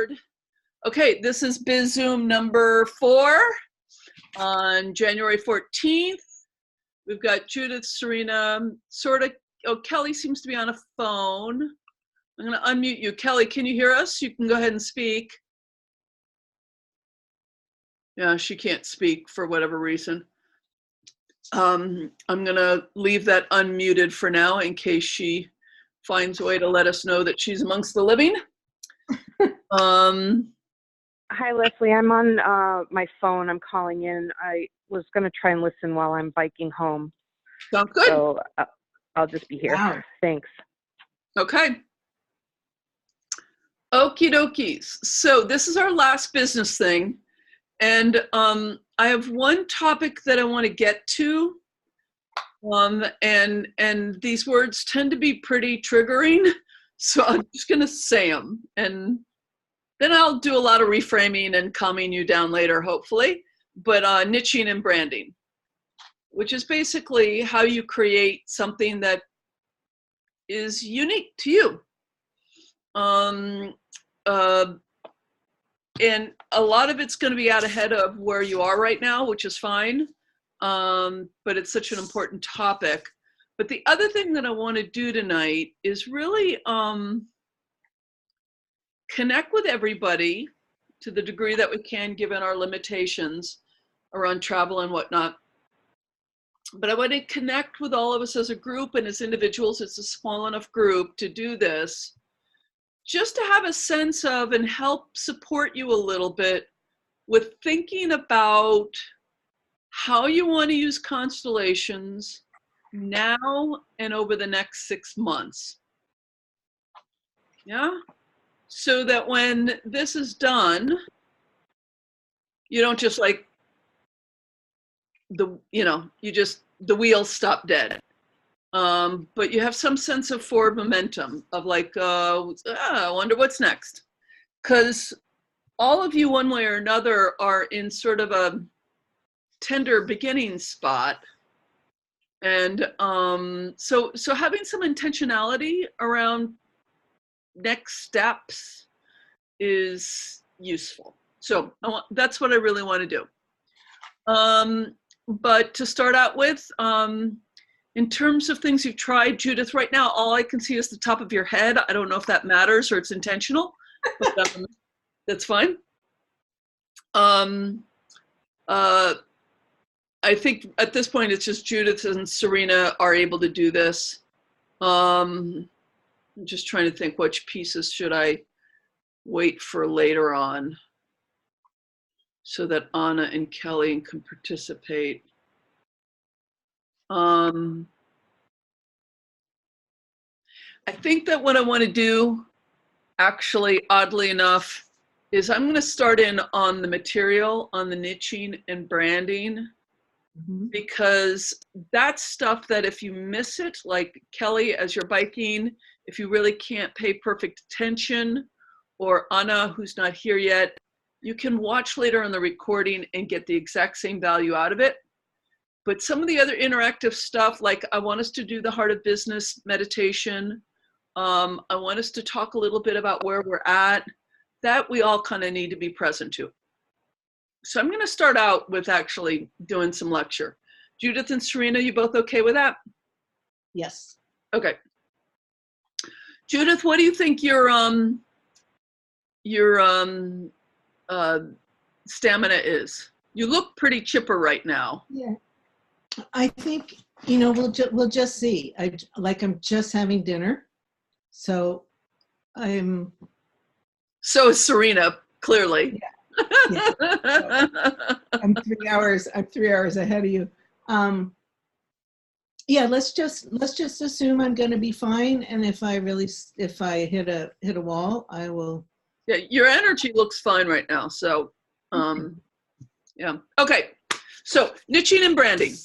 record. Okay, this is Biz Zoom number 4 on January 14th. We've got Judith, Serena, Kelly seems to be on a phone. I'm gonna unmute you. Kelly, can you hear us? You can go ahead and speak. Yeah, she can't speak for whatever reason. I'm gonna leave that unmuted for now in case she finds a way to let us know that she's amongst the living. Hi, Leslie. I'm on my phone. I'm calling in. I was going to try and listen while I'm biking home. Sounds good. So I'll just be here. Wow. Thanks. Okay. Okie dokies. So this is our last business thing. And I have one topic that I want to get to. And these words tend to be pretty triggering. So I'm just going to say them. And then I'll do a lot of reframing and calming you down later, hopefully. But niching and branding, which is basically how you create something that is unique to you. And a lot of it's going to be out ahead of where you are right now, which is fine. But it's such an important topic. But the other thing that I want to do tonight is really connect with everybody to the degree that we can, given our limitations around travel and whatnot. But I want to connect with all of us as a group and as individuals. It's a small enough group to do this, just to have a sense of and help support you a little bit with thinking about how you want to use Constellations now and over the next 6 months. Yeah? So that when this is done, you don't just like the wheels stop dead. But you have some sense of forward momentum of like, I wonder what's next. Because all of you, one way or another, are in sort of a tender beginning spot. And so having some intentionality around next steps is useful. So that's what I really want to do. But to start out with, in terms of things you've tried, Judith, right now, all I can see is the top of your head. I don't know if that matters or it's intentional, but that's fine. I think at this point, it's just Judith and Serena are able to do this. I'm just trying to think which pieces should I wait for later on so that Anna and Kelly can participate. I think that what I want to do, actually, oddly enough, is I'm going to start in on the material, on the niching and branding, because that's stuff that if you miss it, like Kelly, as you're biking, if you really can't pay perfect attention, or Anna, who's not here yet, you can watch later on the recording and get the exact same value out of it. But some of the other interactive stuff, like I want us to do the Heart of Business meditation. I want us to talk a little bit about where we're at. That we all kind of need to be present to. So I'm going to start out with actually doing some lecture. Judith and Serena, you both okay with that? Yes. Okay. Judith, what do you think your stamina is? You look pretty chipper right now. Yeah. I think, we'll just see. I'm just having dinner. So So is Serena, clearly. Yeah. So I'm 3 hours ahead of you. Yeah, let's just assume I'm going to be fine, and if I hit a wall, I will. Yeah, your energy looks fine right now. So yeah. Okay. So niching and branding.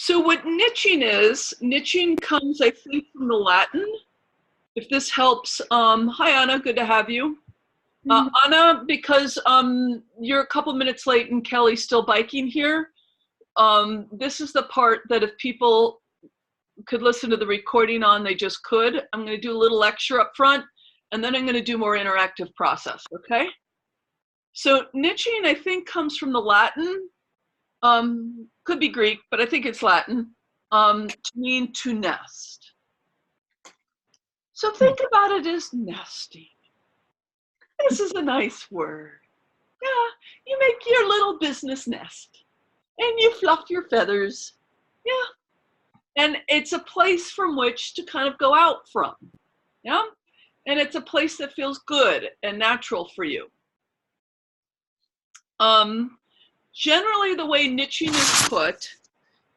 So what niching comes, I think, from the Latin. If this helps. Hi, Anna, good to have you. Anna, because you're a couple minutes late and Kelly's still biking here, this is the part that if people could listen to the recording on, they just could. I'm going to do a little lecture up front, and then I'm going to do more interactive process, okay? So niching, I think, comes from the Latin, could be Greek, but I think it's Latin, to mean to nest. So think about it as nesting. This is a nice word. Yeah, you make your little business nest and you fluff your feathers. Yeah, and it's a place from which to kind of go out from. Yeah, and it's a place that feels good and natural for you. Generally, the way niching is put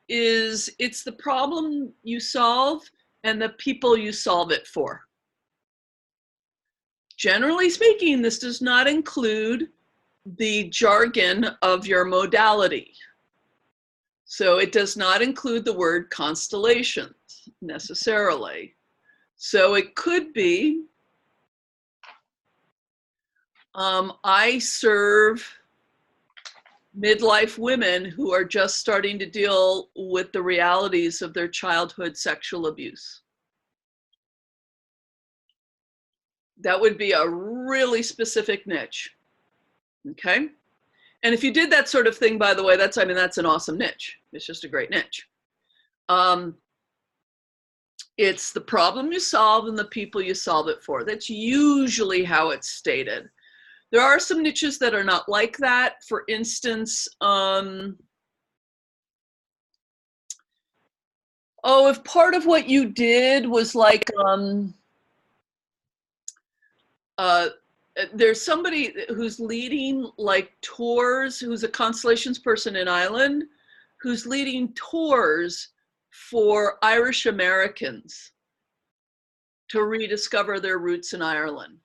is it's the problem you solve and the people you solve it for. Generally speaking, this does not include the jargon of your modality. So it does not include the word constellations necessarily. So it could be, I serve midlife women who are just starting to deal with the realities of their childhood sexual abuse. That would be a really specific niche, okay? And if you did that sort of thing, by the way, that's an awesome niche. It's just a great niche. It's the problem you solve and the people you solve it for. That's usually how it's stated. There are some niches that are not like that. For instance, if part of what you did was like, there's somebody who's leading like tours, who's a Constellations person in Ireland, who's leading tours for Irish Americans to rediscover their roots in Ireland.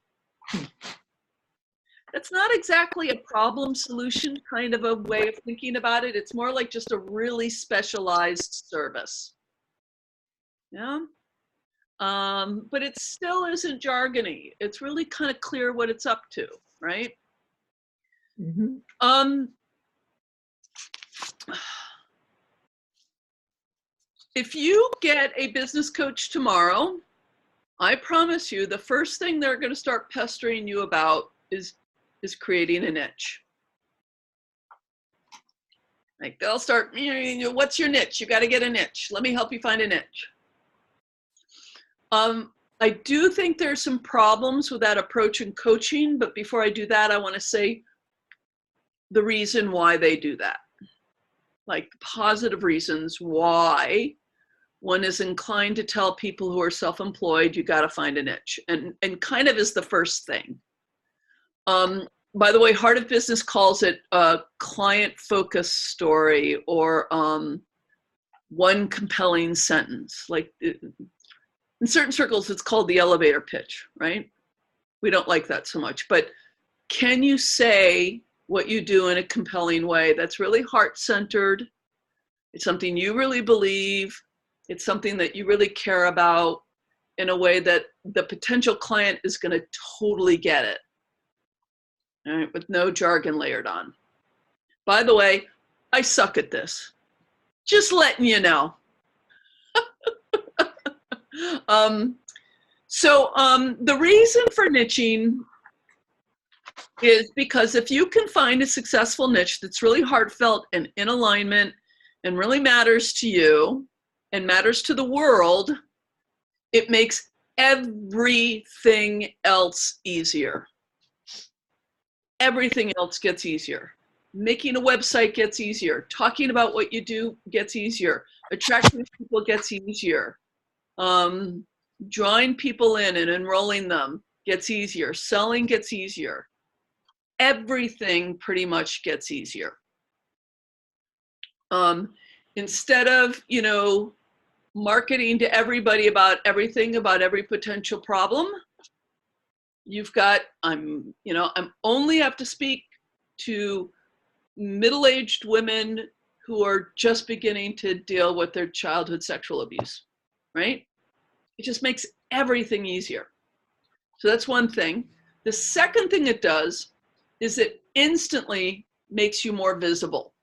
That's not exactly a problem solution kind of a way of thinking about it. It's more like just a really specialized service. Yeah. But it still isn't jargony. It's really kind of clear what it's up to, right? Mm-hmm. If you get a business coach tomorrow, I promise you the first thing they're going to start pestering you about is creating a niche. Like they'll start, what's your niche? You got to get a niche. Let me help you find a niche. I do think there's some problems with that approach in coaching, but before I do that, I want to say the reason why they do that. Like positive reasons why one is inclined to tell people who are self-employed, you got to find a niche, and kind of is the first thing. By the way, Heart of Business calls it a client-focused story or one compelling sentence. Like in certain circles, it's called the elevator pitch, right? We don't like that so much, but can you say what you do in a compelling way that's really heart-centered? It's something you really believe. It's something that you really care about in a way that the potential client is going to totally get it, all right, with no jargon layered on. By the way, I suck at this. Just letting you know. The reason for niching is because if you can find a successful niche that's really heartfelt and in alignment and really matters to you and matters to the world, it makes everything else easier. Everything else gets easier. Making a website gets easier. Talking about what you do gets easier. Attracting people gets easier. Drawing people in and enrolling them gets easier. Selling gets easier. Everything pretty much gets easier. Instead of, marketing to everybody about everything, about every potential problem, you've got, I'm only have to speak to middle-aged women who are just beginning to deal with their childhood sexual abuse, right? It just makes everything easier. So that's one thing. The second thing it does is it instantly makes you more visible.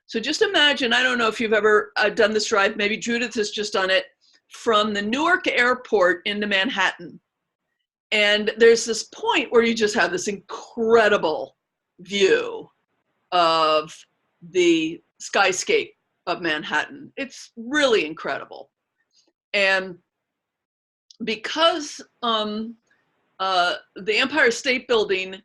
So just imagine, I don't know if you've ever done this drive, maybe Judith has just done it. from the Newark airport into Manhattan. And there's this point where you just have this incredible view of the skyscape of Manhattan. It's really incredible. And because the Empire State Building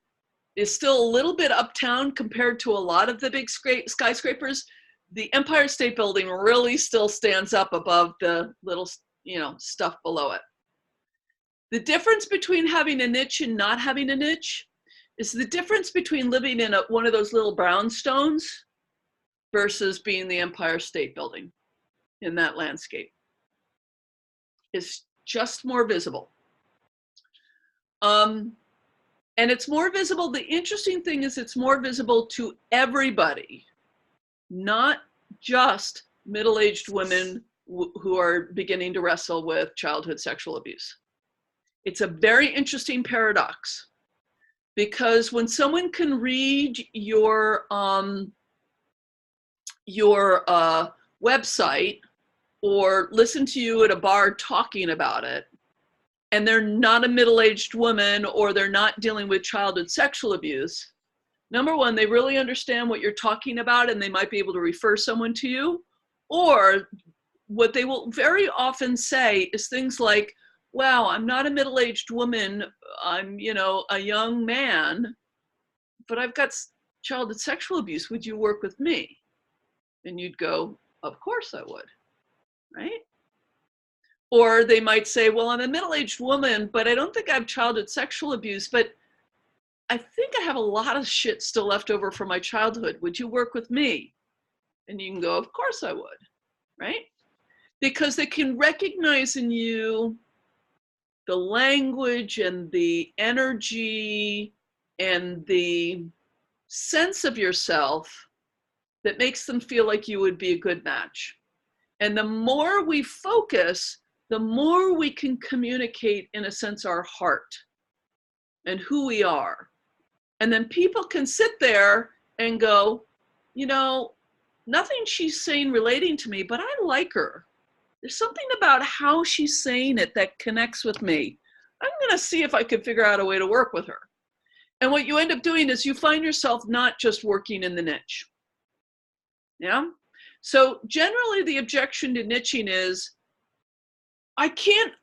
is still a little bit uptown compared to a lot of the big skyscrapers, the Empire State Building really still stands up above the little, stuff below it. The difference between having a niche and not having a niche is the difference between living in one of those little brownstones versus being the Empire State Building in that landscape. It's just more visible. And it's more visible. The interesting thing is it's more visible to everybody, not just middle-aged women who are beginning to wrestle with childhood sexual abuse. It's a very interesting paradox, because when someone can read your website or listen to you at a bar talking about it, and they're not a middle-aged woman or they're not dealing with childhood sexual abuse, number one, they really understand what you're talking about and they might be able to refer someone to you. Or what they will very often say is things like, wow, I'm not a middle-aged woman, I'm, a young man, but I've got childhood sexual abuse, would you work with me? And you'd go, of course I would, right? Or they might say, well, I'm a middle-aged woman, but I don't think I have childhood sexual abuse, but I think I have a lot of shit still left over from my childhood. Would you work with me? And you can go, of course I would, right? Because they can recognize in you the language and the energy and the sense of yourself that makes them feel like you would be a good match. And the more we focus, the more we can communicate, in a sense, our heart and who we are. And then people can sit there and go, nothing she's saying relating to me, but I like her. There's something about how she's saying it that connects with me. I'm going to see if I can figure out a way to work with her. And what you end up doing is you find yourself not just working in the niche. Yeah. So generally the objection to niching is, how can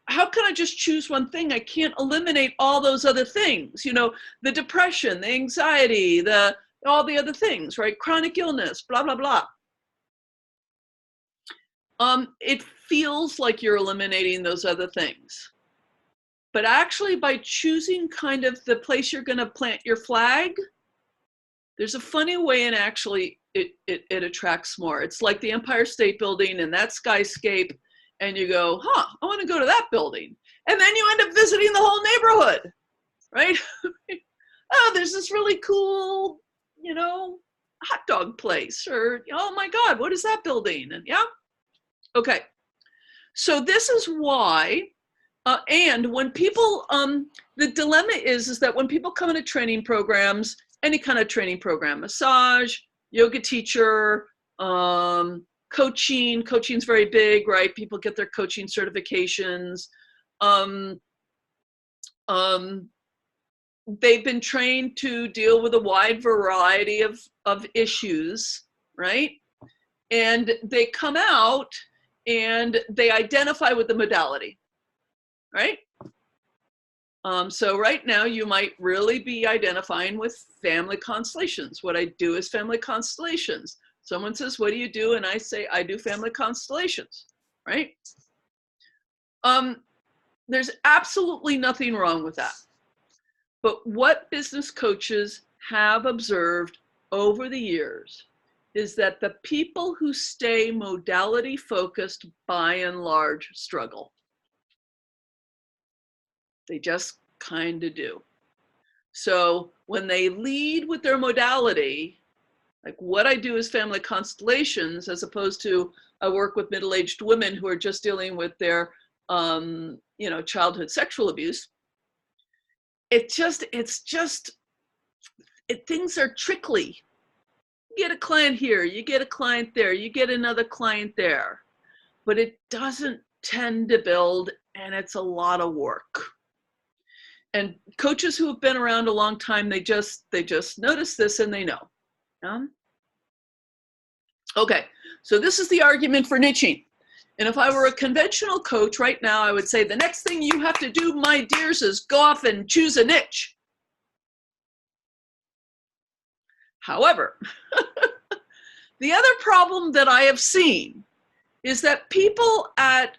I just choose one thing? I can't eliminate all those other things, the depression, the anxiety, all the other things, right? Chronic illness, blah, blah, blah. It feels like you're eliminating those other things. But actually by choosing kind of the place you're going to plant your flag, there's a funny way and actually it attracts more. It's like the Empire State Building and that skyscape, and you go, I want to go to that building. And then you end up visiting the whole neighborhood, right? Oh, there's this really cool, hot dog place, or, oh my God, what is that building? And yeah. Okay. So this is why, and when people, the dilemma is that when people come into training programs, any kind of training program, massage, yoga teacher, coaching's very big, right? People get their coaching certifications. They've been trained to deal with a wide variety of issues, right? And they come out and they identify with the modality, right? So right now you might really be identifying with family constellations. What I do is family constellations. Someone says, what do you do? And I say, I do family constellations, right? There's absolutely nothing wrong with that. But what business coaches have observed over the years is that the people who stay modality focused by and large struggle. They just kind of do. So when they lead with their modality, like what I do is family constellations, as opposed to I work with middle-aged women who are just dealing with their, childhood sexual abuse. Things are trickly. You get a client here, you get a client there, you get another client there, but it doesn't tend to build, and it's a lot of work. And coaches who have been around a long time, they just notice this and they know. Okay, so this is the argument for niching. And if I were a conventional coach right now, I would say the next thing you have to do, my dears, is go off and choose a niche. However, the other problem that I have seen is that people at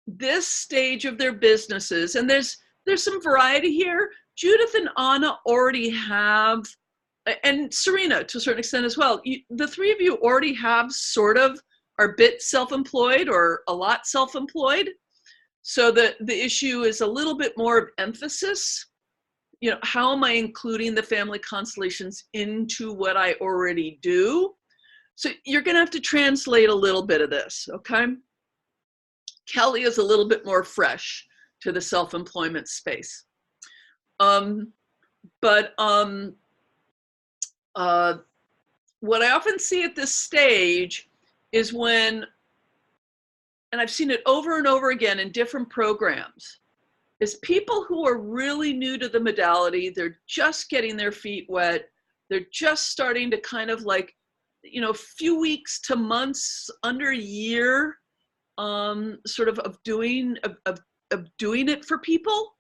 this stage of their businesses, and there's some variety here. Judith and Anna already have, and Serena to a certain extent as well. The three of you already have sort of are a bit self-employed or a lot self-employed. So the issue is a little bit more of emphasis. You know, how am I including the family constellations into what I already do? So you're going to have to translate a little bit of this, okay? Kelly is a little bit more fresh to the self-employment space. What I often see at this stage is when, and I've seen it over and over again in different programs, is people who are really new to the modality, they're just getting their feet wet, they're just starting to kind of like, you know, few weeks to months, under a year, sort of doing it for people.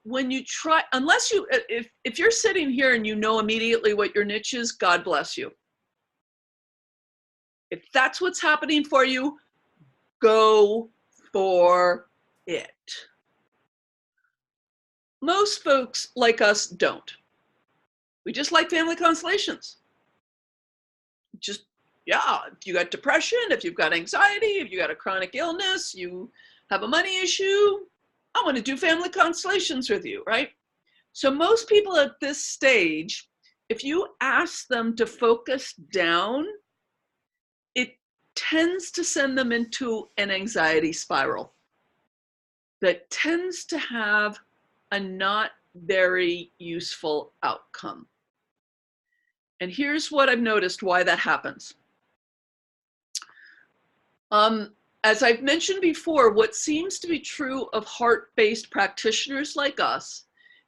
When you try, unless you, if you're sitting here and you know immediately what your niche is, God bless you. If that's what's happening for you, go for it. Most folks like us don't. We just like family constellations. Just, yeah, if you got depression, if you've got anxiety, if you got a chronic illness, you have a money issue, I want to do family constellations with you, right? So most people at this stage, if you ask them to focus down, it tends to send them into an anxiety spiral that tends to have a not very useful outcome. And here's what I've noticed why that happens. As I've mentioned before, what seems to be true of heart-based practitioners like us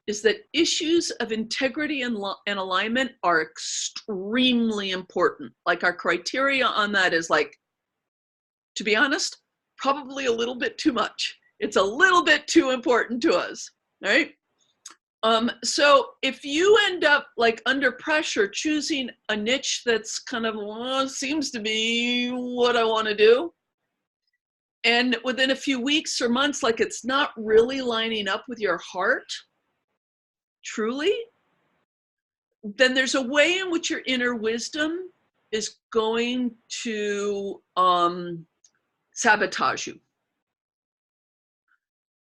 is that issues of integrity and alignment are extremely important. Like our criteria on that is like, to be honest, probably a little bit too much. It's a little bit too important to us, right? So if you end up like under pressure choosing a niche that's kind of, well, seems to be what I want to do, and within a few weeks or months, like it's not really lining up with your heart, truly, then there's a way in which your inner wisdom is going to sabotage you.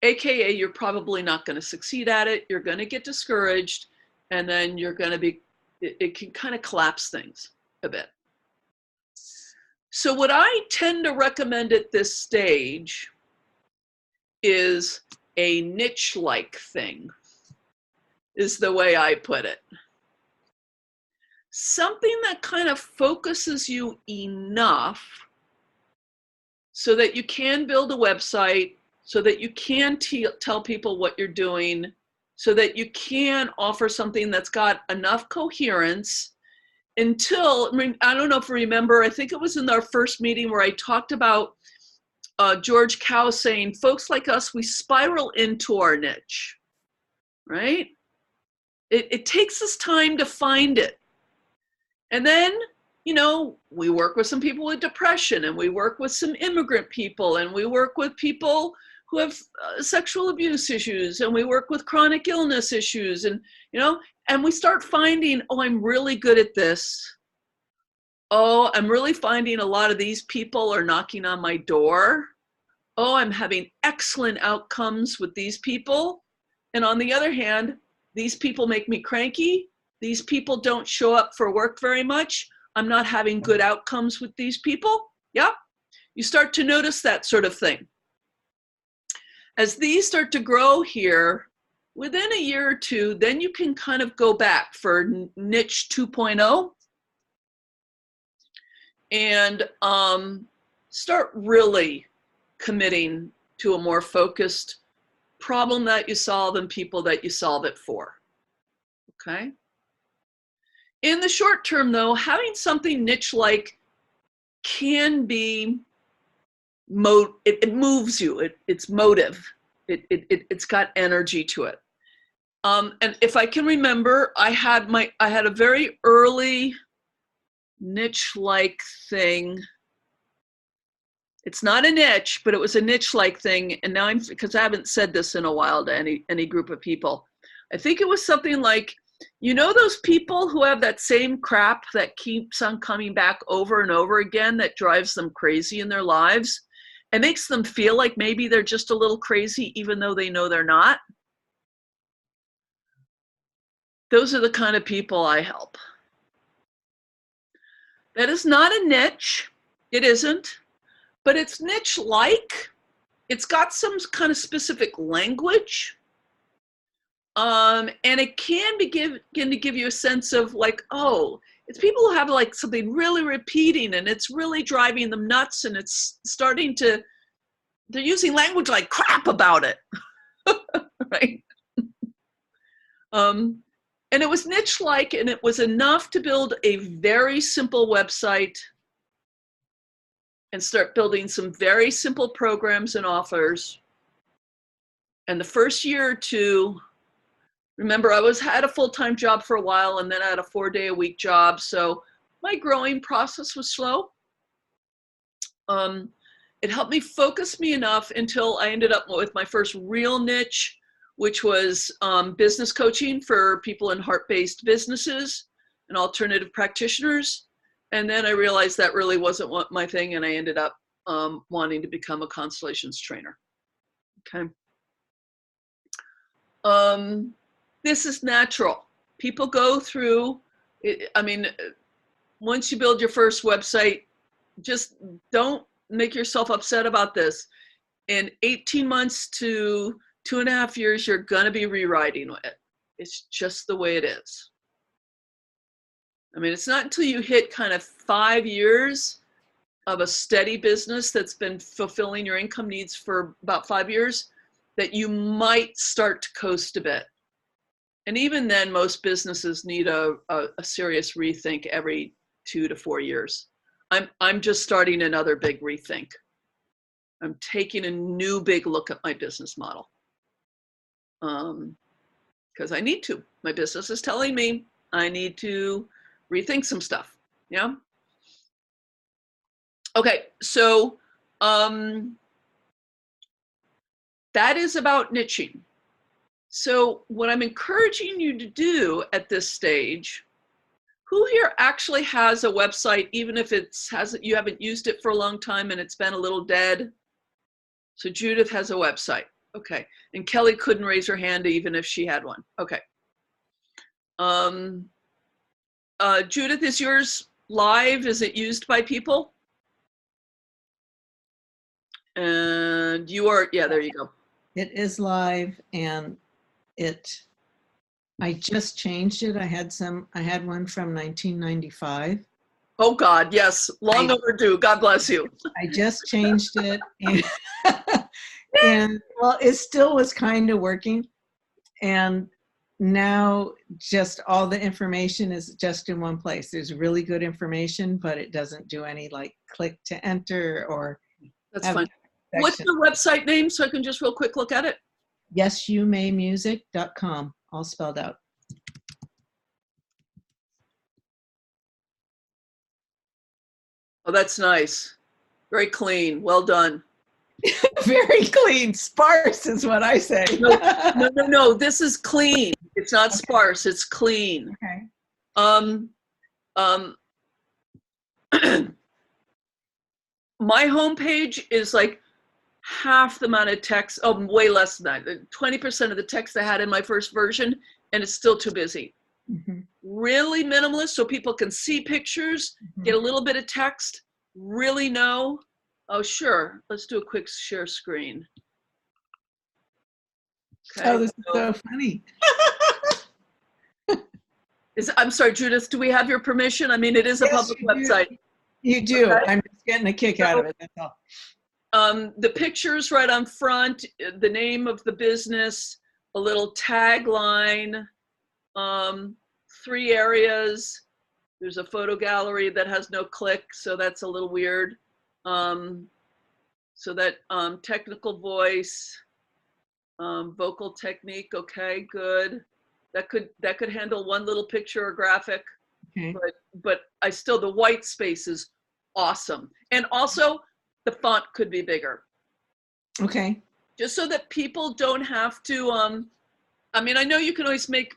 AKA, you're probably not going to succeed at it. You're going to get discouraged, and then you're going to be, it can kind of collapse things a bit. So what I tend to recommend at this stage is a niche-like thing, is the way I put it. Something that kind of focuses you enough so that you can build a website, so that you can tell people what you're doing, so that you can offer something that's got enough coherence until, I mean, I don't know if you remember, I think it was in our first meeting where I talked about George Cow saying, folks like us, we spiral into our niche, right? It takes us time to find it. And then, you know, we work with some people with depression, and we work with some immigrant people, and we work with people who have sexual abuse issues, and we work with chronic illness issues, and, you know, and we start finding, oh, I'm really good at this. Oh, I'm really finding a lot of these people are knocking on my door. Oh, I'm having excellent outcomes with these people. And on the other hand, these people make me cranky. These people don't show up for work very much. I'm not having good outcomes with these people. Yeah, you start to notice that sort of thing. As these start to grow here, within a year or two, then you can kind of go back for niche 2.0 and start really committing to a more focused problem that you solve and people that you solve it for. Okay? In the short term, though, having something niche-like can be, it moves you, it's motive, it's got energy to it. And if I can remember, I had a very early niche-like thing. It's not a niche, but it was a niche-like thing. And now because I haven't said this in a while to any group of people. I think it was something like, you know, those people who have that same crap that keeps on coming back over and over again that drives them crazy in their lives and makes them feel like maybe they're just a little crazy, even though they know they're not. Those are the kind of people I help. That is not a niche. It isn't. But it's niche-like. It's got some kind of specific language. And it can begin to give you a sense of like, oh, it's people who have like something really repeating and it's really driving them nuts and it's starting to, they're using language like crap about it, right? And it was niche-like and it was enough to build a very simple website and start building some very simple programs and offers. And the first year or two, remember, I had a full-time job for a while and then I had a 4-day-a-week job. So my growing process was slow. It helped me focus me enough until I ended up with my first real niche, which was business coaching for people in heart-based businesses and alternative practitioners. And then I realized that really wasn't my thing, and I ended up wanting to become a Constellations trainer. Okay. This is natural. People go through, I mean, once you build your first website, just don't make yourself upset about this. In 18 months to 2.5 years, you're gonna be rewriting it. It's just the way it is. I mean, it's not until you hit kind of 5 years of a steady business that's been fulfilling your income needs for about 5 years that you might start to coast a bit. And even then, most businesses need a serious rethink every 2 to 4 years. I'm just starting another big rethink. I'm taking a new big look at my business model. Because I need to. My business is telling me I need to rethink some stuff. Yeah. Okay, so that is about niching. So what I'm encouraging you to do at this stage, who here actually has a website, even if you haven't used it for a long time and it's been a little dead? So Judith has a website. Okay, and Kelly couldn't raise her hand even if she had one. Okay. Judith, is yours live? Is it used by people? And you are, yeah, there you go. It is live, and I just changed it. I had one from 1995. Oh God, yes, long overdue. God bless you. I just changed it, and well, it still was kind of working. And now just all the information is just in one place. There's really good information, but it doesn't do any like click to enter or. That's fine. What's the website name so I can just real quick look at it? YesYouMayMusic.com, all spelled out. Oh, that's nice. Very clean. Well done. Very clean. Sparse is what I say. No. This is clean. It's not sparse. It's clean. Okay. My homepage is like half the amount of text. Oh, way less than that. 20% of the text I had in my first version, and it's still too busy. Mm-hmm. Really minimalist, so people can see pictures, get a little bit of text, really know. Oh, sure. Let's do a quick share screen. Okay. Oh, this is so funny. I'm sorry, Judith, do we have your permission? I mean, it is a public website. You do. Okay. I'm just getting a kick out of it. That's all. the pictures right on front, the name of the business, a little tagline, 3 areas. There's a photo gallery that has no click, so that's a little weird. So that technical voice, vocal technique, okay, good. That could handle one little picture or graphic, Okay. but I still, the white space is awesome. And also the font could be bigger. Okay. Just so that people don't have to, I mean, I know you can always make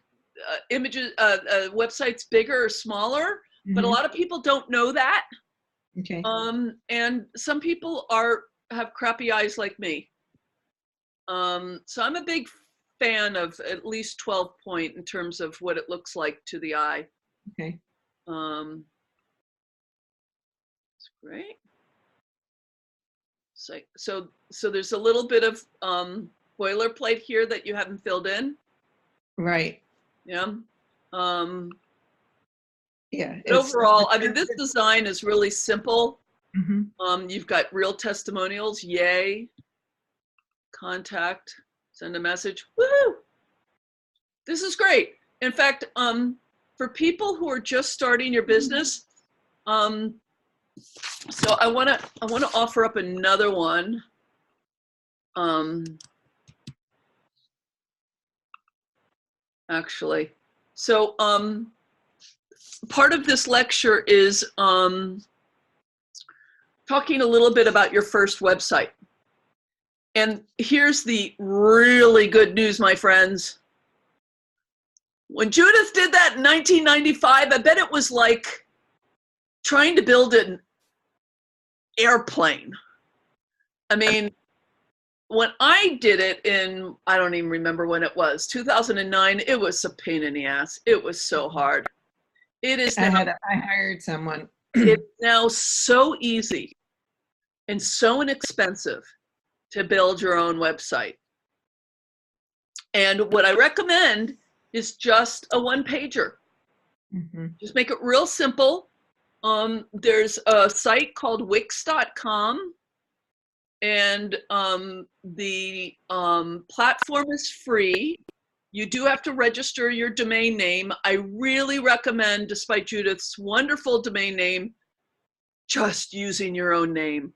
images, websites bigger or smaller, but a lot of people don't know that. Okay. And some people have crappy eyes like me. So I'm a big fan of at least 12 point in terms of what it looks like to the eye. Okay. That's great. So there's a little bit of boilerplate here that you haven't filled in. Right. Yeah. Yeah. But overall, I mean, this design is really simple. Mm-hmm. You've got real testimonials, yay. Contact, send a message, woohoo! This is great. In fact, for people who are just starting your business, so I want to offer up another one. Actually, so part of this lecture is talking a little bit about your first website. And here's the really good news, my friends. When Judith did that in 1995, I bet it was like trying to build an airplane. I mean, when I did it in, I don't even remember when it was, 2009, it was a pain in the ass. It was so hard. It is now, I hired someone. it's now so easy and so inexpensive to build your own website. And what I recommend is just a one-pager. Mm-hmm. Just make it real simple. There's a site called Wix.com, and the platform is free. You do have to register your domain name. I really recommend, despite Judith's wonderful domain name, just using your own name.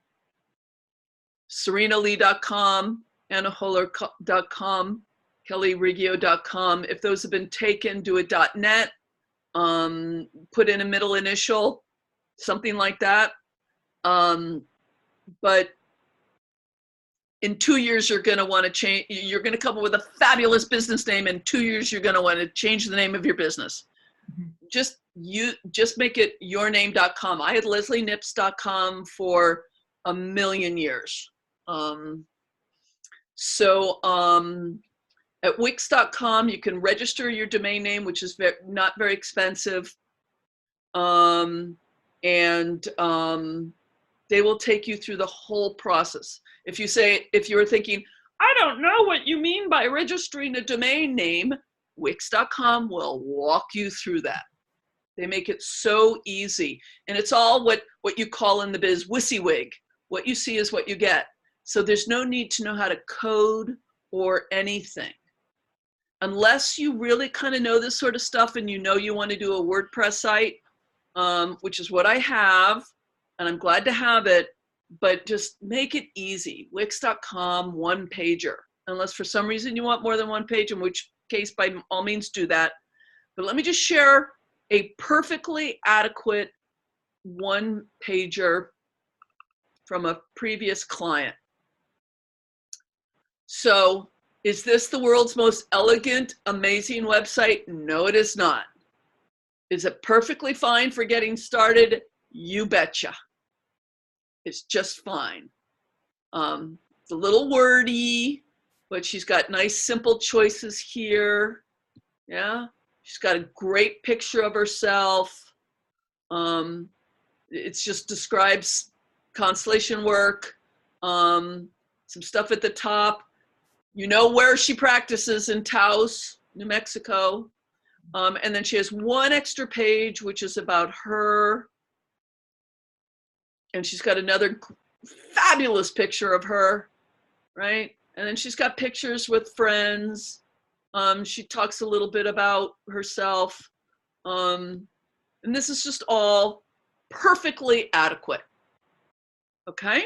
SerenaLee.com, AnnaHoller.com, KellyRiggio.com. If those have been taken, do a .net. Put in a middle initial, something like that. But in 2 years, you're going to want to change. You're going to come up with a fabulous business name. In 2 years, you're going to want to change the name of your business. Mm-hmm. Just make it yourname.com. I had leslienips.com for a million years. At Wix.com, you can register your domain name, which is not very expensive. They will take you through the whole process. If you were thinking, I don't know what you mean by registering a domain name, Wix.com will walk you through that. They make it so easy. And it's all what you call in the biz WYSIWYG. What you see is what you get. So there's no need to know how to code or anything. Unless you really kind of know this sort of stuff and you know you want to do a WordPress site, which is what I have, and I'm glad to have it, but just make it easy. Wix.com, one pager. Unless for some reason you want more than one page, in which case by all means do that. But let me just share a perfectly adequate one pager from a previous client. So, is this the world's most elegant, amazing website? No, it is not. Is it perfectly fine for getting started? You betcha. It's just fine. It's a little wordy, but she's got nice, simple choices here. Yeah, she's got a great picture of herself. It just describes constellation work. Some stuff at the top. You know where she practices, in Taos, New Mexico. And then she has one extra page, which is about her. And she's got another fabulous picture of her, right? And then she's got pictures with friends. She talks a little bit about herself. And this is just all perfectly adequate, okay?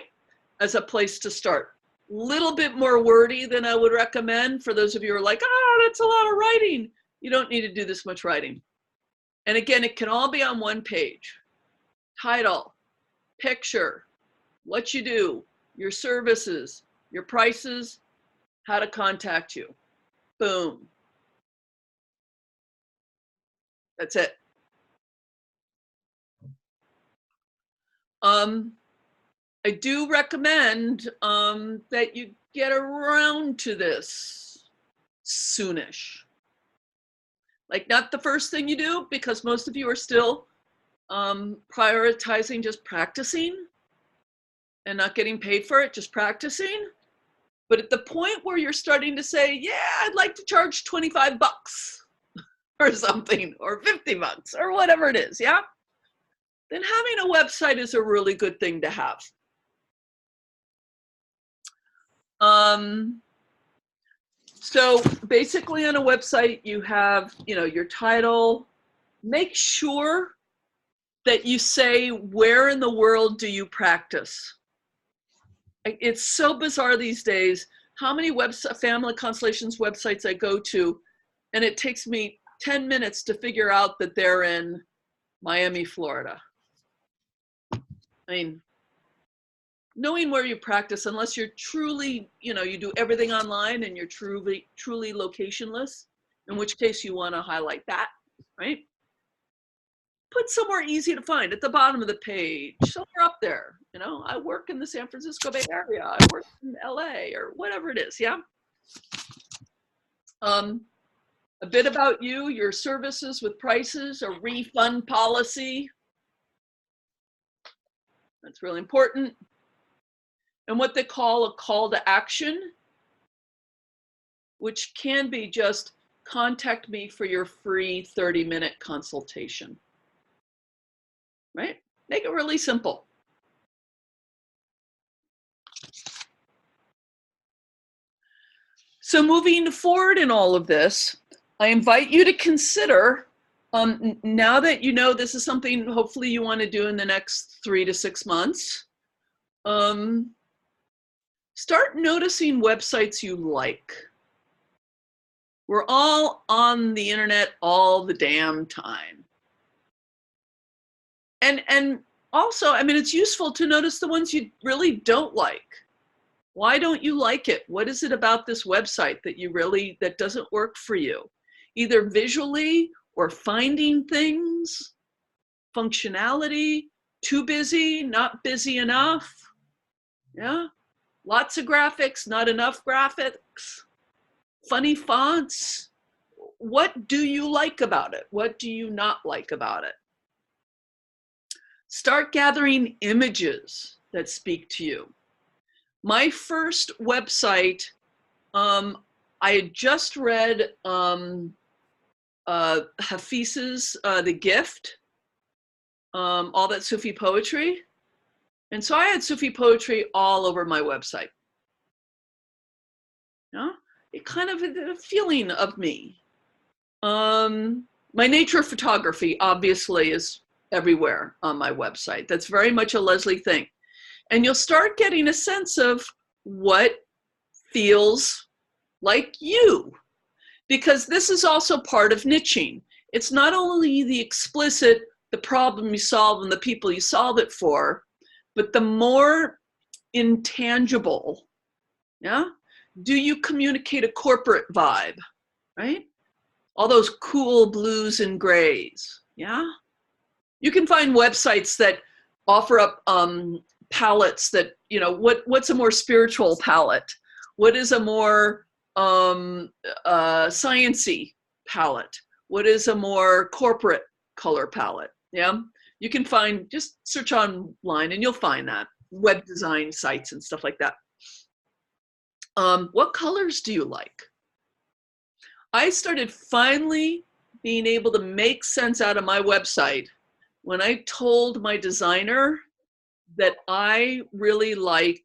As a place to start. Little bit more wordy than I would recommend for those of you who are like, oh, that's a lot of writing. You don't need to do this much writing. And again, it can all be on one page. Title, picture, what you do, your services, your prices, how to contact you. Boom. That's it. I do recommend that you get around to this soonish. Like not the first thing you do, because most of you are still prioritizing just practicing and not getting paid for it, just practicing. But at the point where you're starting to say, yeah, I'd like to charge 25 bucks or something, or 50 bucks or whatever it is, yeah? Then having a website is a really good thing to have. So basically on a website, you have, your title. Make sure that you say, where in the world do you practice? It's so bizarre these days how many family constellations websites I go to, and it takes me 10 minutes to figure out that they're in Miami, Florida. I mean, knowing where you practice, unless you're truly, you do everything online and you're truly locationless, in which case you want to highlight that, right? Put somewhere easy to find at the bottom of the page, somewhere up there. I work in the San Francisco Bay Area. I work in LA or whatever it is, yeah? A bit about you, your services with prices, a refund policy. That's really important. And what they call a call to action, which can be just contact me for your free 30-minute consultation. Right? Make it really simple. So moving forward in all of this, I invite you to consider, now that you know this is something hopefully you want to do in the next 3 to 6 months, start noticing websites you like. We're all on the internet all the damn time. And also, it's useful to notice the ones you really don't like. Why don't you like it? What is it about this website that doesn't work for you? Either visually or finding things, functionality, too busy, not busy enough. Yeah, lots of graphics, not enough graphics, funny fonts. What do you like about it? What do you not like about it? Start gathering images that speak to you. My first website, I had just read Hafiz's The Gift, all that Sufi poetry. And so I had Sufi poetry all over my website. Yeah? It kind of a feeling of me. My nature photography obviously is everywhere on my website. That's very much a Leslie thing. And you'll start getting a sense of what feels like you, because this is also part of niching. It's not only the explicit, the problem you solve and the people you solve it for, but the more intangible, yeah? Do you communicate a corporate vibe, right? All those cool blues and grays, yeah? You can find websites that offer up palettes that, what's a more spiritual palette? What is a more science-y palette? What is a more corporate color palette? Yeah, you can find, just search online and you'll find that. Web design sites and stuff like that. What colors do you like? I started finally being able to make sense out of my website when I told my designer that I really like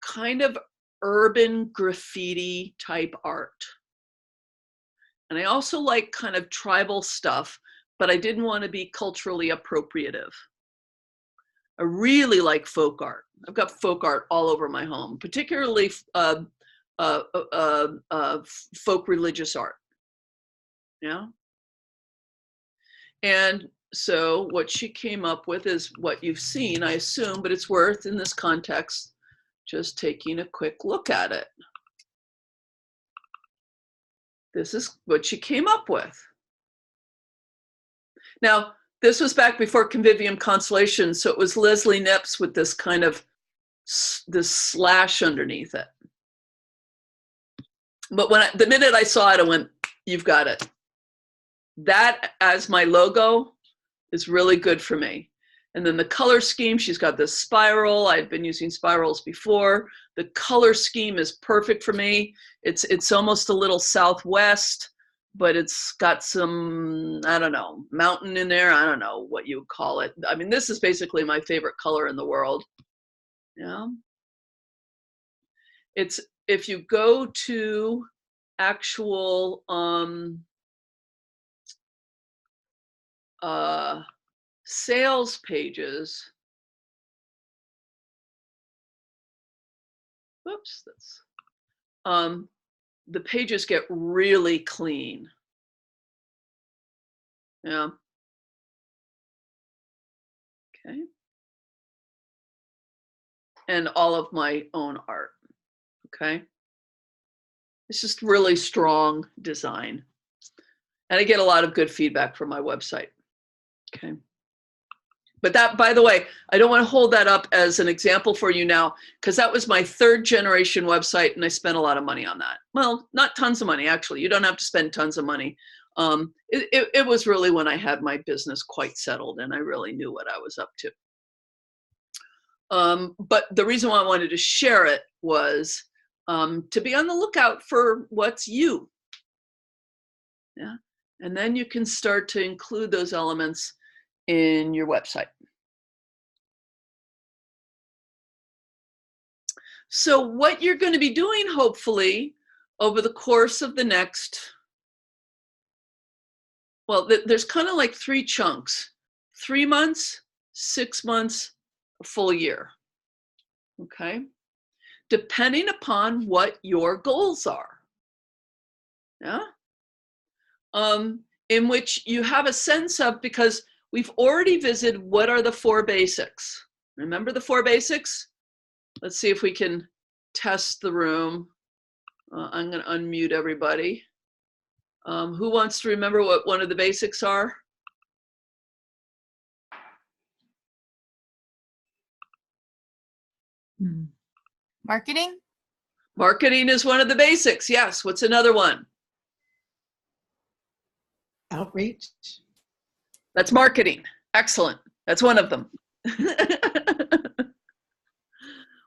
kind of urban graffiti type art. And I also like kind of tribal stuff, but I didn't want to be culturally appropriative. I really like folk art. I've got folk art all over my home, particularly folk religious art. Yeah. And so what she came up with is what you've seen, I assume, but it's worth in this context just taking a quick look at it. This is what she came up with. Now, this was back before Convivium Constellations, so it was Leslie Nips with this kind of this slash underneath it. But the minute I saw it, I went, "You've got it." That as my logo is really good for me. And then the color scheme, she's got this spiral. I've been using spirals before. The color scheme is perfect for me. It's almost a little Southwest, but it's got some, I don't know, mountain in there. I don't know what you would call it. I mean, this is basically my favorite color in the world. Yeah. It's, if you go to actual sales pages, whoops, that's, the pages get really clean. Yeah. Okay. And all of my own art. Okay. It's just really strong design. And I get a lot of good feedback from my website. Okay. But that, by the way, I don't want to hold that up as an example for you now, because that was my 3rd generation website and I spent a lot of money on that. Well, not tons of money, actually. You don't have to spend tons of money. It was really when I had my business quite settled and I really knew what I was up to. But the reason why I wanted to share it was to be on the lookout for what's you. Yeah. And then you can start to include those elements in your website. So what you're going to be doing, hopefully, over the course of the next, well, there's kind of like 3 chunks: 3 months, 6 months, a full year. Okay. Depending upon what your goals are. Yeah. In which you have a sense of, because we've already visited what are the 4 basics. Remember the 4 basics? Let's see if we can test the room. I'm going to unmute everybody. Who wants to remember what one of the basics are? Marketing? Marketing is one of the basics. Yes. What's another one? Outreach. That's marketing. Excellent. That's one of them.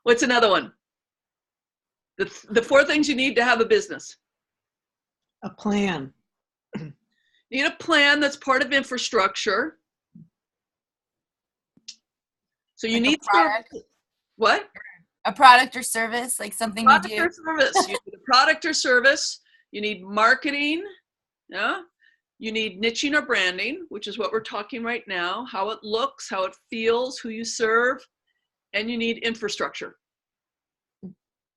What's another one? The 4 things you need to have a business. A plan. You need a plan that's part of infrastructure. So you Like need what? A product or service, like something you do. Product or service. You need a product or service. You need marketing. Yeah. You need niching or branding, which is what we're talking right now, how it looks, how it feels, who you serve, and you need infrastructure.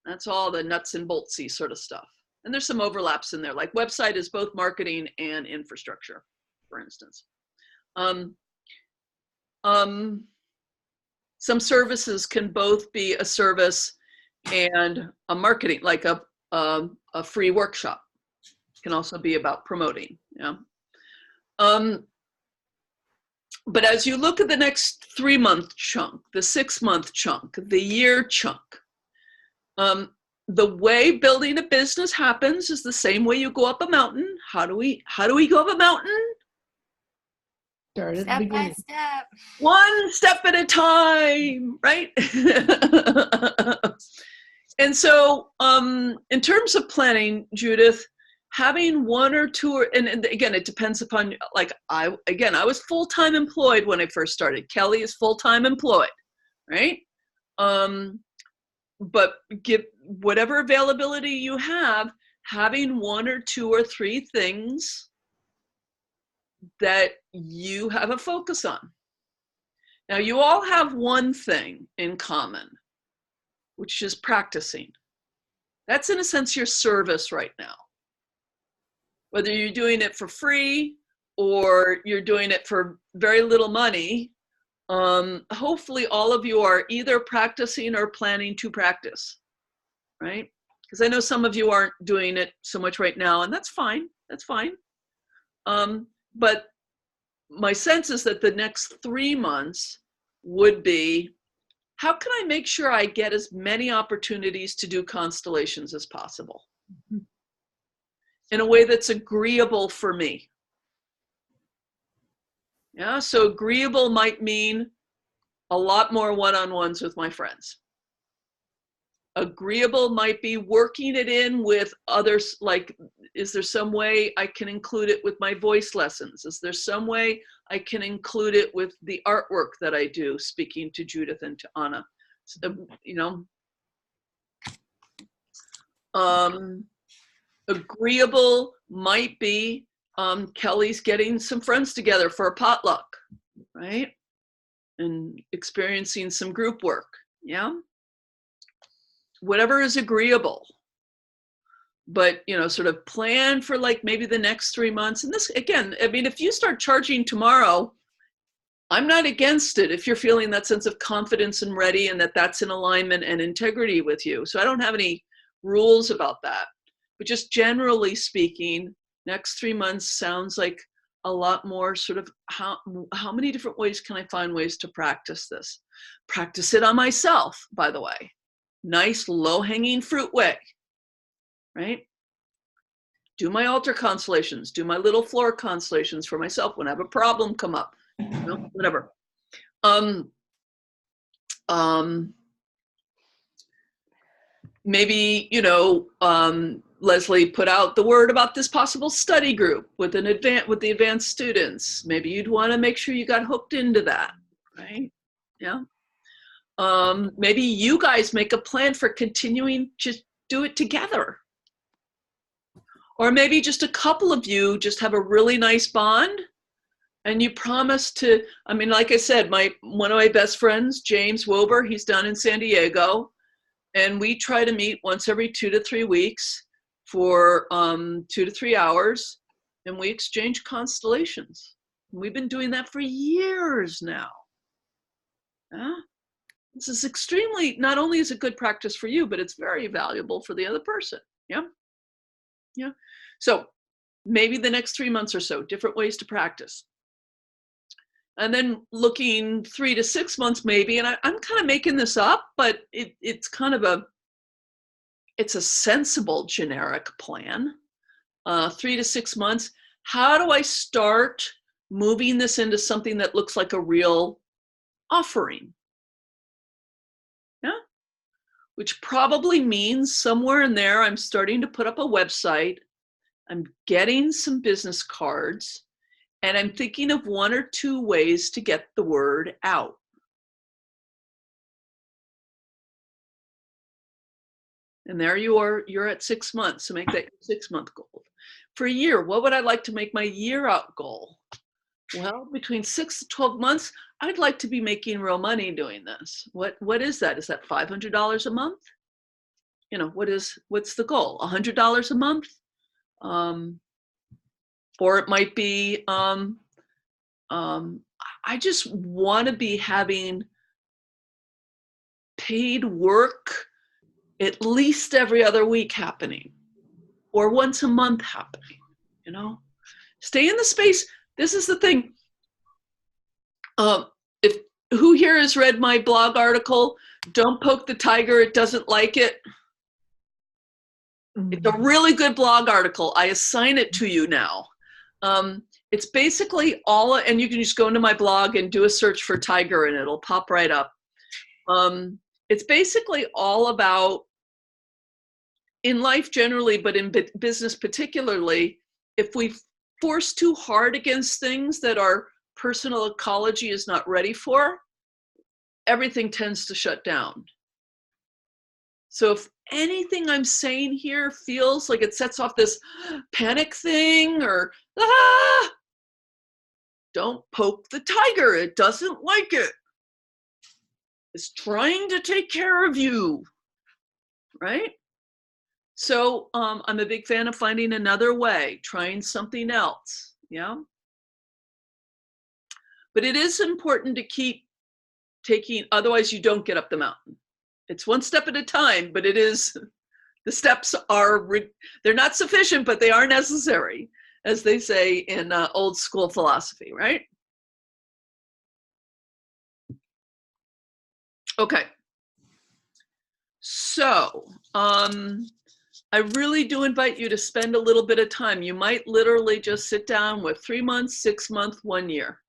That's all the nuts and boltsy sort of stuff. And there's some overlaps in there, like website is both marketing and infrastructure, for instance. Some services can both be a service and a marketing, like a free workshop. It can also be about promoting. Yeah. But as you look at the next 3-month chunk, the 6-month chunk, the year chunk, the way building a business happens is the same way you go up a mountain. How do we go up a mountain? Start at the Step by beginning. step. 1 step at a time, right? And so in terms of planning, Judith, having 1 or 2, and again, it depends upon, like I was full-time employed when I first started. Kelly is full-time employed. right? But give whatever availability you have, having 1 or 2 or 3 things that you have a focus on. Now, you all have one thing in common, which is practicing. That's, in a sense, your service right now. Whether you're doing it for free or you're doing it for very little money, hopefully all of you are either practicing or planning to practice, right? Because I know some of you aren't doing it so much right now, and that's fine. That's fine. But my sense is that the next 3 months would be, how can I make sure I get as many opportunities to do constellations as possible in a way that's agreeable for me? Yeah, so agreeable might mean a lot more one-on-ones with my friends. Agreeable might be working it in with others, like, is there some way I can include it with my voice lessons? Is there some way I can include it with the artwork that I do, speaking to Judith and to Anna? So, you know, agreeable might be Kelly's getting some friends together for a potluck, right? And experiencing some group work, yeah? Whatever is agreeable. But, you know, sort of plan for like maybe the next 3 months. And this, again, I mean, if you start charging tomorrow, I'm not against it if you're feeling that sense of confidence and ready and that that's in alignment and integrity with you. So I don't have any rules about that. But just generally speaking, next 3 months sounds like a lot more sort of how many different ways can I find ways to practice this? Practice it on myself, by the way. Nice low-hanging fruit way, right? Do my altar constellations, do my little floor constellations for myself when I have a problem come up, you know, whatever. Maybe, you know, Leslie put out the word about this possible study group with the advanced students. Maybe you'd want to make sure you got hooked into that, right? Yeah. Maybe you guys make a plan for continuing to do it together. Or maybe just a couple of you just have a really nice bond and you promise to, I mean, like I said, one of my best friends, James Wober, he's down in San Diego, and we try to meet once every 2 to 3 weeks for 2 to 3 hours, and we exchange constellations. We've been doing that for years now. Yeah? This is extremely, not only is it good practice for you, but it's very valuable for the other person. Yeah. Yeah. So maybe the next 3 months or so, different ways to practice. And then looking 3 to 6 months maybe, and I'm kind of making this up, but it's kind of it's a sensible generic plan. 3 to 6 months, how do I start moving this into something that looks like a real offering? Yeah, which probably means somewhere in there, I'm starting to put up a website, I'm getting some business cards, and I'm thinking of 1 or 2 ways to get the word out. And there you are, you're at 6 months, so make that your 6-month goal. For a year, what would I like to make my year out goal? Well, between 6 to 12 months, I'd like to be making real money doing this. What is that? Is that $500 a month? You know, what's the goal? $100 a month? Or it might be, I just want to be having paid work at least every other week happening, or once a month happening, you know? Stay in the space. This is the thing. If who here has read my blog article, Don't Poke the Tiger, It Doesn't Like It? It's a really good blog article. I assign it to you now. It's basically all, and you can just go into my blog and do a search for tiger and it'll pop right up. It's basically all about, in life generally, but in business particularly, if we force too hard against things that our personal ecology is not ready for, everything tends to shut down. So if anything I'm saying here feels like it sets off this panic thing or, don't poke the tiger. It doesn't like it. It's trying to take care of you, right? So I'm a big fan of finding another way, trying something else, yeah? But it is important to keep taking, otherwise you don't get up the mountain. It's one step at a time, but it is, the steps are, they're not sufficient, but they are necessary, as they say in old school philosophy, right? Okay. So, I really do invite you to spend a little bit of time. You might literally just sit down with 3 months, 6 months, 1 year,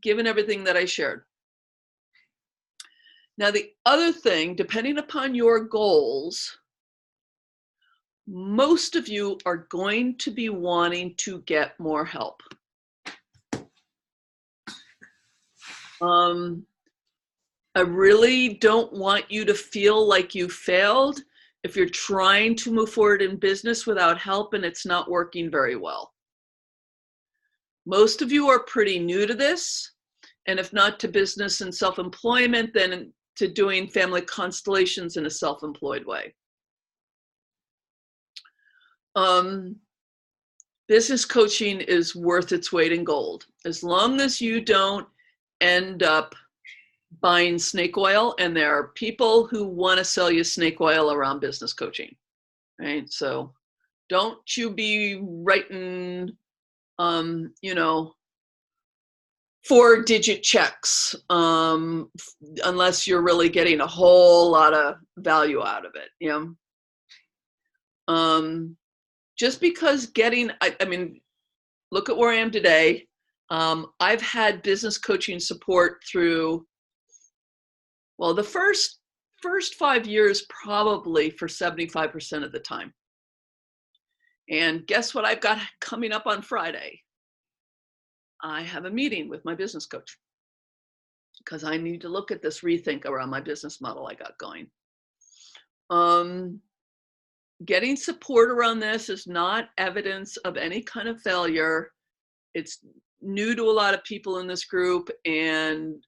given everything that I shared. Now, the other thing, depending upon your goals, most of you are going to be wanting to get more help. I really don't want you to feel like you failed if you're trying to move forward in business without help and it's not working very well. Most of you are pretty new to this, and if not to business and self-employment, then to doing family constellations in a self-employed way. Business coaching is worth its weight in gold. As long as you don't end up buying snake oil, and there are people who want to sell you snake oil around business coaching, right? So don't you be writing, you know, 4-digit checks unless you're really getting a whole lot of value out of it, you know? Just because getting, I mean, look at where I am today. I've had business coaching support through, well, the first 5 years probably for 75% of the time. And guess what I've got coming up on Friday? I have a meeting with my business coach because I need to look at this rethink around my business model I got going. Getting support around this is not evidence of any kind of failure. It's new to a lot of people in this group, and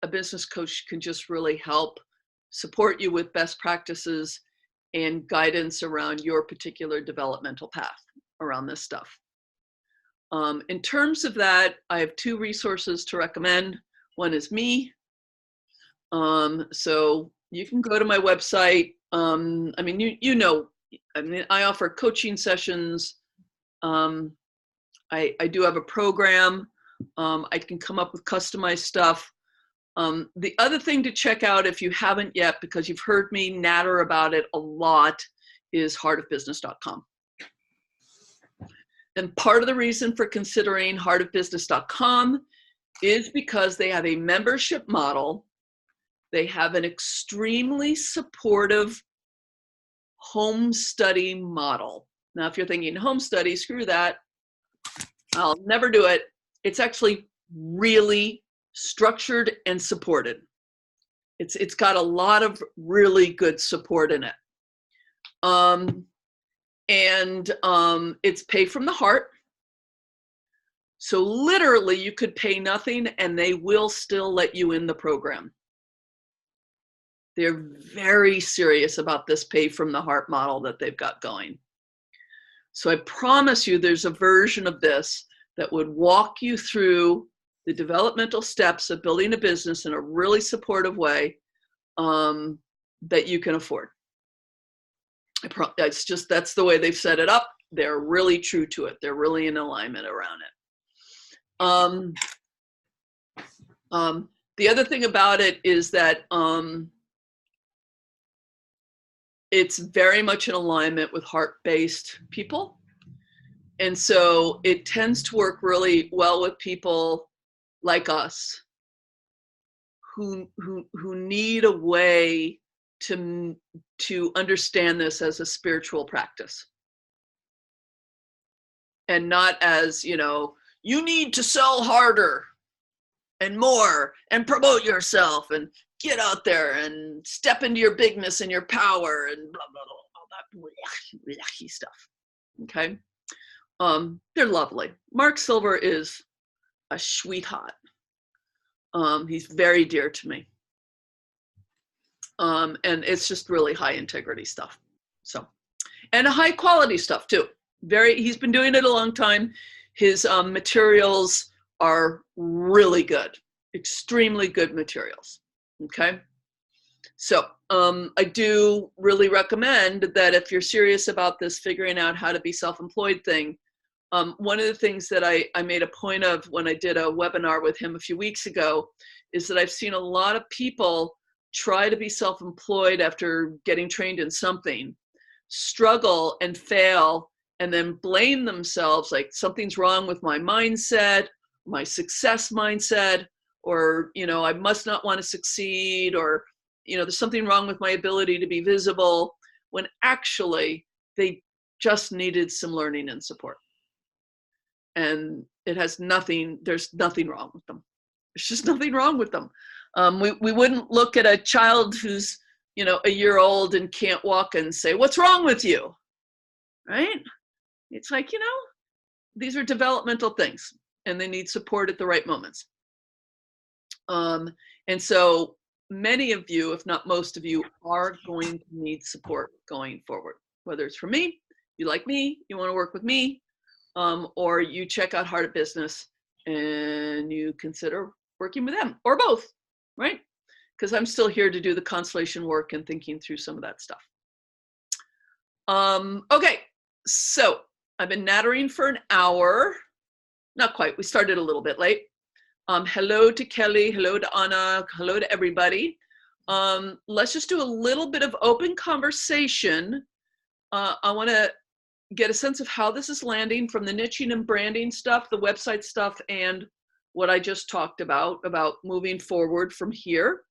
a business coach can just really help support you with best practices and guidance around your particular developmental path around this stuff. In terms of that, I have 2 resources to recommend. One is me. So you can go to my website. I mean, you know, I mean, I offer coaching sessions. I do have a program. I can come up with customized stuff. The other thing to check out, if you haven't yet, because you've heard me natter about it a lot, is heartofbusiness.com. And part of the reason for considering heartofbusiness.com is because they have a membership model. They have an extremely supportive home study model. Now, if you're thinking home study, screw that. I'll never do it. It's actually really structured and supported. It's got a lot of really good support in it. It's pay from the heart. So literally you could pay nothing and they will still let you in the program. They're very serious about this pay from the heart model that they've got going. So I promise you there's a version of this that would walk you through the developmental steps of building a business in a really supportive way that you can afford. It's just, that's the way they've set it up. They're really true to it. They're really in alignment around it. The other thing about it is that it's very much in alignment with heart-based people. And so it tends to work really well with people like us who need a way to understand this as a spiritual practice. And not as, you know, you need to sell harder. and more and promote yourself and get out there and step into your bigness and your power and blah, blah, blah, all that yucky stuff. Okay. They're lovely. Mark Silver is a sweetheart. He's very dear to me. And it's just really high integrity stuff. So, and high quality stuff too. He's been doing it a long time. His materials are really good, extremely good materials. Okay. So I do really recommend that if you're serious about this figuring out how to be self-employed thing, one of the things that I made a point of when I did a webinar with him a few weeks ago is that I've seen a lot of people try to be self-employed after getting trained in something, struggle and fail, and then blame themselves like something's wrong with my mindset, my success mindset, or, you know, I must not want to succeed, or, you know, there's something wrong with my ability to be visible, when actually they just needed some learning and support. And there's nothing wrong with them. There's just nothing wrong with them. We wouldn't look at a child who's, you know, a year old and can't walk and say, what's wrong with you? Right? It's like, you know, these are developmental things and they need support at the right moments. And so many of you, if not most of you, are going to need support going forward, whether it's from me, you like me, you want to work with me, or you check out Heart of Business and you consider working with them, or both, right? Because I'm still here to do the constellation work and thinking through some of that stuff. Okay, so I've been nattering for an hour. Not quite, we started a little bit late. Hello to Kelly, hello to Anna, hello to everybody. Let's just do a little bit of open conversation. I want to get a sense of how this is landing from the niching and branding stuff, the website stuff, and what I just talked about moving forward from here.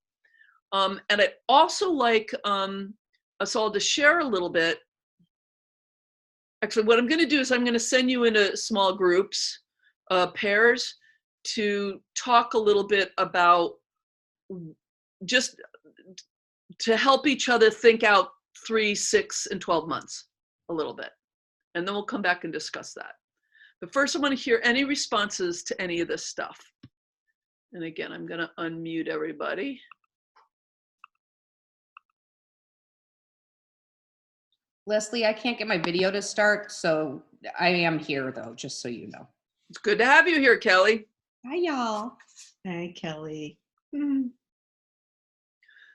And I'd also like us all to share a little bit. Actually, what I'm going to do is I'm going to send you into small groups, pairs, to talk a little bit about just to help each other think out 3, 6, and 12 months a little bit. And then we'll come back and discuss that. But first, I want to hear any responses to any of this stuff. And again, I'm going to unmute everybody. Leslie, I can't get my video to start, so I am here though, just so you know. It's good to have you here, Kelly. Hi, y'all. Hi, Kelly.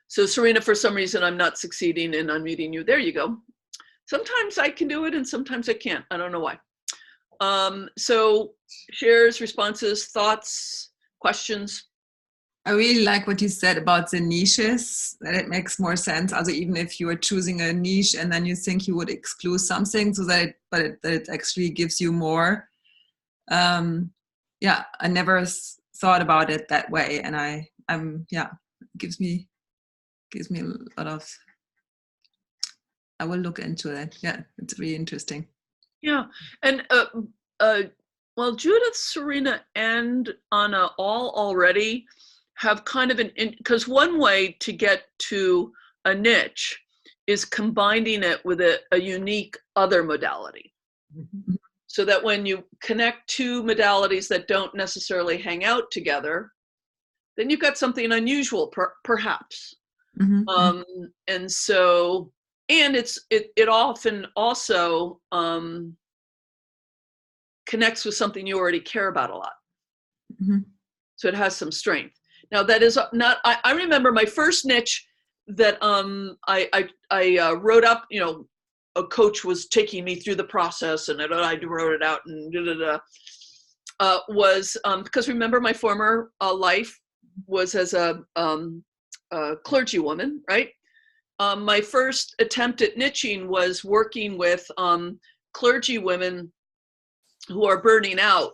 So Serena, for some reason, I'm not succeeding in unmuting you. There you go. Sometimes I can do it and sometimes I can't. I don't know why. So shares, responses, thoughts, questions. I really like what you said about the niches, that it makes more sense. Also, even if you are choosing a niche and then you think you would exclude something, so that it actually gives you more. Yeah, I never thought about it that way, and it gives me a lot of. I will look into it. Yeah, it's really interesting. Yeah, and well, Judith, Serena, and Anna all already have kind of because one way to get to a niche is combining it with a unique other modality. Mm-hmm. So that when you connect two modalities that don't necessarily hang out together, then you've got something unusual, perhaps. Mm-hmm. And so, and it often also connects with something you already care about a lot. Mm-hmm. So it has some strength. Now that is not, I remember my first niche that I wrote up, you know, a coach was taking me through the process and I wrote it out and was because remember my former life was as a clergy woman, right? My first attempt at niching was working with clergy women who are burning out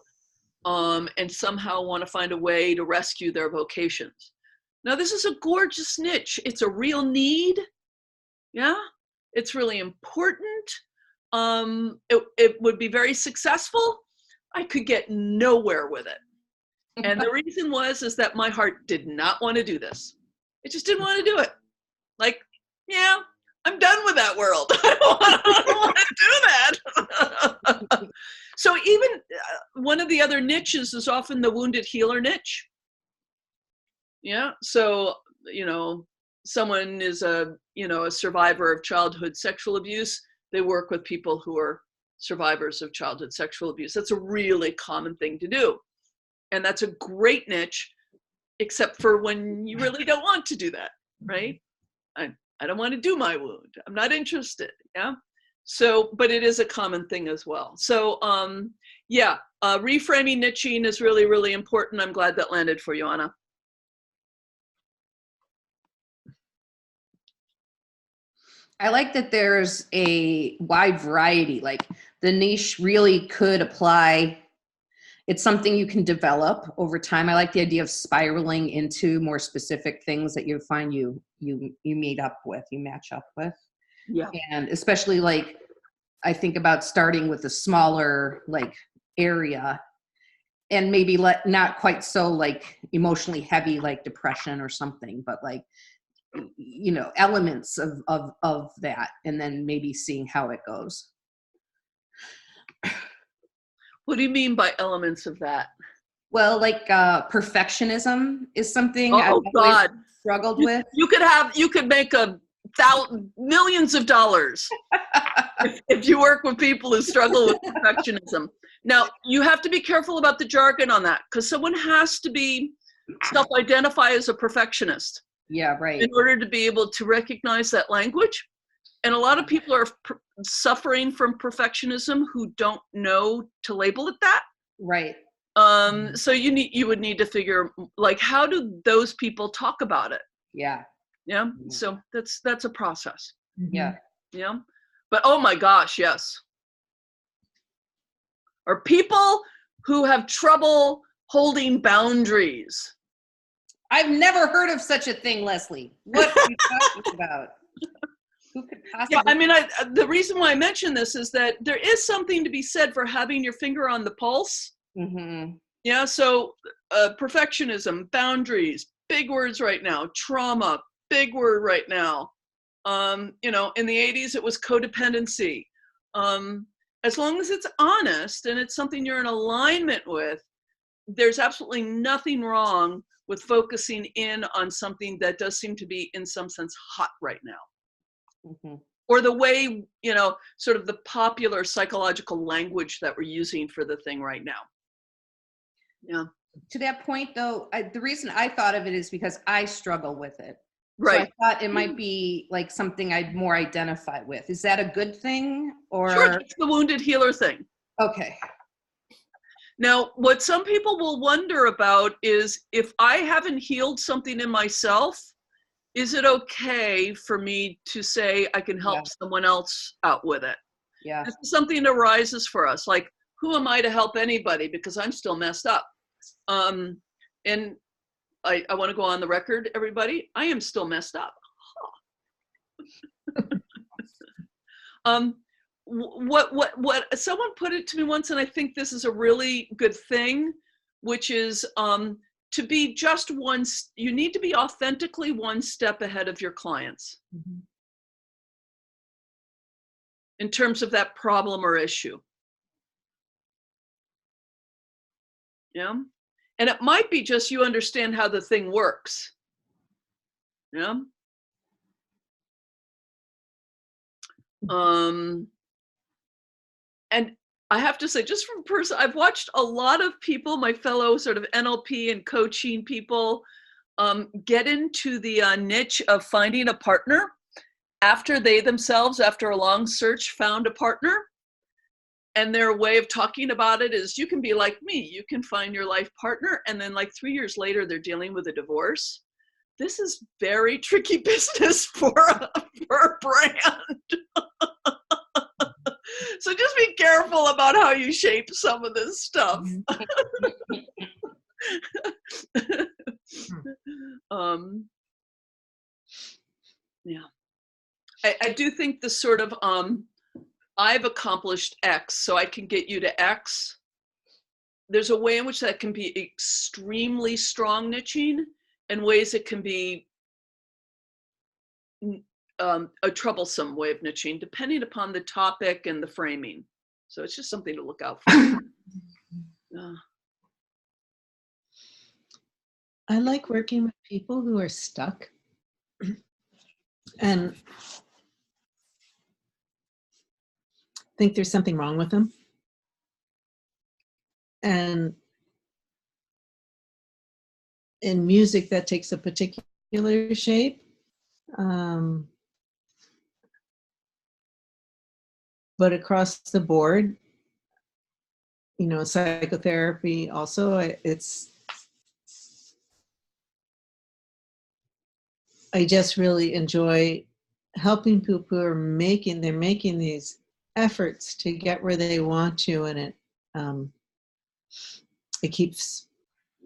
and somehow want to find a way to rescue their vocations. Now, this is a gorgeous niche. It's a real need. Yeah, it's really important. It would be very successful. I could get nowhere with it. And the reason is that my heart did not want to do this. It just didn't want to do it. Like, yeah, I'm done with that world. I don't want to do that. So even one of the other niches is often the wounded healer niche. Yeah. So, someone is a survivor of childhood sexual abuse. They work with people who are survivors of childhood sexual abuse. That's a really common thing to do. And that's a great niche, except for when you really don't want to do that, right? I don't want to do my wound. I'm not interested. Yeah. So, but it is a common thing as well. So, reframing niching is really, really important. I'm glad that landed for you, Anna. I like that there's a wide variety. Like the niche really could apply. It's something you can develop over time. I like the idea of spiraling into more specific things that you find you meet up with, you match up with. Yeah. And especially like, I think about starting with a smaller like area and maybe not quite so like emotionally heavy, like depression or something, but like, elements of that, and then maybe seeing how it goes. What do you mean by elements of that? Well, like perfectionism is something Oh, I've always God. struggled with. You could make millions of dollars if you work with people who struggle with perfectionism. Now, you have to be careful about the jargon on that, because someone has to self-identify as a perfectionist. Yeah, right. In order to be able to recognize that language. And a lot of people are suffering from perfectionism who don't know to label it that. Right. So you would need to figure, like, how do those people talk about it? Yeah. Yeah. So that's a process. Yeah. Yeah. But oh my gosh, yes. Or people who have trouble holding boundaries. I've never heard of such a thing, Leslie. What are you talking about? Who could possibly? Yeah, I mean, the reason why I mention this is that there is something to be said for having your finger on the pulse. Mm-hmm. Yeah, so perfectionism, boundaries, big words right now. Trauma, big word right now. In the 80s, it was codependency. As long as it's honest and it's something you're in alignment with, there's absolutely nothing wrong with focusing in on something that does seem to be, in some sense, hot right now. Mm-hmm. Or the way, sort of the popular psychological language that we're using for the thing right now. Yeah. To that point, though, the reason I thought of it is because I struggle with it. Right. So I thought it might be like something I'd more identify with. Is that a good thing? Or Sure, it's the wounded healer thing. Okay. Now, what some people will wonder about is, if I haven't healed something in myself, is it okay for me to say I can help someone else out with it? Yeah. This is something that arises for us. Like, who am I to help anybody, because I'm still messed up? And I want to go on the record, everybody. I am still messed up. What someone put it to me once, and I think this is a really good thing, which is to be just you need to be authentically one step ahead of your clients. Mm-hmm. In terms of that problem or issue. Yeah. And it might be just you understand how the thing works. Yeah. And I have to say, just from I've watched a lot of people, my fellow sort of NLP and coaching people, get into the niche of finding a partner after they themselves, after a long search, found a partner. And their way of talking about it is, you can be like me, you can find your life partner, and then like 3 years later, they're dealing with a divorce. This is very tricky business for a brand. So just be careful about how you shape some of this stuff. Yeah. I do think the sort of, I've accomplished X, so I can get you to X. there's a way in which that can be extremely strong niching, and ways it can be a troublesome way of niching, depending upon the topic and the framing. So it's just something to look out for. I like working with people who are stuck and think there's something wrong with them. And in music, that takes a particular shape. But across the board, psychotherapy also, I just really enjoy helping people who are making these efforts to get where they want to, and it keeps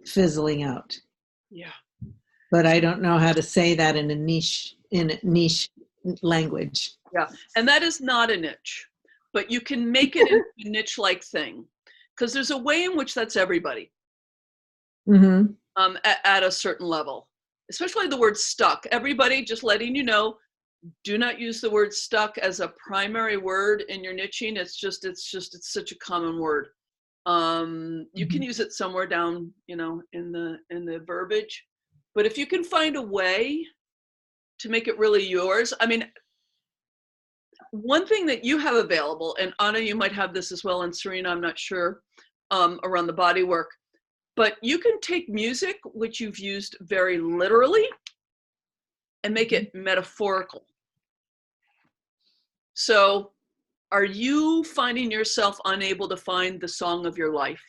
fizzling out. Yeah. But I don't know how to say that in a niche language. Yeah, and that is not a niche, but you can make it into a niche-like thing, because there's a way in which that's everybody. Mm-hmm. At a certain level, especially the word stuck. Everybody, just letting you know, do not use the word stuck as a primary word in your niching. It's such a common word. You can use it somewhere down, in the verbiage, but if you can find a way to make it really yours, I mean, one thing that you have available, and Anna, you might have this as well, and Serena, I'm not sure, around the body work, but you can take music, which you've used very literally, and make it metaphorical. So are you finding yourself unable to find the song of your life?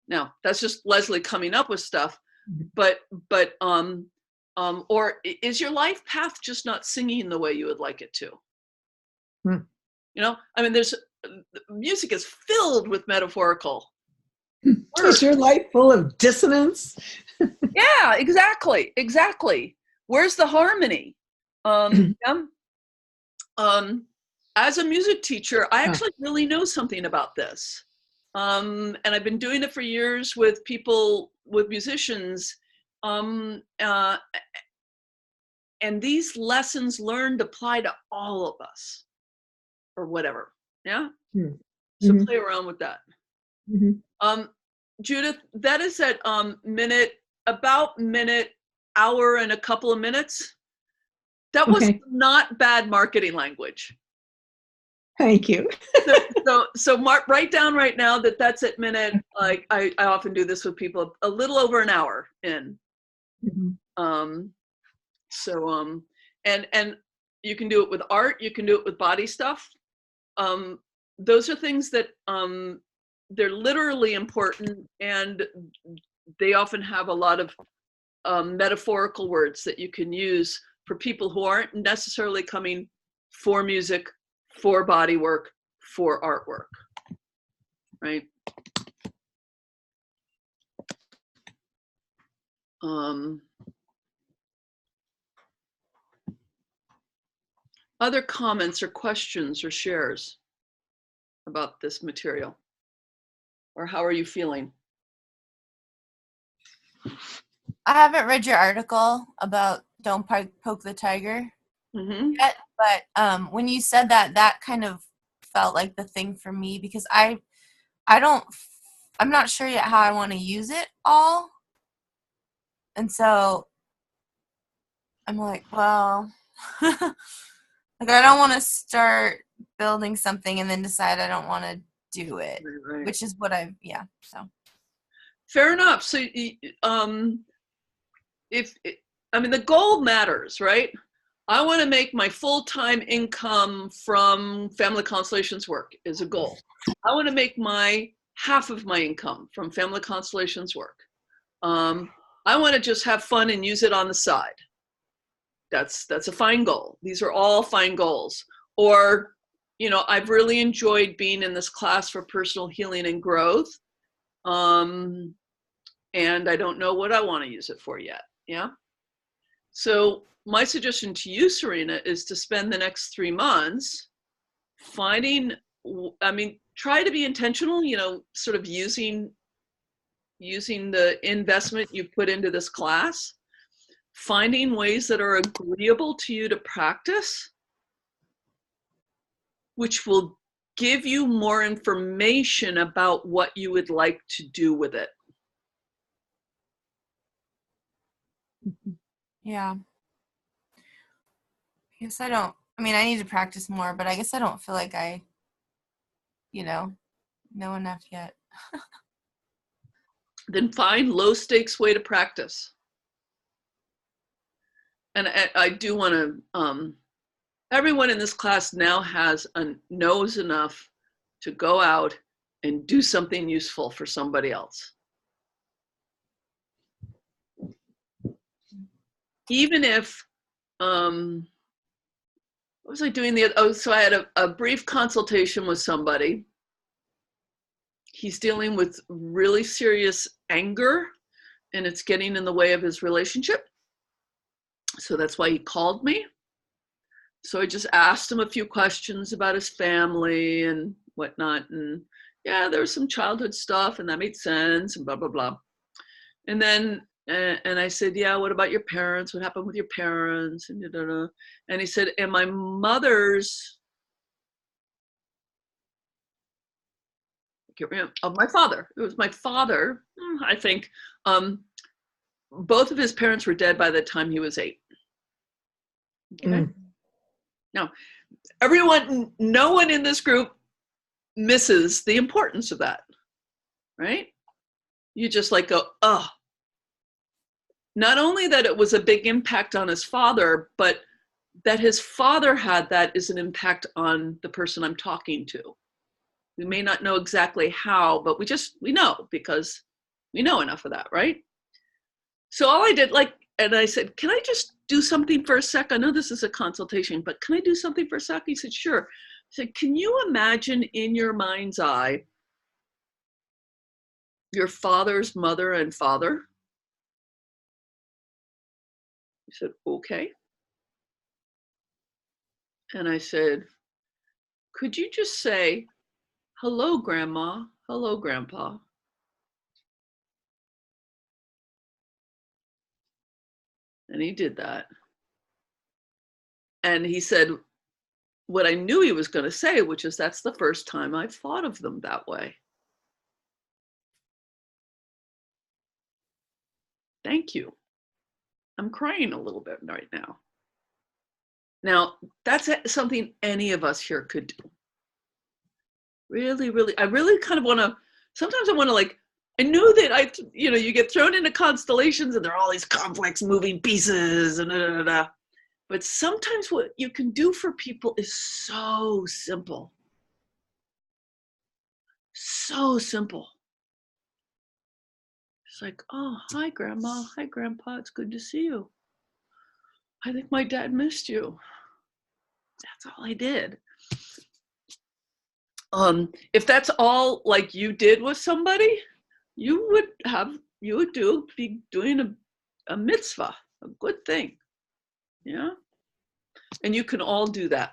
Now, that's just Leslie coming up with stuff, but or is your life path just not singing the way you would like it to? I mean, music is filled with metaphorical words. Is your life full of dissonance? Yeah, exactly. Where's the harmony? As a music teacher, I actually really know something about this. And I've been doing it for years with people, with musicians. And these lessons learned apply to all of us, or whatever. Yeah. So play around with that. Judith, that is at minute, hour and a couple of minutes. That was not bad marketing language. Thank you. So write down right now that that's at minute, like I often do this with people, a little over an hour in. And you can do it with art, you can do it with body stuff. Those are things that they're literally important, and they often have a lot of metaphorical words that you can use for people who aren't necessarily coming for music, for body work, for artwork, right? Other comments or questions or shares about this material? Or how are you feeling? I haven't read your article about Don't Poke the Tiger yet, but when you said that, that kind of felt like the thing for me, because I'm not sure yet how I want to use it all. And so I'm like, well, like I don't want to start building something and then decide I don't want to do it, right. Which is what so. Fair enough. So, the goal matters, right? I want to make my full-time income from Family Constellations work is a goal. I want to make half of my income from Family Constellations work. I want to just have fun and use it on the side. That's a fine goal. These are all fine goals. Or, I've really enjoyed being in this class for personal healing and growth. And I don't know what I want to use it for yet. Yeah. So my suggestion to you, Serena, is to spend the next 3 months finding I mean, try to be intentional, you know, sort of using the investment you put into this class, finding ways that are agreeable to you to practice, which will give you more information about what you would like to do with it. Yeah. I guess I don't, I mean, I need to practice more, but I guess I don't feel like I, know enough yet. Then find low stakes way to practice. And I do want to, everyone in this class now knows enough to go out and do something useful for somebody else. Even if, what was I doing so I had a brief consultation with somebody. He's dealing with really serious anger, and it's getting in the way of his relationship. So that's why he called me. So I just asked him a few questions about his family and whatnot. And yeah, there was some childhood stuff, and that made sense, and blah, blah, blah. And then, and I said, yeah, what about your parents? What happened with your parents? And, and he said, and my mother's, of my father. It was my father, I think. Both of his parents were dead by the time he was 8. Okay. Now, no one in this group misses the importance of that, right? You just like go, oh. Not only that it was a big impact on his father, but that his father had that is an impact on the person I'm talking to. We may not know exactly how, but we know because we know enough of that, right? So all I did, and I said, can I just do something for a sec? I know this is a consultation, but can I do something for a sec? He said, sure. I said, can you imagine in your mind's eye your father's mother and father? He said, okay. And I said, could you just say, hello, Grandma, hello, Grandpa? And he did that. And he said what I knew he was going to say, which is, that's the first time I've thought of them that way. Thank you. I'm crying a little bit right now. Now, that's something any of us here could do. Really, really, I really kind of want to, sometimes I want to I knew that you get thrown into constellations and there are all these complex moving pieces and but sometimes what you can do for people is so simple. So simple. It's like, oh, hi, Grandma. Hi, Grandpa. It's good to see you. I think my dad missed you. That's all I did. If that's all you did with somebody, you would be doing a mitzvah, a good thing. Yeah. And you can all do that.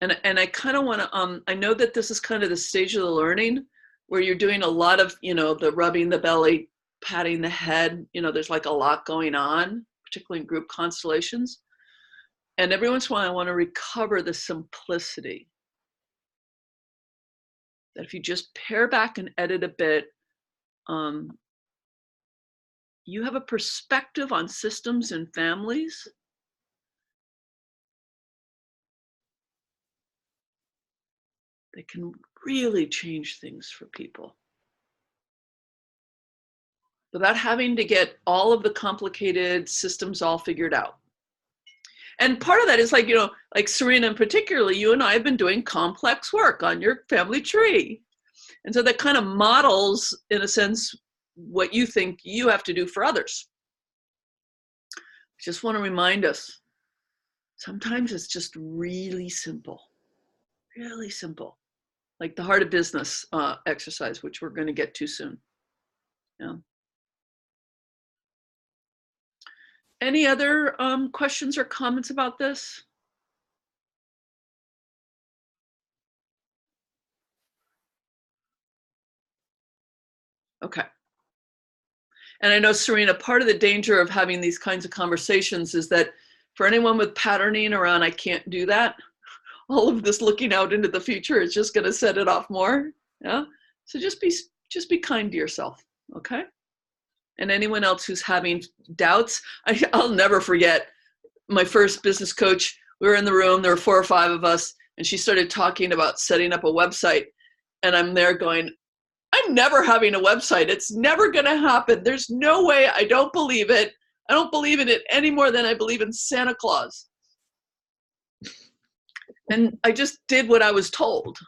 And I kind of want to, I know that this is kind of the stage of the learning where you're doing a lot of, the rubbing the belly, patting the head, there's a lot going on, particularly in group constellations. And every once in a while, I want to recover the simplicity. That if you just pare back and edit a bit, you have a perspective on systems and families that can really change things for people without having to get all of the complicated systems all figured out. And part of that is like Serena, and particularly you and I have been doing complex work on your family tree. And so that kind of models, in a sense, what you think you have to do for others. I just want to remind us, sometimes it's just really simple, really simple. Like the Heart of Business exercise, which we're going to get to soon. Yeah. Any other questions or comments about this? Okay. And I know, Serena, part of the danger of having these kinds of conversations is that for anyone with patterning around, I can't do that, all of this looking out into the future is just going to set it off more. Yeah. So just be kind to yourself. Okay. And anyone else who's having doubts, I'll never forget my first business coach. We were in the room, there were 4 or 5 of us, and she started talking about setting up a website. And I'm there going, I'm never having a website. It's never going to happen. There's no way. I don't believe it. I don't believe in it any more than I believe in Santa Claus. And I just did what I was told.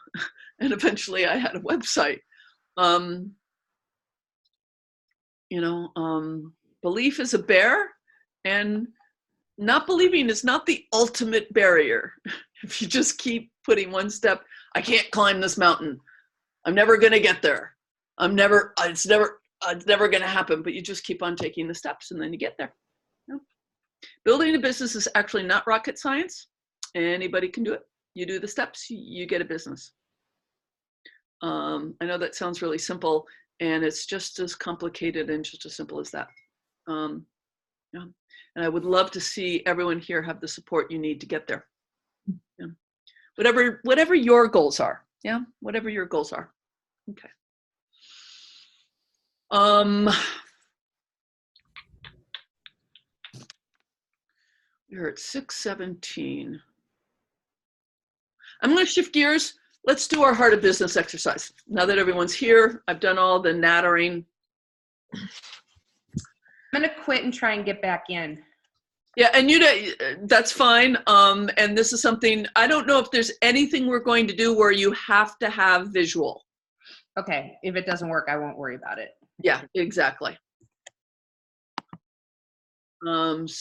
And eventually I had a website. Belief is a bear, and not believing is not the ultimate barrier. If you just keep putting one step, I can't climb this mountain. I'm never going to get there. It's never going to happen, but you just keep on taking the steps and then you get there. Yeah. Building a business is actually not rocket science. Anybody can do it. You do the steps, you get a business. I know that sounds really simple, and it's just as complicated and just as simple as that. Yeah. And I would love to see everyone here have the support you need to get there. Yeah. Whatever your goals are. Yeah, whatever your goals are. Okay. We're at 6:17. I'm going to shift gears. Let's do our heart of business exercise. Now that everyone's here, I've done all the nattering. I'm going to quit and try and get back in. Yeah, and that's fine. And this is something, I don't know if there's anything we're going to do where you have to have visual. Okay, if it doesn't work, I won't worry about it. Yeah, exactly. And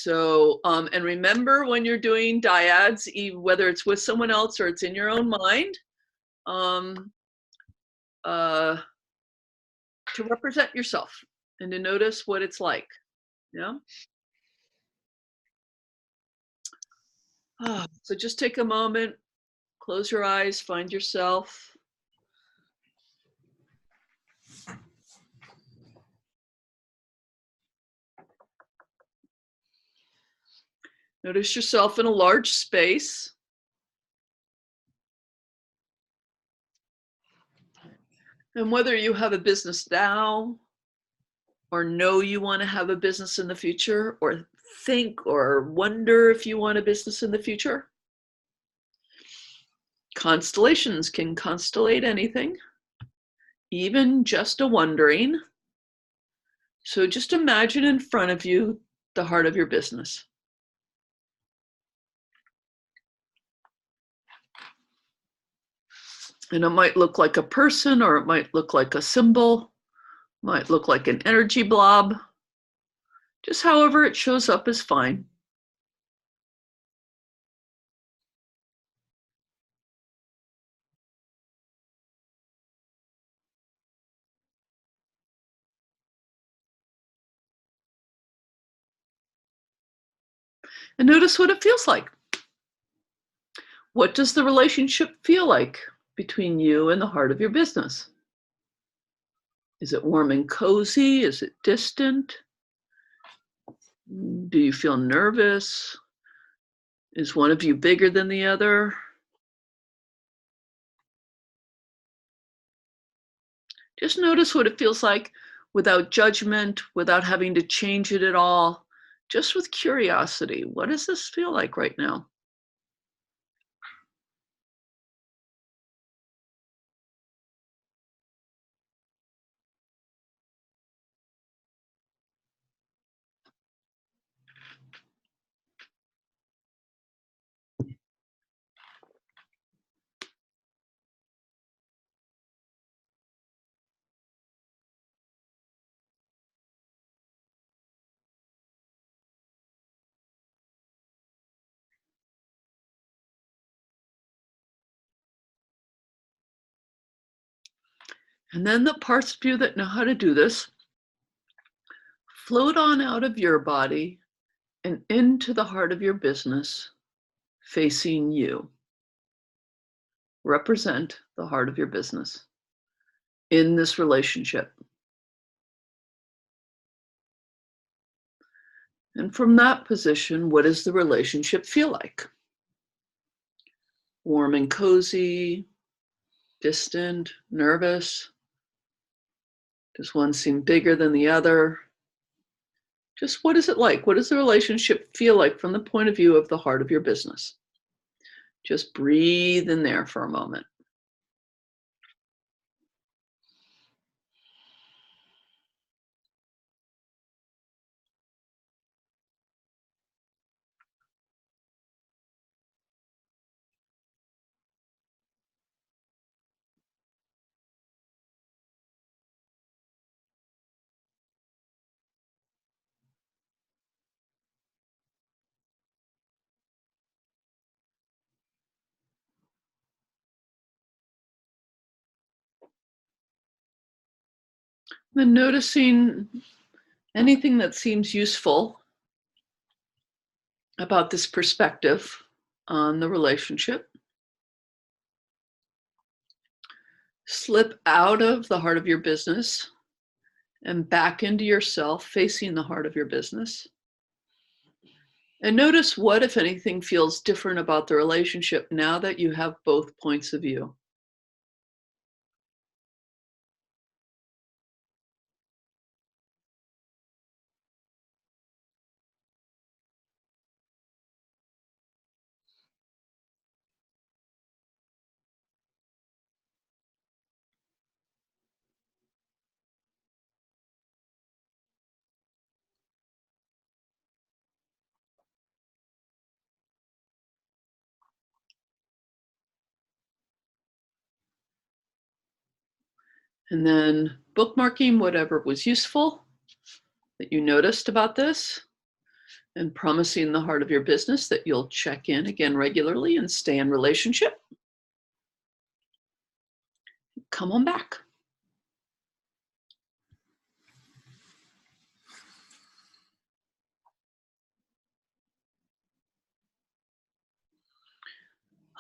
remember when you're doing dyads, whether it's with someone else or it's in your own mind, to represent yourself and to notice what it's like. Yeah. So just take a moment, close your eyes, find yourself. Notice yourself in a large space. And whether you have a business now, or know you want to have a business in the future, or think or wonder if you want a business in the future, constellations can constellate anything, even just a wondering. So just imagine in front of you the heart of your business. And it might look like a person, or it might look like a symbol, might look like an energy blob. Just however it shows up is fine. And notice what it feels like. What does the relationship feel like between you and the heart of your business? Is it warm and cozy? Is it distant? Do you feel nervous? Is one of you bigger than the other? Just notice what it feels like without judgment, without having to change it at all, just with curiosity. What does this feel like right now? And then the parts of you that know how to do this, float on out of your body and into the heart of your business, facing you. Represent the heart of your business in this relationship. And from that position, what does the relationship feel like? Warm and cozy, distant, nervous? Does one seem bigger than the other? Just what is it like? What does the relationship feel like from the point of view of the heart of your business? Just breathe in there for a moment. Then noticing anything that seems useful about this perspective on the relationship. Slip out of the heart of your business and back into yourself, facing the heart of your business. And notice what, if anything, feels different about the relationship now that you have both points of view. And then bookmarking whatever was useful that you noticed about this, and promising the heart of your business that you'll check in again regularly and stay in relationship. Come on back.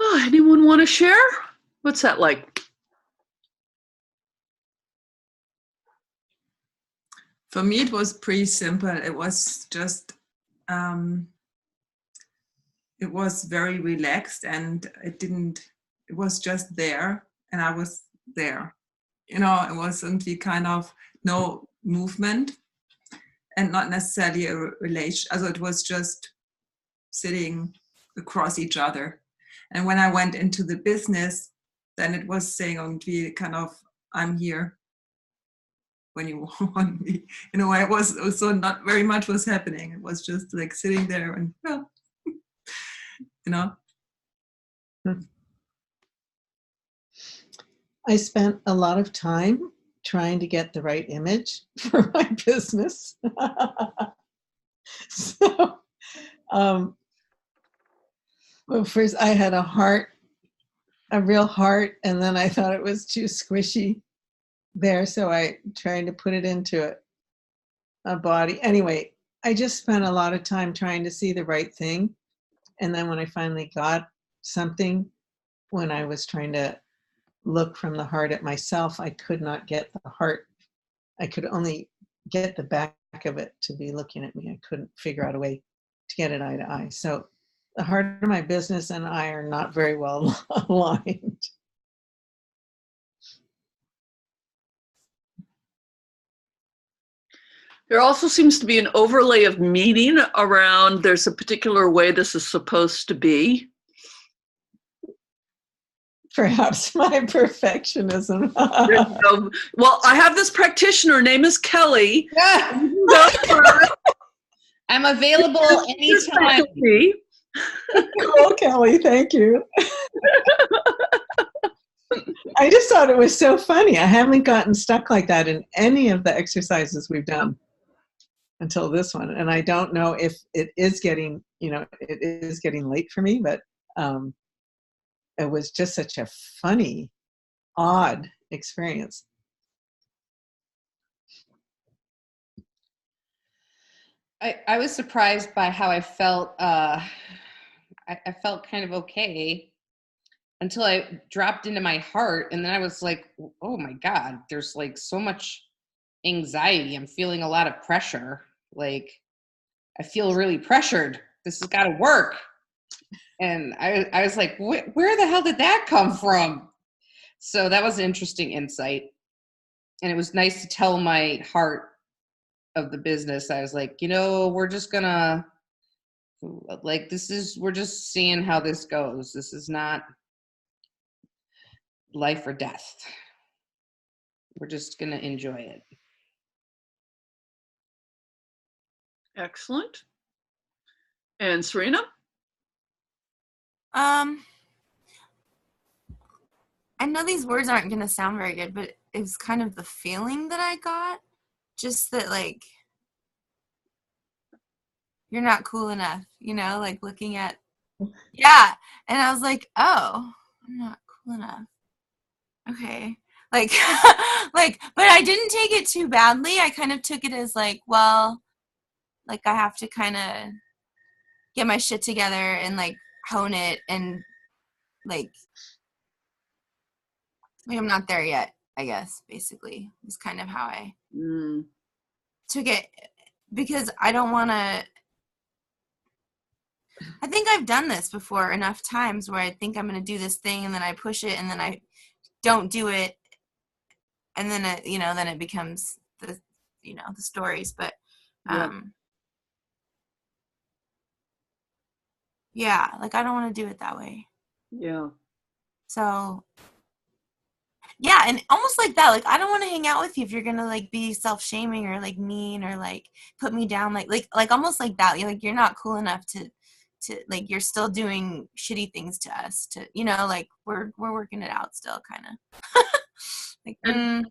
Oh, anyone want to share? What's that like? For me, it was pretty simple. It was just, it was very relaxed, and it was just there, and I was there. You know, it wasn't the kind of no movement and not necessarily a relation. Also, it was just sitting across each other. And when I went into the business, then it was saying irgendwie kind of, I'm here when you want me. In a way, it was also not very much was happening. It was just like sitting there and, well, you know. I spent a lot of time trying to get the right image for my business. So, well, first I had a real heart, and then I thought it was too squishy there, so I tried to put it into a body. Anyway, I just spent a lot of time trying to see the right thing, and then when I finally got something, when I was trying to look from the heart at myself, I could not get the heart. I could only get the back of it to be looking at me. I couldn't figure out a way to get it eye to eye. So the heart of my business and I are not very well aligned. There also seems to be an overlay of meaning around there's a particular way this is supposed to be. Perhaps my perfectionism. Well, I have this practitioner, her name is Kelly. I'm available anytime. Cool, Kelly, thank you. I just thought it was so funny. I haven't gotten stuck like that in any of the exercises we've done until this one. And I don't know if it is getting, it is getting late for me, but it was just such a funny, odd experience. I was surprised by how I felt. I felt kind of okay until I dropped into my heart, and then I was like, oh my God, there's like so much anxiety. I'm feeling a lot of pressure. Like, I feel really pressured. This has got to work. And I was like, where the hell did that come from? So that was an interesting insight. And it was nice to tell my heart of the business. I was like, we're just gonna, like, we're just seeing how this goes. This is not life or death. We're just gonna enjoy it. Excellent. And Serena? I know these words aren't going to sound very good, but it was kind of the feeling that I got. Just that, like, you're not cool enough, like looking at, yeah. And I was like, oh, I'm not cool enough. Okay. Like, but I didn't take it too badly. I kind of took it as like, well, like I have to kind of get my shit together and like hone it and like I'm not there yet, I guess, basically, is kind of how I took it, because I don't want to. I think I've done this before enough times where I think I'm going to do this thing and then I push it and then I don't do it. And then, then it becomes the stories. But, yeah, like I don't want to do it that way. Yeah. So, yeah, and almost like that, like I don't want to hang out with you if you're gonna like be self-shaming or like mean or like put me down, like almost like that. You're not cool enough to like, you're still doing shitty things to us, to like we're working it out still, kind of. Like, and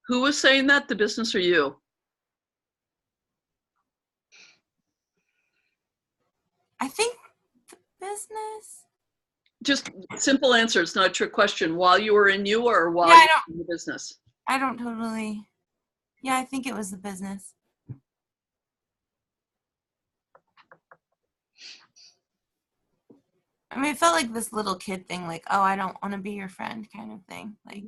who was saying that, the business or you? I think the business. Just simple answer. It's not a trick question. While you were in you or while Yeah, you were in the business? I don't totally. Yeah, I think it was the business. I mean, it felt like this little kid thing, like, oh, I don't want to be your friend kind of thing. Like,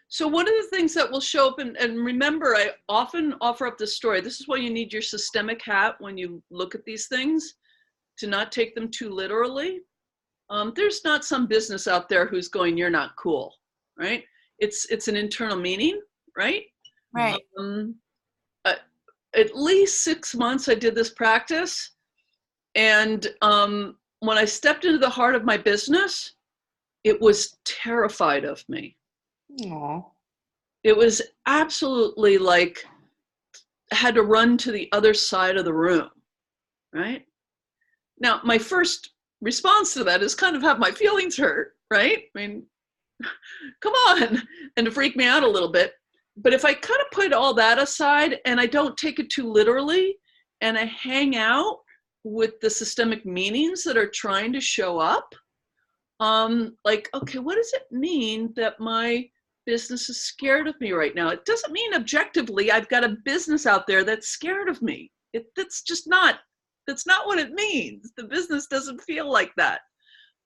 so one of the things that will show up, and remember, I often offer up this story. This is why you need your systemic hat when you look at these things, to not take them too literally. There's not some business out there who's going, you're not cool, right? It's an internal meaning, right? right. At least 6 months I did this practice. And when I stepped into the heart of my business, it was terrified of me. Aww. It was absolutely like I had to run to the other side of the room, right? Now, my first response to that is kind of have my feelings hurt, right? I mean, come on, and to freak me out a little bit. But if I kind of put all that aside and I don't take it too literally and I hang out with the systemic meanings that are trying to show up, like, okay, what does it mean that my business is scared of me right now? It doesn't mean objectively I've got a business out there that's scared of me. That's not what it means. The business doesn't feel like that.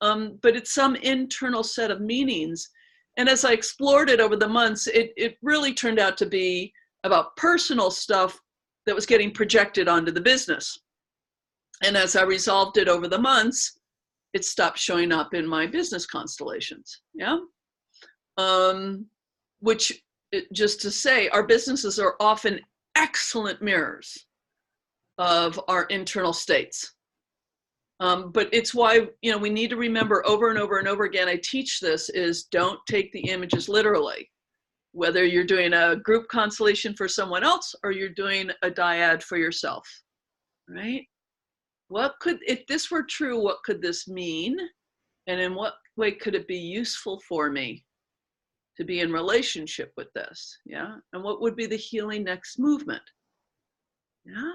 But it's some internal set of meanings. And as I explored it over the months, it really turned out to be about personal stuff that was getting projected onto the business. And as I resolved it over the months, it stopped showing up in my business constellations. Yeah. Which, just to say, our businesses are often excellent mirrors of our internal states. But it's why, we need to remember over and over and over again, I teach this, is don't take the images literally. Whether you're doing a group constellation for someone else or you're doing a dyad for yourself, right? If this were true, what could this mean? And in what way could it be useful for me to be in relationship with this? Yeah. And what would be the healing next movement? Yeah.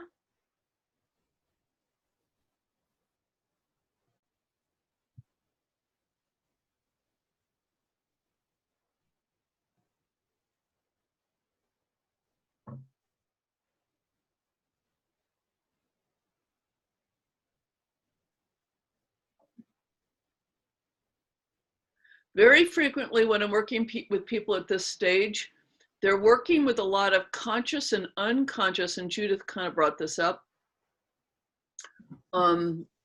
Very frequently when I'm working with people at this stage, They're working with a lot of conscious and unconscious, and Judith kind of brought this up,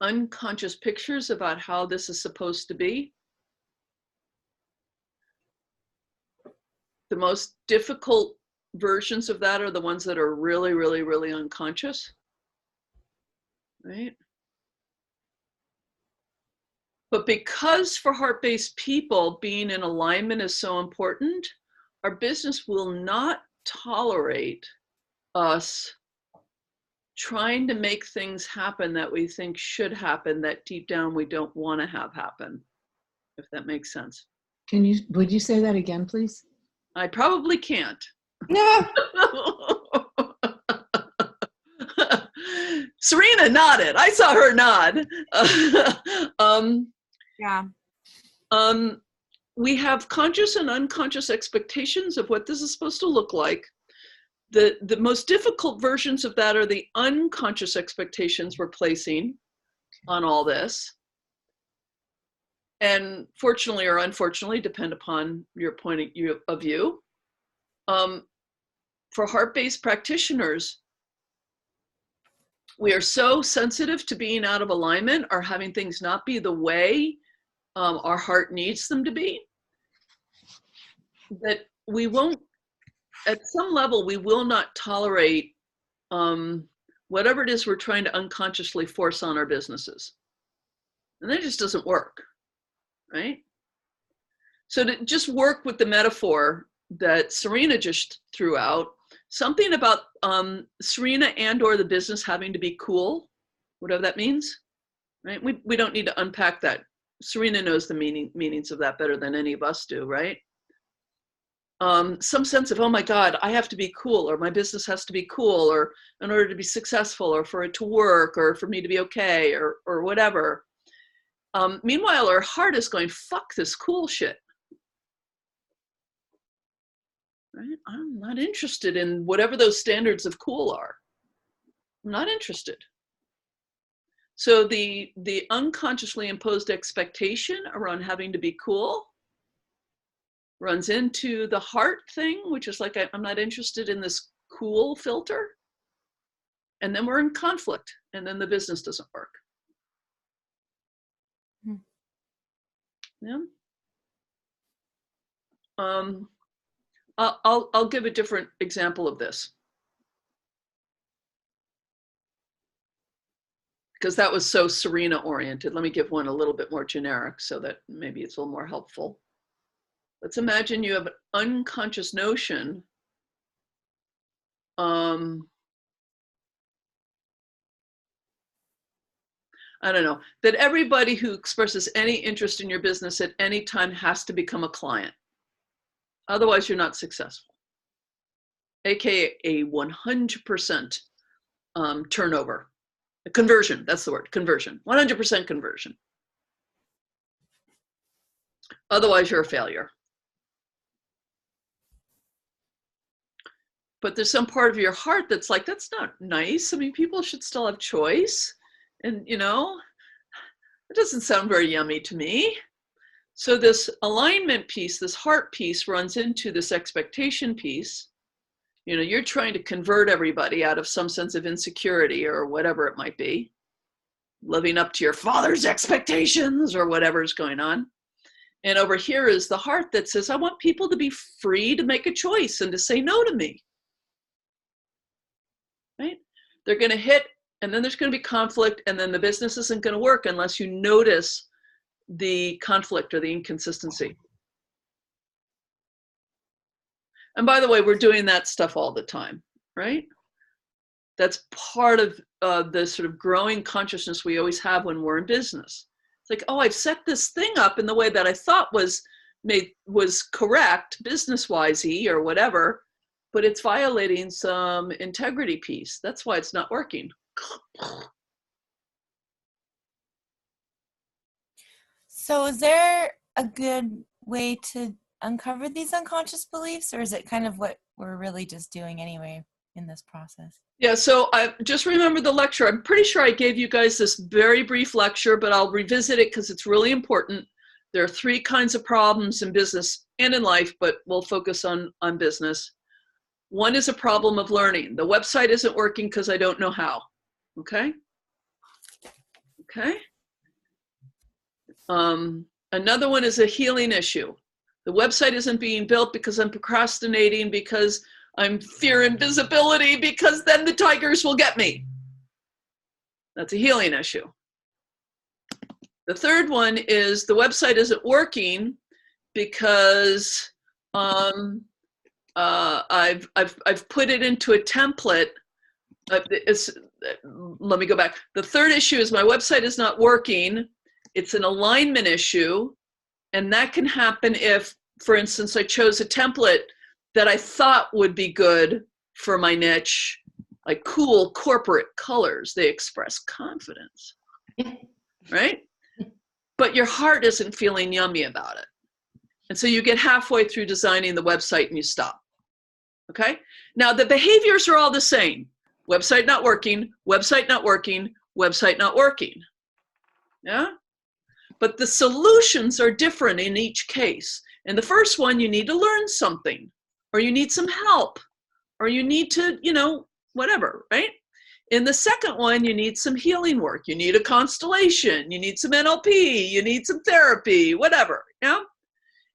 unconscious pictures about how this is supposed to be. The most difficult versions of that are the ones that are really, really, really unconscious, right? But because for heart-based people, being in alignment is so important, our business will not tolerate us trying to make things happen that we think should happen, that deep down we don't want to have happen, if that makes sense. Would you say that again, please? I probably can't. No. Serena nodded. I saw her nod. Yeah. We have conscious and unconscious expectations of what this is supposed to look like. The most difficult versions of that are the unconscious expectations we're placing on all this. And fortunately or unfortunately, depend upon your point of view. For heart-based practitioners, we are so sensitive to being out of alignment or having things not be the way our heart needs them to be, that we won't, at some level, we will not tolerate whatever it is we're trying to unconsciously force on our businesses. And that just doesn't work, right? So to just work with the metaphor that Serena just threw out, something about Serena and or the business having to be cool, whatever that means, right? We don't need to unpack that. Serena knows the meanings of that better than any of us do, right? Some sense of, oh my God, I have to be cool, or my business has to be cool, or in order to be successful, or for it to work, or for me to be okay, or whatever. Meanwhile, our heart is going, fuck this cool shit. Right? I'm not interested in whatever those standards of cool are. I'm not interested. So the unconsciously imposed expectation around having to be cool runs into the heart thing, which is like, I'm not interested in this cool filter. And then we're in conflict, and then the business doesn't work. Yeah. I'll give a different example of this, because that was so Serena oriented. Let me give one a little bit more generic so that maybe it's a little more helpful. Let's imagine you have an unconscious notion I don't know, that everybody who expresses any interest in your business at any time has to become a client. Otherwise, you're not successful. AKA a 100% turnover. Conversion, that's the word, conversion. 100% conversion. Otherwise, you're a failure. But there's some part of your heart that's like, that's not nice. I mean, people should still have choice. And, you know, it doesn't sound very yummy to me. So this alignment piece, this heart piece runs into this expectation piece. You know, you're trying to convert everybody out of some sense of insecurity or whatever it might be, living up to your father's expectations or whatever's going on. And over here is the heart that says, I want people to be free to make a choice and to say no to me. Right? They're going to hit, and then there's going to be conflict, and then the business isn't going to work unless you notice the conflict or the inconsistency. And by the way, we're doing that stuff all the time, right? That's part of the sort of growing consciousness we always have when we're in business. It's like, oh, I've set this thing up in the way that I thought was correct, business-wise-y or whatever, but it's violating some integrity piece. That's why it's not working. So is there a good way to uncover these unconscious beliefs, or is it kind of what we're really just doing anyway in this process? Yeah, so I just remember the lecture. I'm pretty sure I gave you guys this very brief lecture, but I'll revisit it because it's really important. There are 3 kinds of problems in business and in life, but we'll focus on business. One is a problem of learning. The website isn't working because I don't know how. Okay? Okay? Another one is a healing issue. The website isn't being built because I'm procrastinating, because I'm fear invisibility, because then the tigers will get me. That's a healing issue. The third one is the website isn't working because I've put it into a template. Let me go back. The third issue is my website is not working. It's an alignment issue. And that can happen if, for instance, I chose a template that I thought would be good for my niche, like cool corporate colors. They express confidence, right? But your heart isn't feeling yummy about it. And so you get halfway through designing the website and you stop. Okay? Now the behaviors are all the same. Website not working, website not working, website not working. Yeah? But the solutions are different in each case. In the first one, you need to learn something, or you need some help, or you need to, whatever, right? In the second one, you need some healing work. You need a constellation. You need some NLP. You need some therapy, whatever, yeah?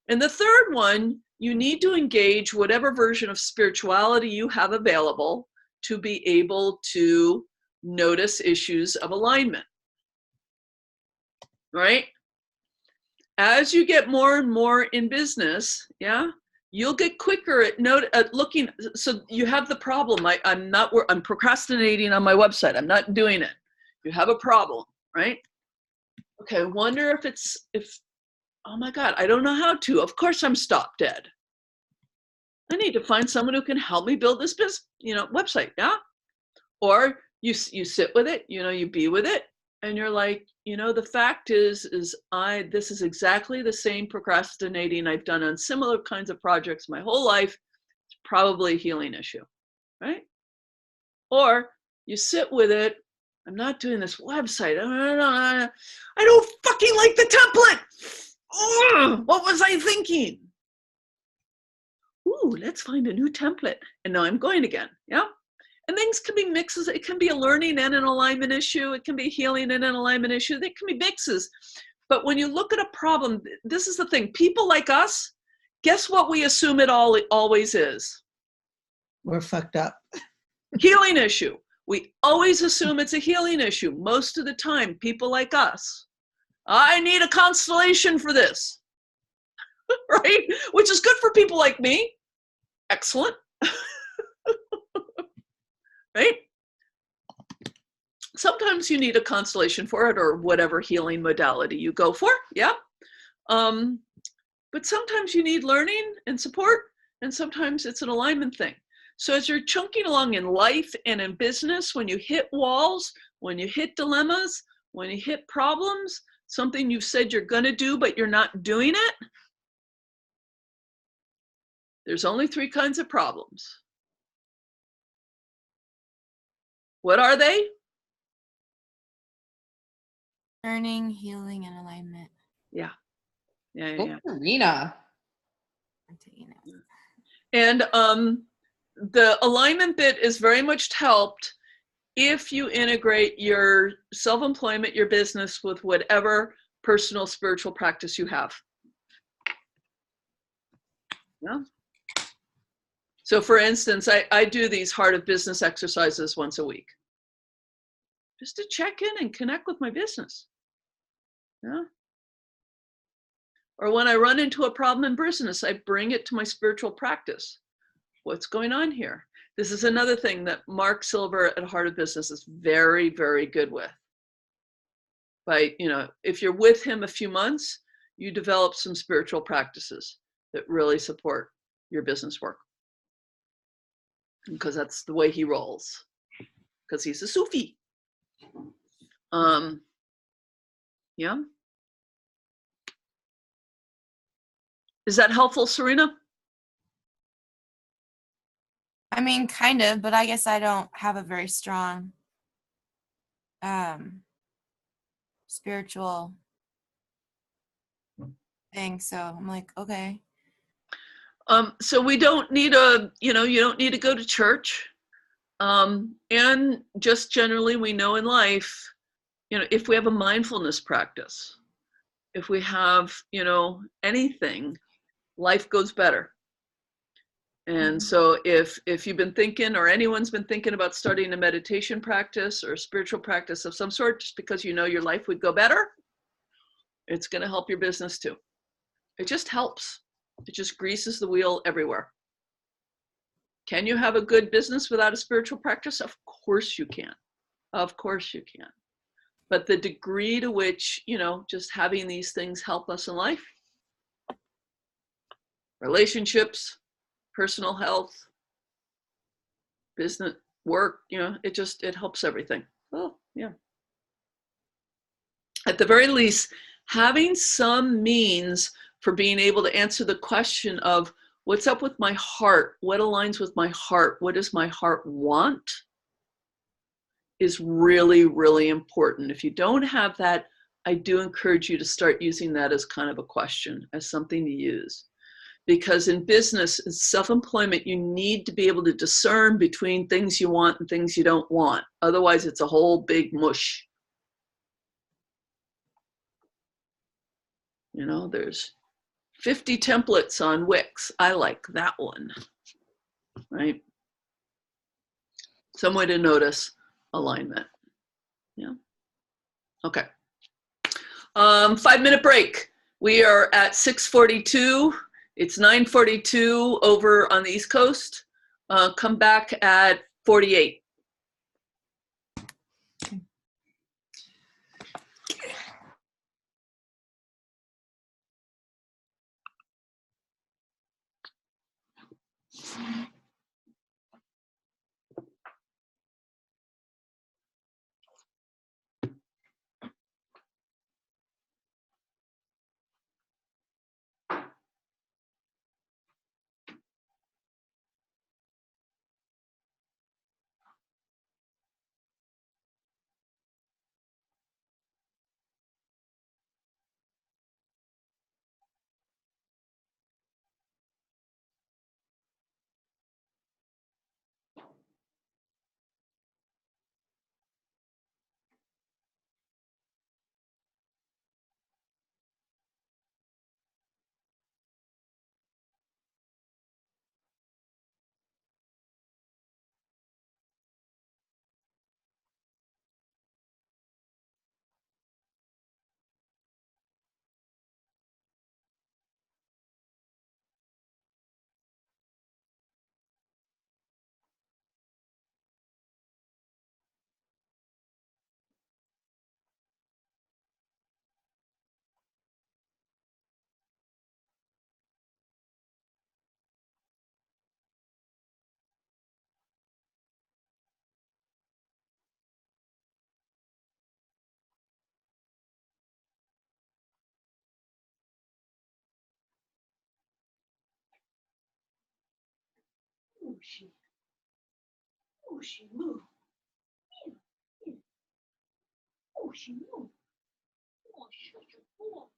In the third one, you need to engage whatever version of spirituality you have available to be able to notice issues of alignment, right? As you get more and more in business, yeah, you'll get quicker at looking. So you have the problem. I'm procrastinating on my website. I'm not doing it. You have a problem, right? Okay, I wonder if oh my God, I don't know how to. Of course I'm stop dead. I need to find someone who can help me build this business, website, yeah? Or you sit with it, you be with it, and you're like, the fact is this is exactly the same procrastinating I've done on similar kinds of projects my whole life. It's probably a healing issue, right? Or you sit with it. I'm not doing this website. I don't fucking like the template. Ugh, what was I thinking? Ooh, let's find a new template. And now I'm going again, yeah? And things can be mixes. It can be a learning and an alignment issue. It can be healing and an alignment issue. They can be mixes. But when you look at a problem, this is the thing. People like us, guess what we assume it always is? We're fucked up. Healing issue. We always assume it's a healing issue. Most of the time, people like us, I need a constellation for this, right? Which is good for people like me. Excellent. Right? Sometimes you need a constellation for it, or whatever healing modality you go for, yeah. But sometimes you need learning and support, and sometimes it's an alignment thing. So as you're chunking along in life and in business, when you hit walls, when you hit dilemmas, when you hit problems, something you've said you're going to do, but you're not doing it, there's only 3 kinds of problems. What are they? Learning, healing, and alignment. Yeah. Karina. I'm taking it. And the alignment bit is very much helped if you integrate your self-employment, your business, with whatever personal spiritual practice you have. Yeah. So for instance, I do these heart of business exercises once a week, just to check in and connect with my business. Yeah. Or when I run into a problem in business, I bring it to my spiritual practice. What's going on here? This is another thing that Mark Silver at Heart of Business is very, very good with. If you're with him a few months, you develop some spiritual practices that really support your business work. Because that's the way he rolls. Because he's a Sufi. Yeah. Is that helpful, Serena? I mean, kind of, but I guess I don't have a very strong spiritual thing. So I'm like, okay. So we don't need you don't need to go to church. And just generally, we know in life, if we have a mindfulness practice, if we have, anything, life goes better. And so if you've been thinking, or anyone's been thinking about starting a meditation practice or a spiritual practice of some sort, just because your life would go better, it's going to help your business too. It just helps. It just greases the wheel everywhere. Can you have a good business without a spiritual practice? Of course you can. Of course you can. But the degree to which, just having these things help us in life, relationships, personal health, business, work, it helps everything. Oh, yeah. At the very least, having some means for being able to answer the question of what's up with my heart, what aligns with my heart, what does my heart want, is really, really important. If you don't have that, I do encourage you to start using that as kind of a question, as something to use. Because in business, in self-employment, you need to be able to discern between things you want and things you don't want. Otherwise, it's a whole big mush. There's 50 templates on Wix. I like that one, right? Some way to notice alignment. Yeah. Okay. 5-minute break. We are at 6:42. It's 9:42 over on the East Coast. Come back at 48. Oh, she moved. Oh, she moved. Oh, shut your door.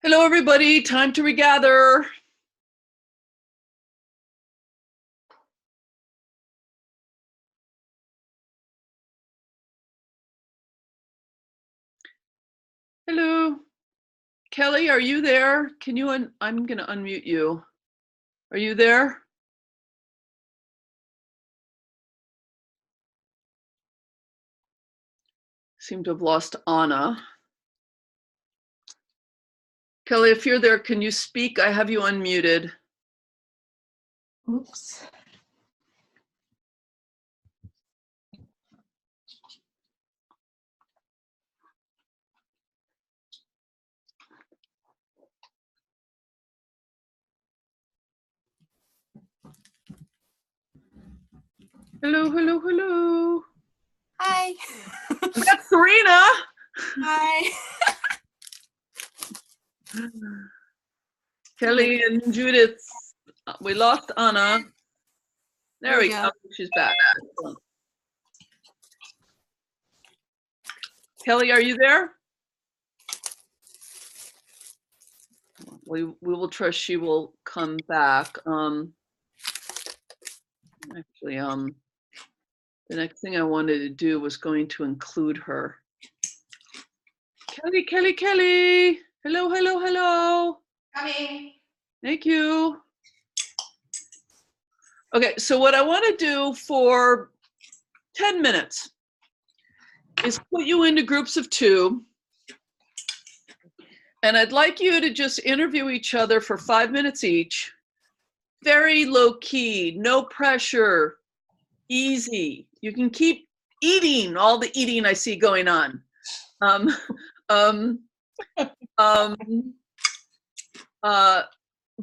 Hello, everybody. Time to regather. Hello. Kelly, are you there? Can you, I'm going to unmute you. Are you there? Seem to have lost Anna. Kelly, if you're there, can you speak? I have you unmuted. Oops. Hello, hello, hello. Hi. We got Serena. Hi. Kelly and Judith. We lost Anna. There we go. She's back. Kelly, are you there? We will trust she will come back. Actually, the next thing I wanted to do was going to include her. Kelly, Kelly, Kelly. Hello, hello, hello. Coming. Thank you. Okay, so what I want to do for 10 minutes is put you into groups of 2. And I'd like you to just interview each other for 5 minutes each. Very low key, no pressure, easy. You can keep eating, all the eating I see going on.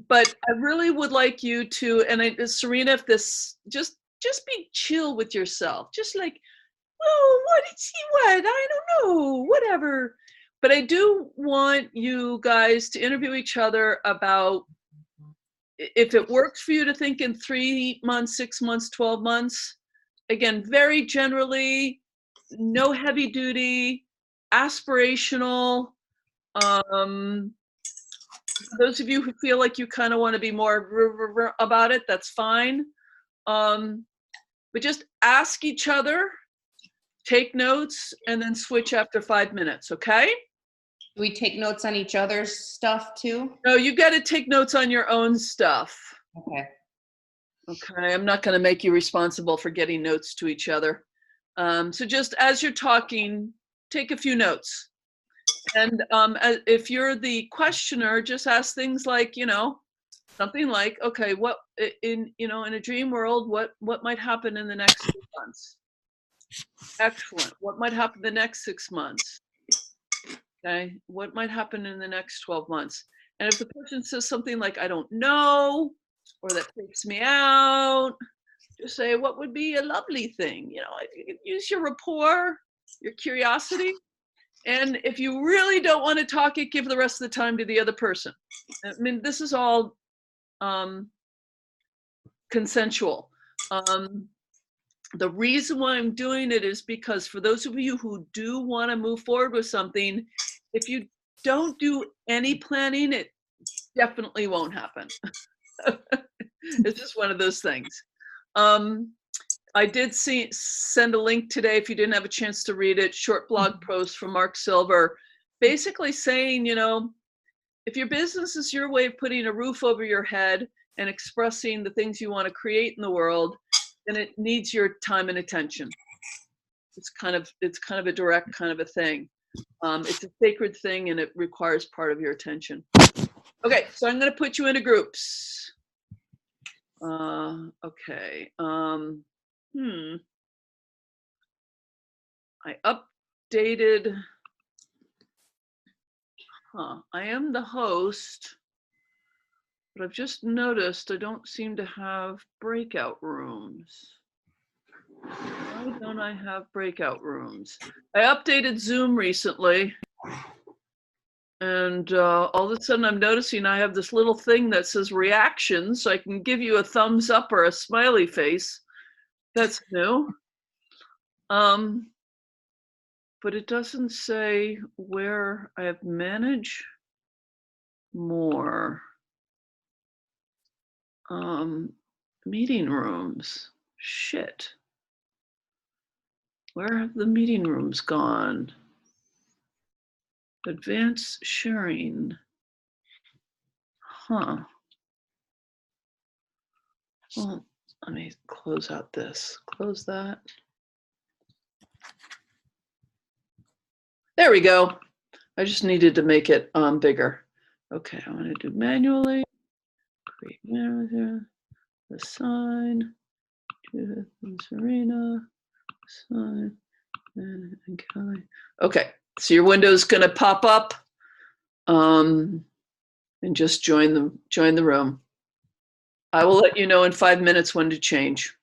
But I really would like you to, and Serena, if this, just be chill with yourself. Just like, oh, what did she what? I don't know, whatever. But I do want you guys to interview each other about if it works for you to think in 3 months, 6 months, 12 months. Again, very generally, no heavy duty, aspirational. Those of you who feel like you kind of want to be more about it, that's fine. But just ask each other, take notes, and then switch after 5 minutes, okay? Do we take notes on each other's stuff too? No, you got to take notes on your own stuff. Okay. Okay, I'm not going to make you responsible for getting notes to each other. So just as you're talking, take a few notes. And if you're the questioner, just ask things like, something like, okay, what in a dream world, what might happen in the next 2 months? Excellent. What might happen the next 6 months? Okay, what might happen in the next 12 months? And if the person says something like, I don't know, or that freaks me out, just say, what would be a lovely thing? You could use your rapport, your curiosity. And if you really don't want to talk it, give the rest of the time to the other person. I mean, this is all consensual. The reason why I'm doing it is because for those of you who do want to move forward with something, if you don't do any planning, it definitely won't happen. It's just one of those things. I did send a link today, if you didn't have a chance to read it, short blog post from Mark Silver, basically saying, if your business is your way of putting a roof over your head and expressing the things you want to create in the world, then it needs your time and attention. It's kind of a direct kind of a thing. It's a sacred thing and it requires part of your attention. Okay, so I'm going to put you into groups. Okay. I updated. I am the host, but I've just noticed I don't seem to have breakout rooms. Why don't I have breakout rooms? I updated Zoom recently, and all of a sudden I'm noticing I have this little thing that says reactions, so I can give you a thumbs up or a smiley face. That's new. But it doesn't say where I have manage. more meeting rooms. Shit. Where have the meeting rooms gone? Advanced sharing. Huh. Well, let me close out this. Close that. There we go. I just needed to make it bigger. Okay, I'm going to do manually. Create manager. Assign. Judith and Serena. Assign. And Kelly. Okay, so your window's going to pop up. And just join the room. I will let you know in 5 minutes when to change.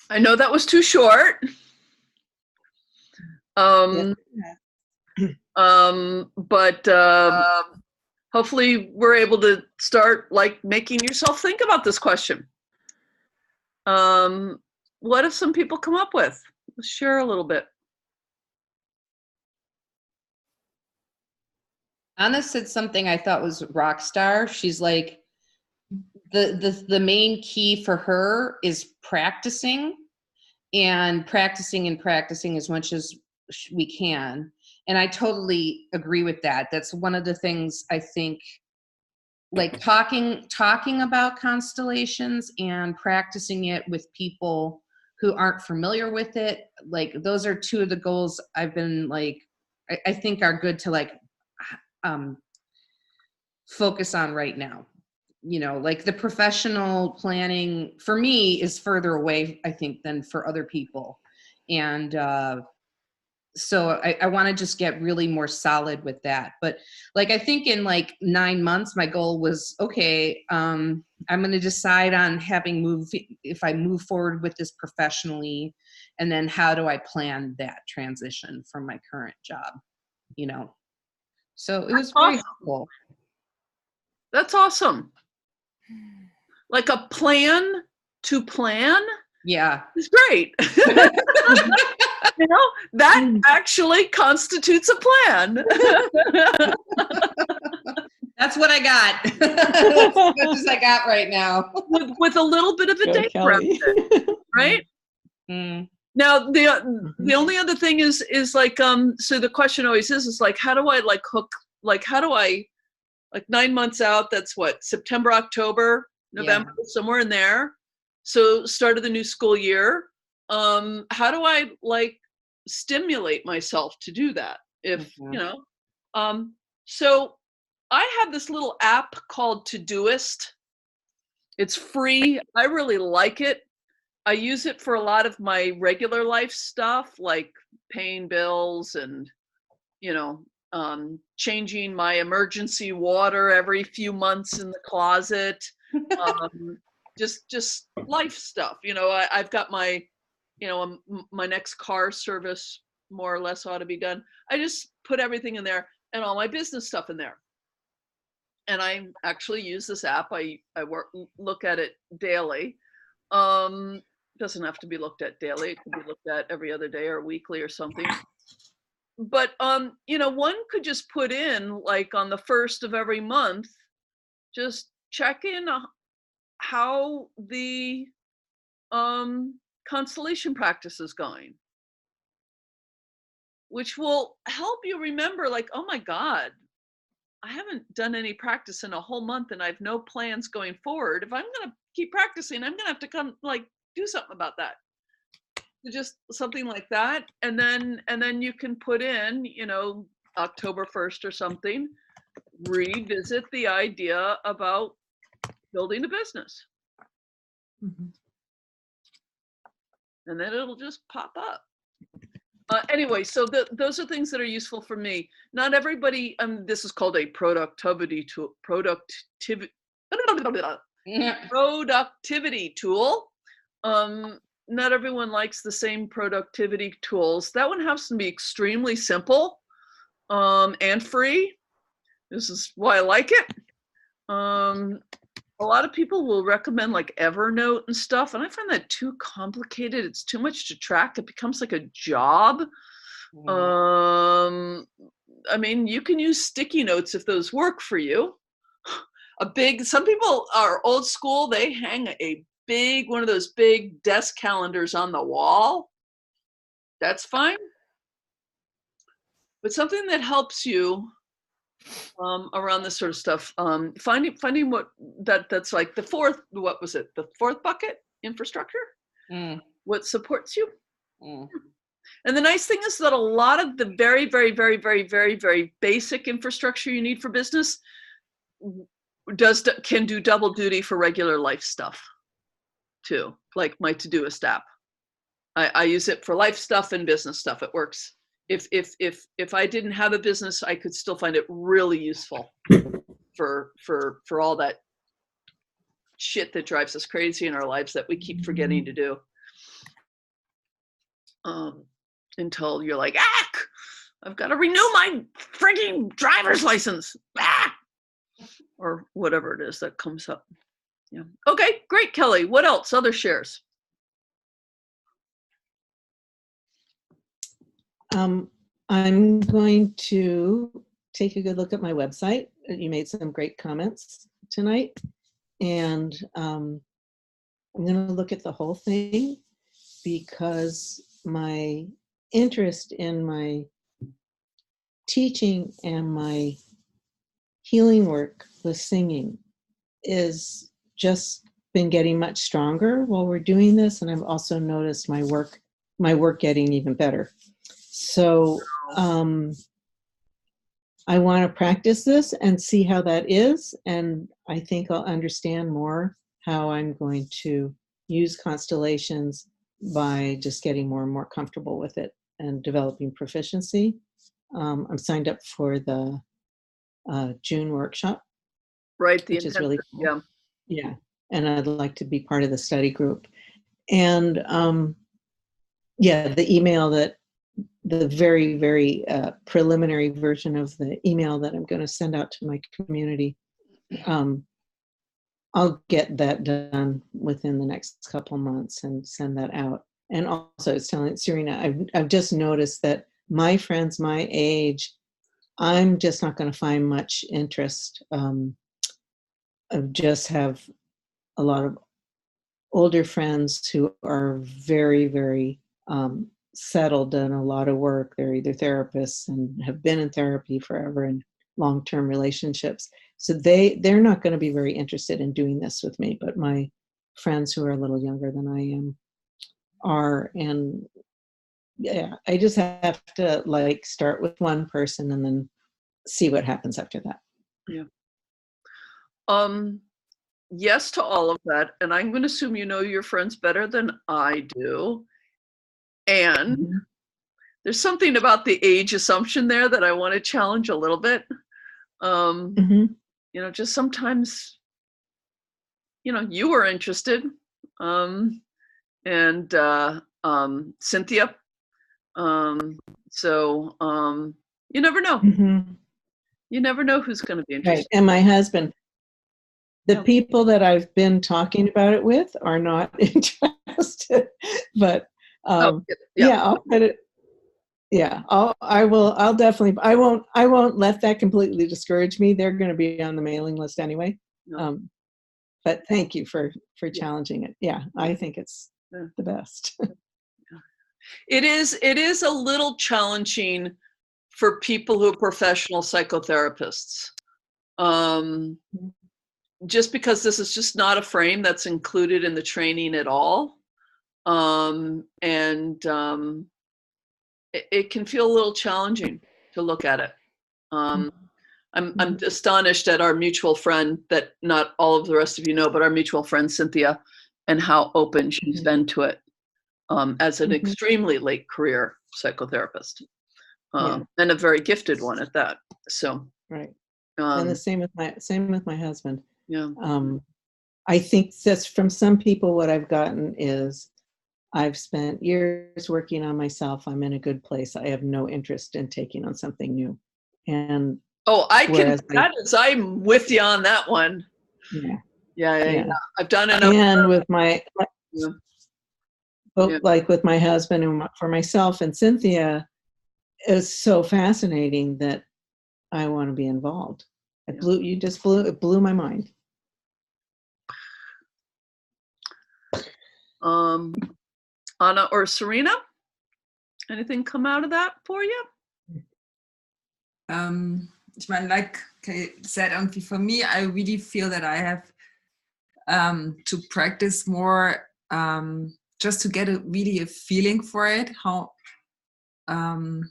I know that was too short. But hopefully we're able to start like making yourself think about this question. What have some people come up with? Let's share a little bit. Anna said something I thought was rock star. She's like, the main key for her is practicing and practicing as much as we can. And I totally agree with that. That's one of the things I think, like talking about constellations and practicing it with people who aren't familiar with it. Like those are two of the goals I've been like, I think are good to like focus on right now. You know, like the professional planning for me is further away, I think, than for other people. And so I want to just get really more solid with that. But like, I think in like 9 months, my goal was, okay, I'm going to decide on if I move forward with this professionally, and then how do I plan that transition from my current job, you know? So it was very helpful. That's awesome. Like a plan to plan. Yeah. Is great. You know, that actually constitutes a plan. That's what I got. That's as much as I got right now. With a little bit of a date around it, right? Mm. Now, the only other thing is like, so the question always is like, how do I like hook like, how do I, like 9 months out, that's what, September, October, November, somewhere in there. So start of the new school year. How do I like stimulate myself to do that? If, you know, so I have this little app called Todoist. It's free. I really like it. I use it for a lot of my regular life stuff, like paying bills and, you know, changing my emergency water every few months in the closet. Just life stuff. You know, I've got my, you know, my next car service more or less ought to be done. I just put everything in there and all my business stuff in there. And I actually use this app. I look at it daily. Doesn't have to be looked at daily. It could be looked at every other day or weekly or something. But you know, one could just put in like on the 1st of every month, just check in how the constellation practice is going, which will help you remember, like, oh my God, I haven't done any practice in a whole month and I have no plans going forward. If I'm going to keep practicing, I'm going to have to come like do something about that. Just something like that. And then you can put in, you know, October 1st or something, revisit the idea about building a business. Mhm. And then it'll just pop up. Anyway, so those are things that are useful for me. Not everybody, this is called a productivity tool, productivity tool. Not everyone likes the same productivity tools. That one happens to be extremely simple and free. This is why I like it. A lot of people will recommend like Evernote and stuff, and I find that too complicated. It's too much to track. It becomes like a job. I mean, you can use sticky notes if those work for you. Some people are old school. They hang a big, one of those big desk calendars on the wall. That's fine. But something that helps you around this sort of stuff, finding what that's like the fourth, what was it? The fourth bucket, infrastructure, what supports you. And the nice thing is that a lot of the very, very, very, very, very, very basic infrastructure you need for business can do double duty for regular life stuff too, like my Todoist app. I use it for life stuff and business stuff. It works. If I didn't have a business, I could still find it really useful for all that shit that drives us crazy in our lives that we keep forgetting to do. Until you're like, I've got to renew my freaking driver's license, or whatever it is that comes up. Yeah. Okay, great, Kelly. What else? Other shares? I'm going to take a good look at my website. You made some great comments tonight, and I'm going to look at the whole thing because my interest in my teaching and my healing work with singing is just been getting much stronger while we're doing this, and I've also noticed my work getting even better. So I want to practice this and see how that is, and I think I'll understand more how I'm going to use constellations by just getting more and more comfortable with it and developing proficiency. I'm signed up for the June workshop, Right, which is really cool. Yeah. Yeah, and I'd like to be part of the study group. And yeah, the email that the very, very preliminary version of the email that I'm going to send out to my community, I'll get that done within the next couple months and send that out. And also, it's telling Serena, I've just noticed that my friends my age, I'm just not going to find much interest. I just have a lot of older friends who are very, very settled, done a lot of work. They're either therapists and have been in therapy forever, and long-term relationships. So they're not going to be very interested in doing this with me, but my friends who are a little younger than I am are. And yeah, I just have to like start with one person and then see what happens after that. Yeah. Yes to all of that. And I'm going to assume you know your friends better than I do. And Mhm. there's something about the age assumption there that I want to challenge a little bit. Mhm. Just sometimes, you were interested. And Cynthia. So you never know. Mhm. You never know who's going to be Right. interested. And my husband, the Yeah. people that I've been talking about it with are not interested. But Oh, yeah, I'll put it. Yeah, I'll definitely, I won't let that completely discourage me. They're going to be on the mailing list anyway. No. But thank you for Yeah. challenging it. Yeah, I think it's Yeah. the best. It is a little challenging for people who are professional psychotherapists. Just because this is just not a frame that's included in the training at all. It can feel a little challenging to look at it. I'm astonished at our mutual friend that not all of the rest of you know, but our mutual friend Cynthia, and how open she's been to it as an extremely late career psychotherapist, and a very gifted one at that. So Right. And the same with my husband. Yeah. I think that's from some people what I've gotten is I've spent years working on myself. I'm in a good place. I have no interest in taking on something new. And I'm with you on that one. Yeah. I've done enough. And with Yeah. like with my husband and for myself and Cynthia, it's so fascinating that I want to be involved. It blew my mind. Anna or Serena, anything come out of that for you? Ich meine, like Kay said, irgendwie for me, I really feel that I have to practice more, just to get really a feeling for it, how to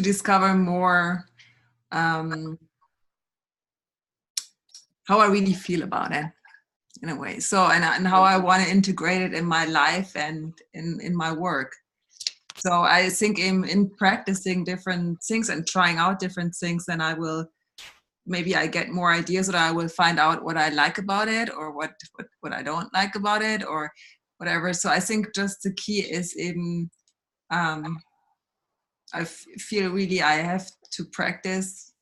discover more how I really feel about it in a way. So, and how I want to integrate it in my life and in my work. So I think in practicing different things and trying out different things, then maybe I get more ideas, or I will find out what I like about it, or what I don't like about it, or whatever. So I think just the key is I feel really I have to practice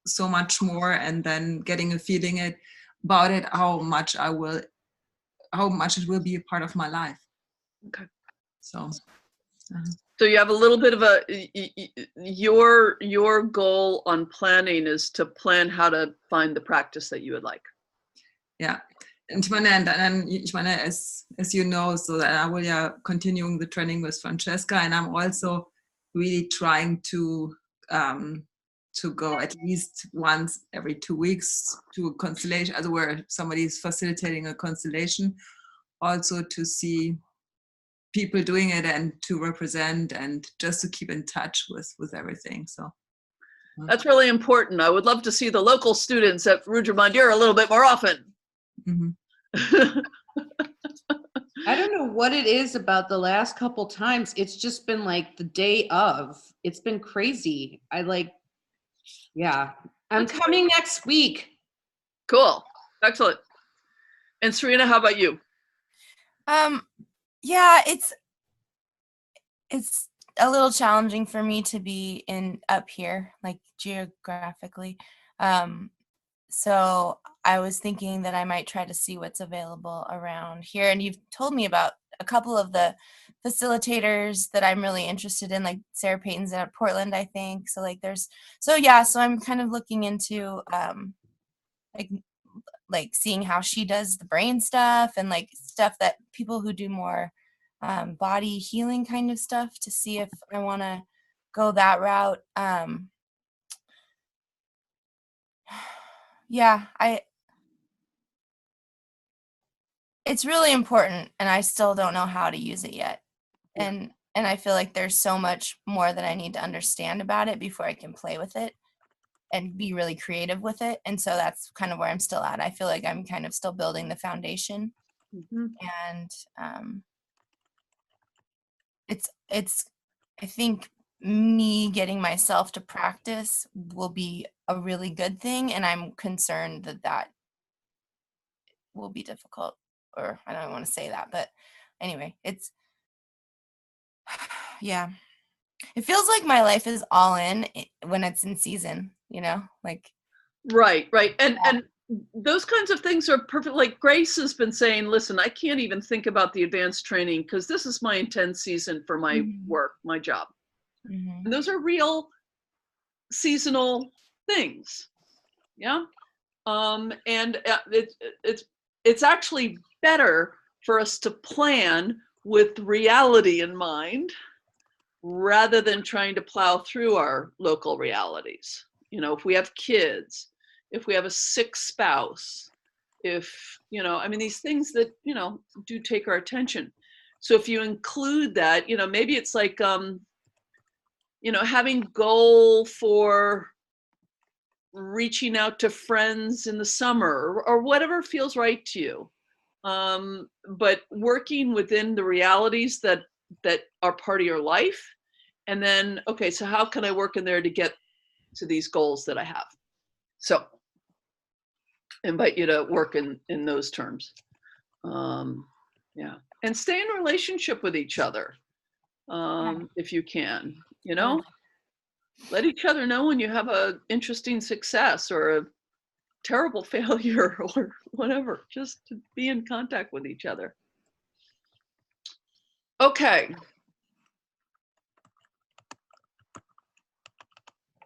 so much more, and then getting a feeling about it, how much it will be a part of my life. Okay. So you have a little bit of your goal on planning is to plan how to find the practice that you would like. Yeah. And ich meine, as you know, so that I will continuing the training with Francesca, and I'm also really trying to go at least once every 2 weeks to a constellation, as where somebody is facilitating a constellation, also to see people doing it and to represent and just to keep in touch with everything. So that's really important. I would love to see the local students at Rudramandir a little bit more often. I don't know what it is about the last couple times. It's just been like the day of. It's been crazy. I'm coming next week. Cool. Excellent. And Serena, how about you? Yeah, it's a little challenging for me to be up here, like geographically. So I was thinking that I might try to see what's available around here. And you've told me about a couple of the facilitators that I'm really interested in, like Sarah Payton's at Portland, I think. So so I'm kind of looking into like seeing how she does the brain stuff, and like stuff that people who do more body healing kind of stuff, to see if I want to go that route. Yeah, it's really important, and I still don't know how to use it yet. Yeah. And I feel like there's so much more that I need to understand about it before I can play with it and be really creative with it. And so that's kind of where I'm still at. I feel like I'm kind of still building the foundation, Mhm. and it's I think me getting myself to practice will be a really good thing, and I'm concerned that that will be difficult, or I don't want to say that, but anyway, it's yeah, it feels like my life is all in when it's in season, you know, like Right, right. And those kinds of things are perfect. Like Grace has been saying, listen, I can't even think about the advanced training because this is my intense season for my work, my job. And those are real seasonal things. Yeah. And it's actually better for us to plan with reality in mind rather than trying to plow through our local realities. You know, if we have kids, if we have a sick spouse, if, you know, I mean, these things that, you know, do take our attention. So if you include that, you know, maybe it's like, you know, having goal for reaching out to friends in the summer or whatever feels right to you. But working within the realities that are part of your life. And then, okay, so how can I work in there to get to these goals that I have? So invite you to work in those terms. Yeah. And stay in relationship with each other if you can, you know? Let each other know when you have a interesting success or a terrible failure or whatever, just to be in contact with each other. Okay.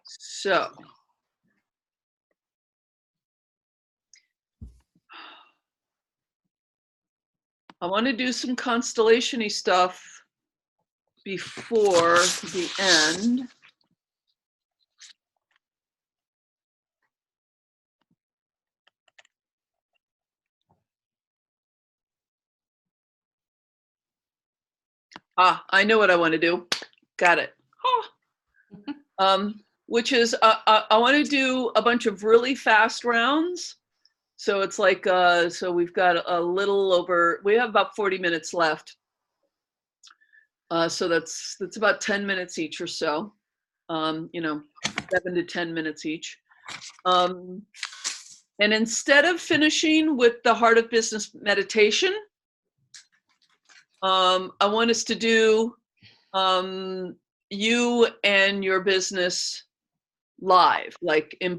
So I want to do some constellation-y stuff before the end. I know what I want to do. Got it. Which is I want to do a bunch of really fast rounds. So it's like, so we've got a little over, we have about 40 minutes left. So that's about 10 minutes each or so. You know, 7 to 10 minutes each. And instead of finishing with the Heart of Business meditation, I want us to do you and your business live, like in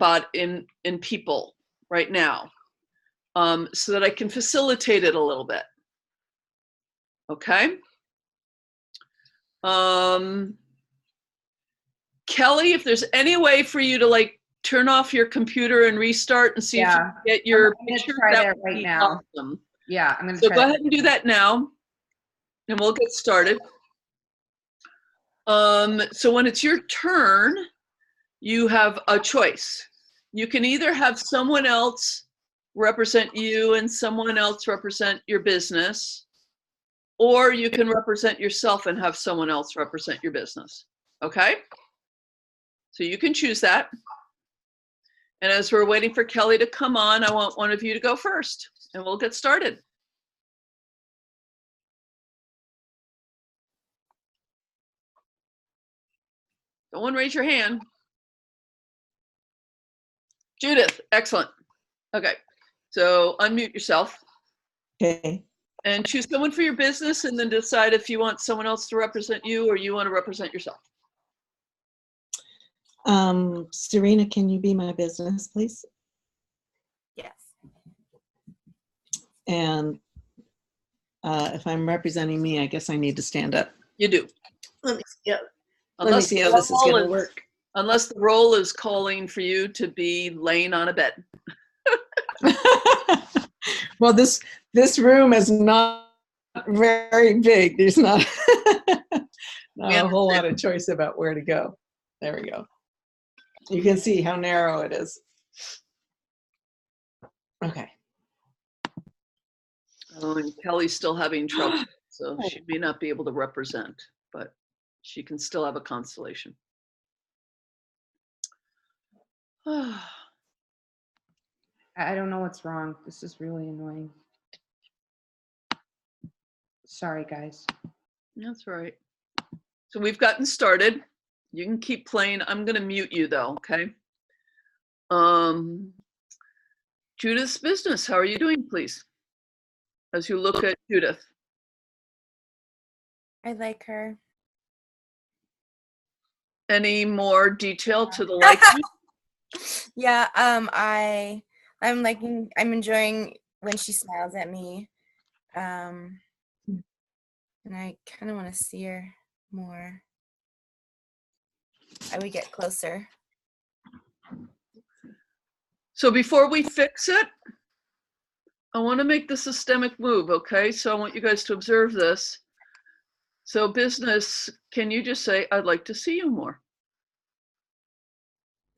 people right now, so that I can facilitate it a little bit. Okay. Kelly, if there's any way for you to like turn off your computer and restart and see if you can get your picture, try that that would right be now. awesome. Yeah, I'm going to So try go that. ahead and do that now, and we'll get started. So when it's your turn, you have a choice. You can either have someone else represent you and someone else represent your business, or you can represent yourself and have someone else represent your business. Okay? So you can choose that. And as we're waiting for Kelly to come on, I want one of you to go first, and we'll get started. Don't raise your hand. Judith, excellent. Okay, so unmute yourself. Okay. And choose someone for your business, and then decide if you want someone else to represent you or you want to represent yourself. Serena, can you be my business, please? yes. And if I'm representing me, I guess I need to stand up. You do. Let me see. Let me see how this is going to work. Unless the role is calling for you to be laying on a bed. Well, this room is not very big. There's not. Not a whole lot of choice about where to go. There we go. You can see how narrow it is. Okay. Oh, and Kelly's still having trouble, so she may not be able to represent, but she can still have a constellation. I don't know what's wrong. This is really annoying. Sorry, guys. That's right. So we've gotten started. You can keep playing. I'm going to mute you though, okay? Judith's business, how are you doing, please? As you look at Judith. I like her. Any more detail to the liking? Yeah, I'm enjoying when she smiles at me. And I kind of want to see her more. I would get closer. So before we fix it, I want to make the systemic move, okay? So I want you guys to observe this. So business, can you just say, I'd like to see you more?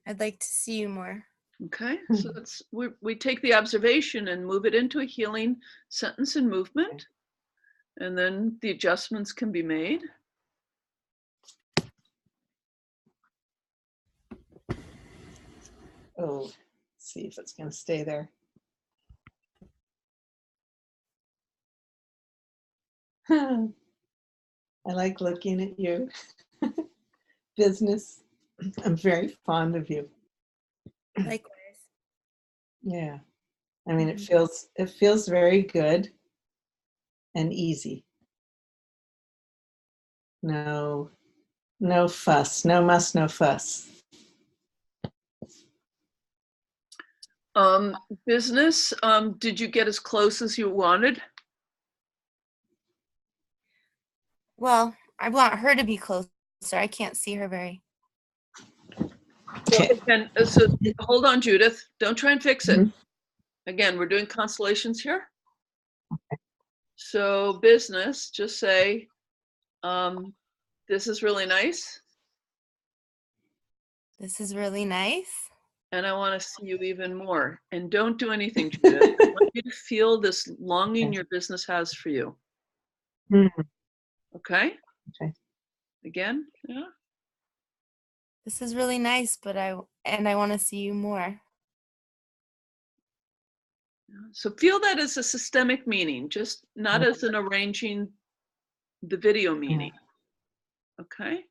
I'd like to see you more. Okay, so that's, we take the observation and move it into a healing sentence and movement. And then the adjustments can be made. Oh, let's see if it's going to stay there. I like looking at you. Business. I'm very fond of you. Likewise. Yeah. I mean, it feels very good and easy. No fuss, no muss, no fuss. Business, did you get as close as you wanted? Well, I want her to be closer. I can't see her very. Okay. And so hold on, Judith. Don't try and fix it. Mhm. Again, we're doing constellations here. So business, just say, this is really nice. This is really nice. And I want to see you even more. And don't do anything, Judith. I want you to feel this longing your business has for you. Mhm. Okay? Okay. Again? Yeah. This is really nice, but I want to see you more. So feel that as a systemic meaning, just not as an arranging the video meaning. Okay?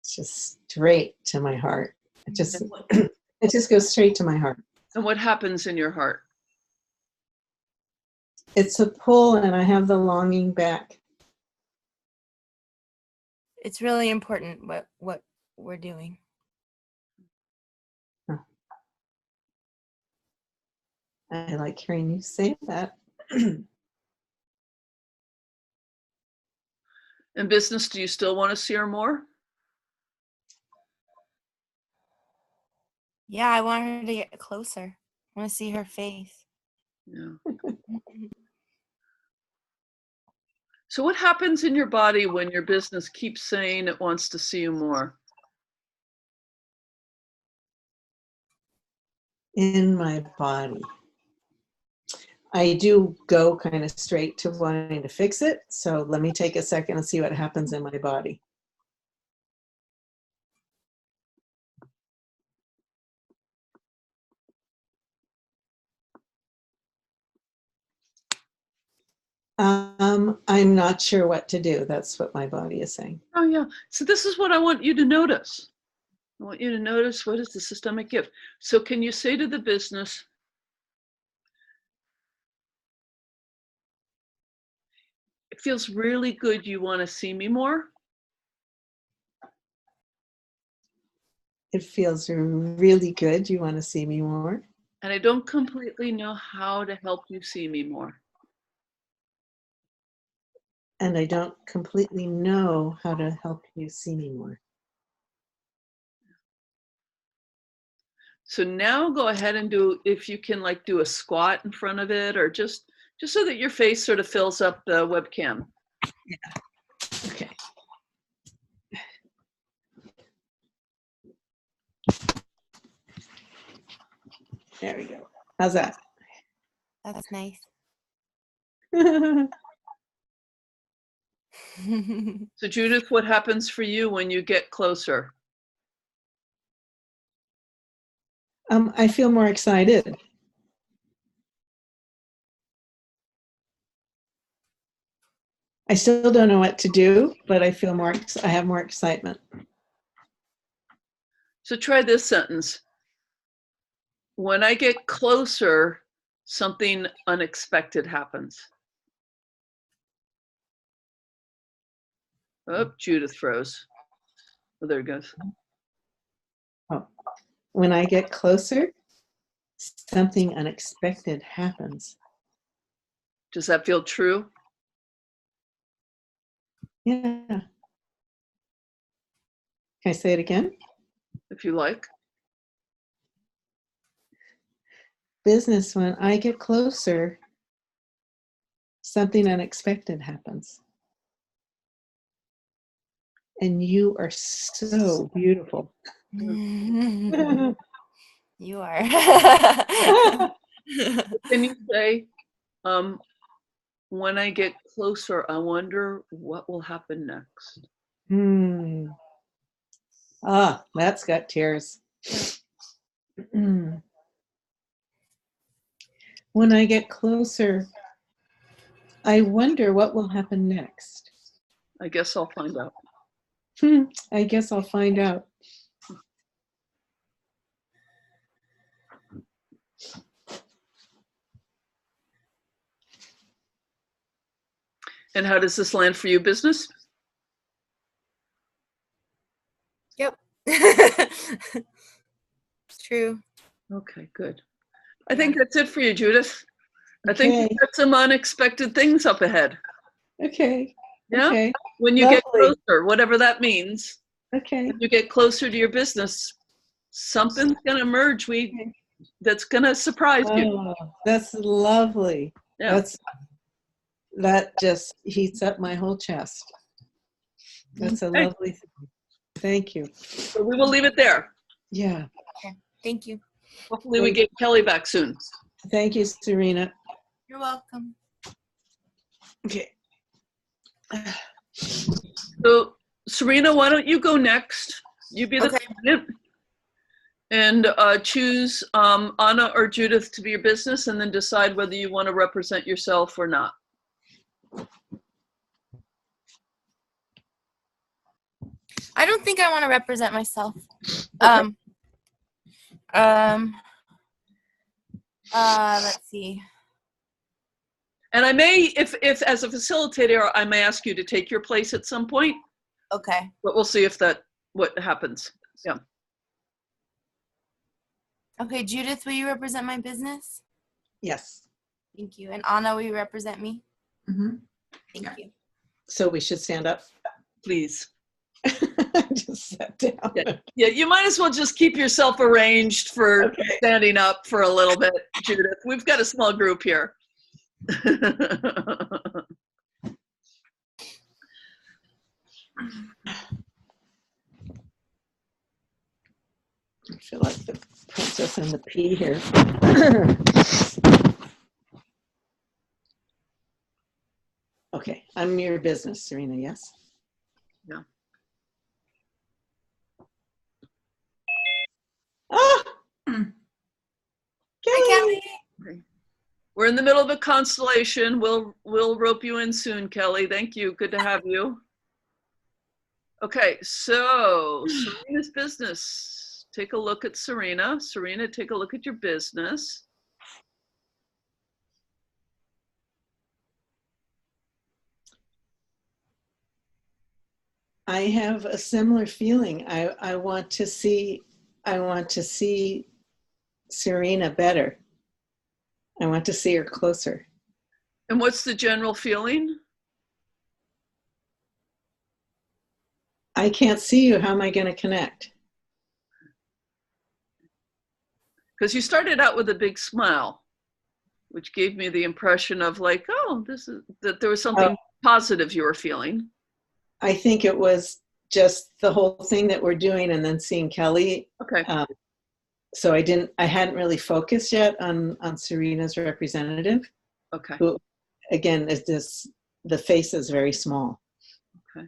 It's just straight to my heart. It just goes straight to my heart. And what happens in your heart? It's a pull and I have the longing back. It's really important what we're doing. I like hearing you say that. In business, do you still want to see her more? Yeah, I want her to get closer. I want to see her face. Yeah. So what happens in your body when your business keeps saying it wants to see you more? In my body. I do go kind of straight to wanting to fix it. So let me take a second and see what happens in my body. I'm not sure what to do. That's what my body is saying. Oh, yeah. So this is what I want you to notice. I want you to notice, what is the systemic gift? So can you say to the business, it feels really good, you want to see me more? It feels really good. You want to see me more? And I don't completely know how to help you see me more. And I don't completely know how to help you see me more. So now go ahead and do, if you can, like do a squat in front of it, or just so that your face sort of fills up the webcam. Yeah. Okay. There we go. How's that? That's nice. So Judith, what happens for you when you get closer? I feel more excited. I still don't know what to do, but I feel more, I have more excitement. So try this sentence. When I get closer, something unexpected happens. Oh, Judith froze. Oh, there it goes. Oh. When I get closer, something unexpected happens. Does that feel true? Yeah. Can I say it again? If you like. Business, when I get closer, something unexpected happens. And you are so beautiful. You are. Can you say, when I get closer, I wonder what will happen next? Ah, that's got tears. When I get closer, I wonder what will happen next. I guess I'll find out. I guess I'll find out. And how does this land for you, business? Yep. It's true. Okay, good. I think that's it for you, Judith. I think Okay. you've got some unexpected things up ahead. Okay. Yeah. Okay. When you get Lovely. closer, whatever that means, Okay. when you get closer to your business, something's going to emerge that's going to surprise you. Oh, that's lovely. Yeah. That just heats up my whole chest. That's a Okay. lovely thing. Thank you. So we will leave it there. Yeah. Okay. Thank you. Hopefully we get Kelly back soon. Thank you, Serena. You're welcome. Okay. So Serena, why don't you go next? You be the Okay. client and choose Anna or Judith to be your business, and then decide whether you want to represent yourself or not. I don't think I want to represent myself. Okay. Let's see. And I may, if as a facilitator, I may ask you to take your place at some point, Okay. but we'll see what happens. Yeah. Okay, Judith, will you represent my business? Yes. Thank you. And Anna, will you represent me? Mhm. Thank Yeah. you. So we should stand up. Please. Just sit down. Yeah, you might as well just keep yourself arranged for Okay. standing up for a little bit, Judith. We've got a small group here. I feel like the princess and the pea here. Okay, I'm your business, Serena, yes? Yeah. Ah! Mm. Hi, Kelly. Okay. We're in the middle of a constellation. We'll rope you in soon, Kelly. Thank you. Good to have you. Okay, so Serena's business. Take a look at Serena. Serena, take a look at your business. I have a similar feeling. I want to see Serena better. I want to see her closer. And what's the general feeling? I can't see you. How am I going to connect? Because you started out with a big smile, which gave me the impression of like, oh, that there was something positive you were feeling. I think it was just the whole thing that we're doing, and then seeing Kelly. Okay. so I hadn't really focused yet on Serena's representative, Okay. who again is the face is very small. Okay.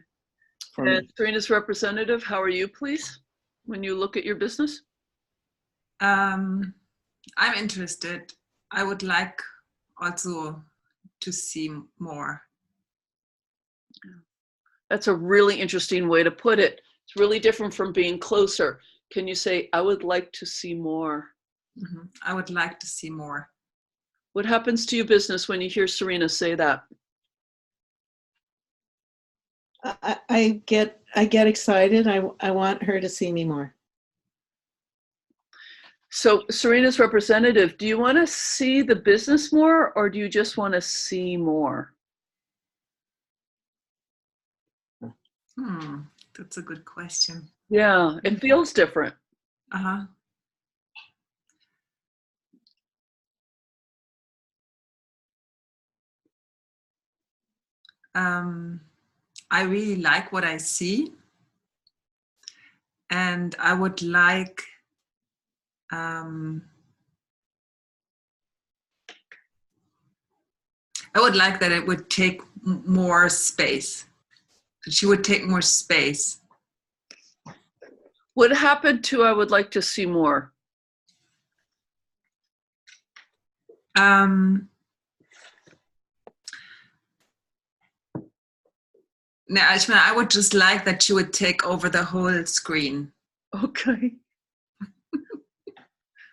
For And me. Serena's representative, how are you, please, when you look at your business? I'm interested. I would like also to see more. That's a really interesting way to put it. It's really different from being closer. Can you say, I would like to see more? Mhm. I would like to see more. What happens to your business when you hear Serena say that? I get excited. I want her to see me more. So Serena's representative, do you want to see the business more, or do you just want to see more? That's a good question. Yeah, it feels different. Uh-huh. I really like what I see, and I would like that it would take more space. She would take more space. What happened to I would like to see more? I would just like that she would take over the whole screen. Okay.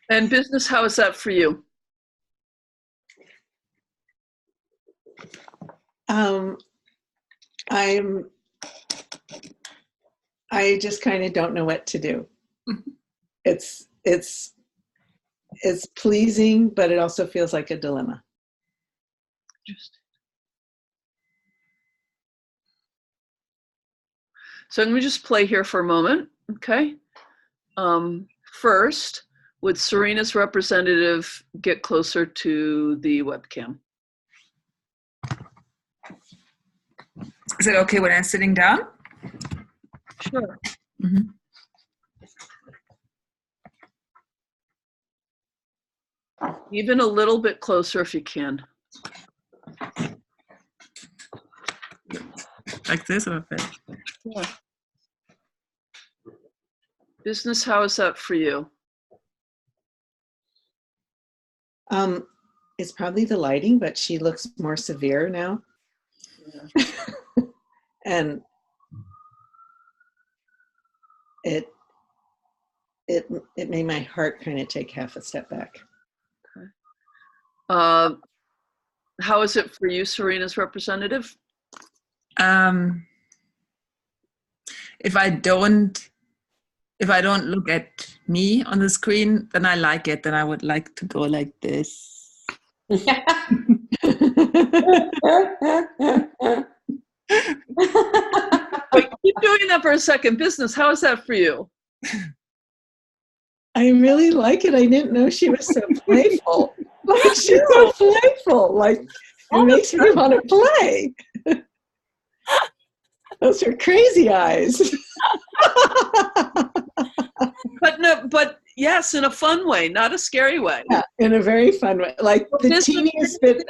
And business, how is that for you? I just kind of don't know what to do. It's pleasing, but it also feels like a dilemma. So I'm going to just play here for a moment, okay? First, would Serena's representative get closer to the webcam? Is it okay when I'm sitting down? Sure. Mm-hmm. Even a little bit closer if you can. Like this or that? Yeah. Business, how is that for you? It's probably the lighting, but she looks more severe now. Yeah. And it made my heart kind of take half a step back. Okay. How is it for you, Serena's representative? If I don't look at me on the screen, then I like it. Then I would like to go like this. Wait, keep doing that for a second. Business, how is that for you? I really like it. I didn't know she was so playful. Like, she's so playful. Like, it makes me want to play. Those are crazy eyes. But yes, in a fun way, not a scary way. Yeah, in a very fun way. Like Well, the teeniest bit.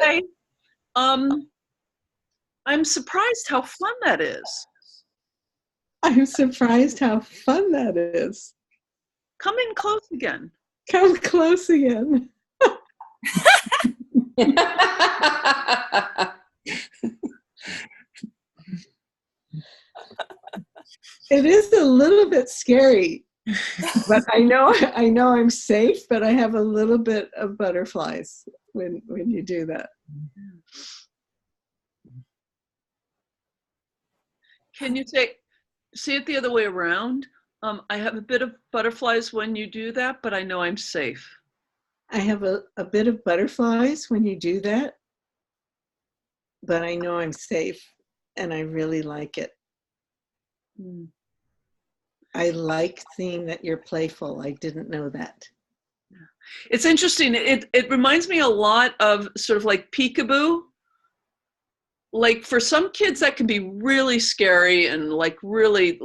I'm surprised how fun that is. I'm surprised how fun that is. Come in close again. Come close again. It is a little bit scary, but I know I'm safe, but I have a little bit of butterflies when you do that. Can you say it the other way around? I have a bit of butterflies when you do that, but I know I'm safe. I have a bit of butterflies when you do that, but I know I'm safe, and I really like it. Mm. I like seeing that you're playful. I didn't know that. It's interesting. It reminds me a lot of sort of like peekaboo. Like for some kids that can be really scary and like really,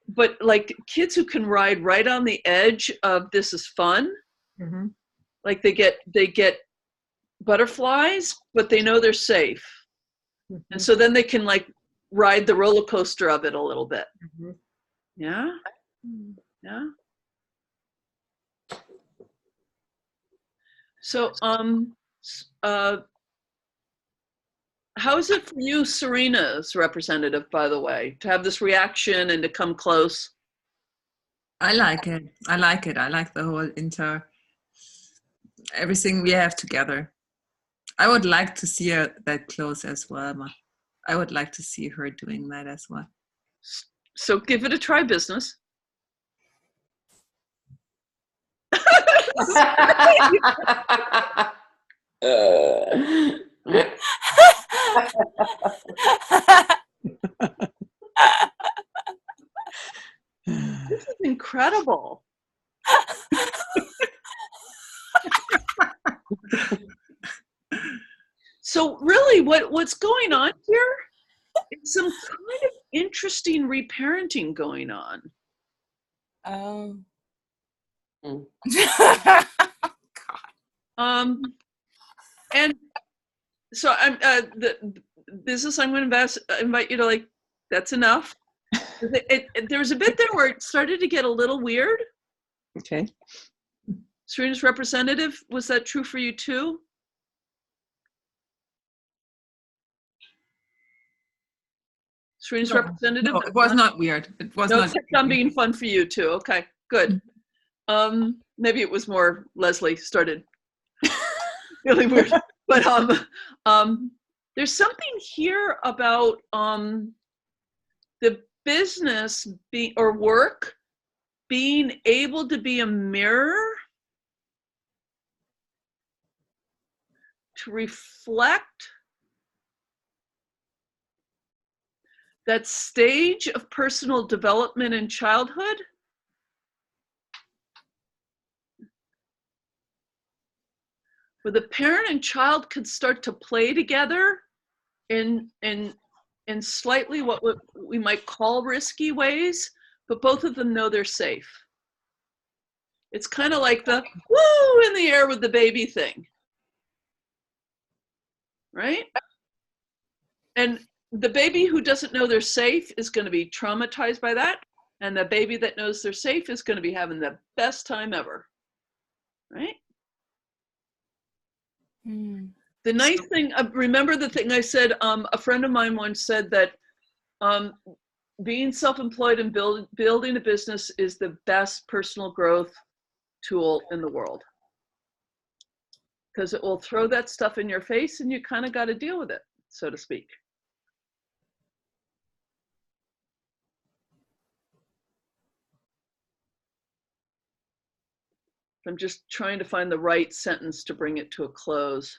but like kids who can ride right on the edge of this is fun, Mm-hmm. like they get butterflies, but they know they're safe. And so then they can like ride the roller coaster of it a little bit. Mm-hmm. Yeah. Yeah. So, how is it for you, Serena's representative, by the way, to have this reaction and to come close? I like it. I like it. I like the whole everything we have together. I would like to see her that close as well. I would like to see her doing that as well. So give it a try, business. This is incredible. So really what's going on here is some kind of interesting reparenting going on. Oh. Mm. And so I'm the business I'm going to invite you to like, that's enough. There was a bit there where it started to get a little weird. Okay. Serena's representative, was that true for you too? Serena's representative? No, it was not weird. It was No, not. it kept on being fun for you too. Okay, good. Maybe it was more Leslie started really weird. But there's something here about the business or work being able to be a mirror to reflect that stage of personal development in childhood where the parent and child could start to play together in slightly what we might call risky ways, but both of them know they're safe. It's kind of like the woo in the air with the baby thing, right? And the baby who doesn't know they're safe is going to be traumatized by that. And the baby that knows they're safe is going to be having the best time ever, right? The nice thing, remember the thing I said, a friend of mine once said that being self-employed and building a business is the best personal growth tool in the world. Because it will throw that stuff in your face and you kind of got to deal with it, so to speak. I'm just trying to find the right sentence to bring it to a close.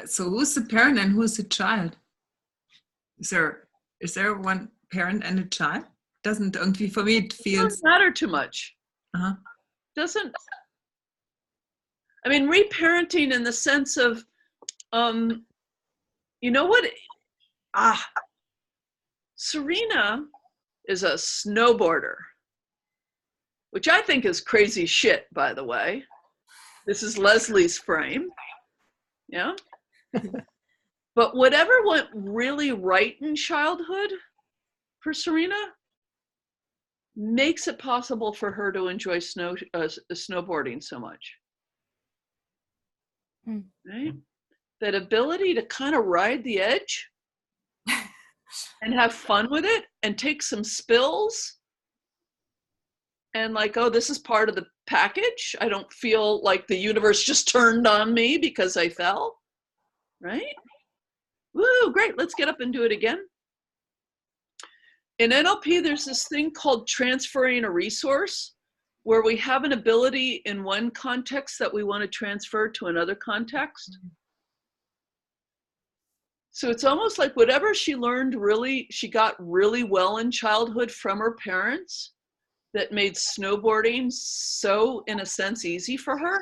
So who's the parent and who's the child? Is there one parent and a child? Doesn't irgendwie, for me it It feels. doesn't matter too much. Doesn't. I mean, reparenting in the sense of, you know what? Serena is a snowboarder, which I think is crazy shit, by the way. This is Leslie's frame. Yeah. But whatever went really right in childhood for Serena makes it possible for her to enjoy snowboarding so much. Right? That ability to kind of ride the edge and have fun with it and take some spills and like, oh, this is part of the package. I don't feel like the universe just turned on me because I fell. Right? Woo, great. Let's get up and do it again. In NLP, there's this thing called transferring a resource, where we have an ability in one context that we want to transfer to another context. So it's almost like whatever she learned she got really well in childhood from her parents that made snowboarding so, in a sense, easy for her.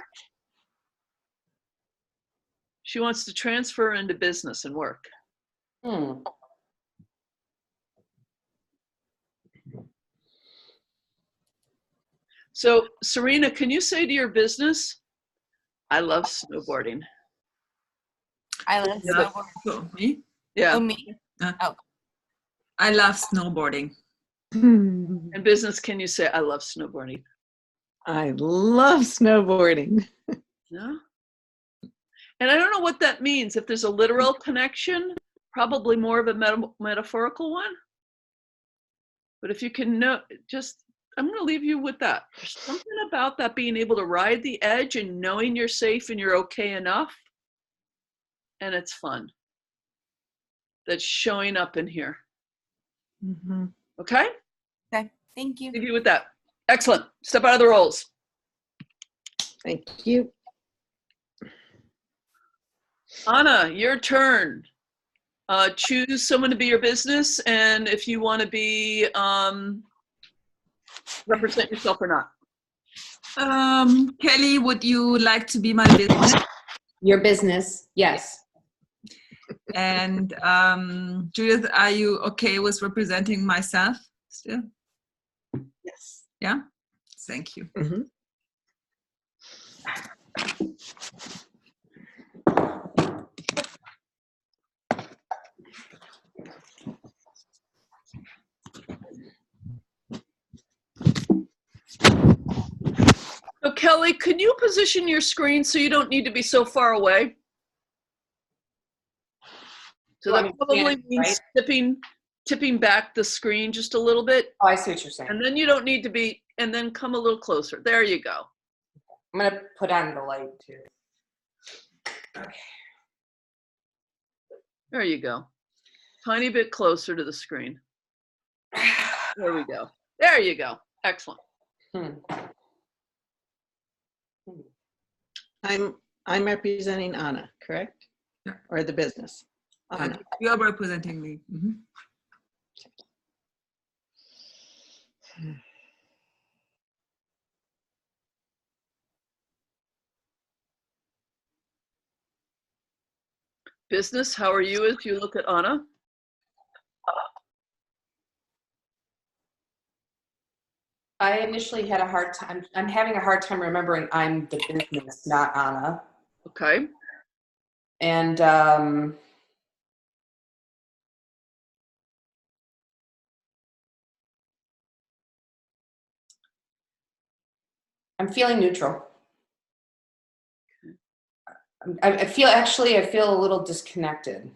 She wants to transfer into business and work. So, Serena, can you say to your business, I love snowboarding? I love Yeah. snowboarding. So, me? Yeah. Oh, me. I love snowboarding. And business, can you say, I love snowboarding? I love snowboarding. No? And I don't know what that means. If there's a literal connection, probably more of a metaphorical one. But if you can know, just, I'm going to leave you with that. There's something about that being able to ride the edge and knowing you're safe and you're okay enough. And it's fun. That's showing up in here. Mm-hmm. Okay? Okay. Thank you. Leave you with that. Excellent. Step out of the roles. Thank you. Anna, your turn. Choose someone to be your business, and if you want to be represent yourself or not. Kelly, would you like to be my business? Your business, yes. And Judith, are you okay with representing myself still? Yes. Yeah? Thank you. Mm-hmm. So Kelly, could you position your screen so you don't need to be so far away? So that probably means tipping back the screen just a little bit. Oh, I see what you're saying. And then you don't need to be, and then come a little closer. There you go. I'm going to put on the light too. Okay. There you go. Tiny bit closer to the screen. There we go. There you go. Excellent. I'm representing Anna, correct? Yeah. Or the business? Anna. You are representing me. Mm-hmm. Business, how are you if you look at Anna? I initially had a hard time. I'm having a hard time remembering I'm the business, not Anna. Okay. And I'm feeling neutral. I feel a little disconnected.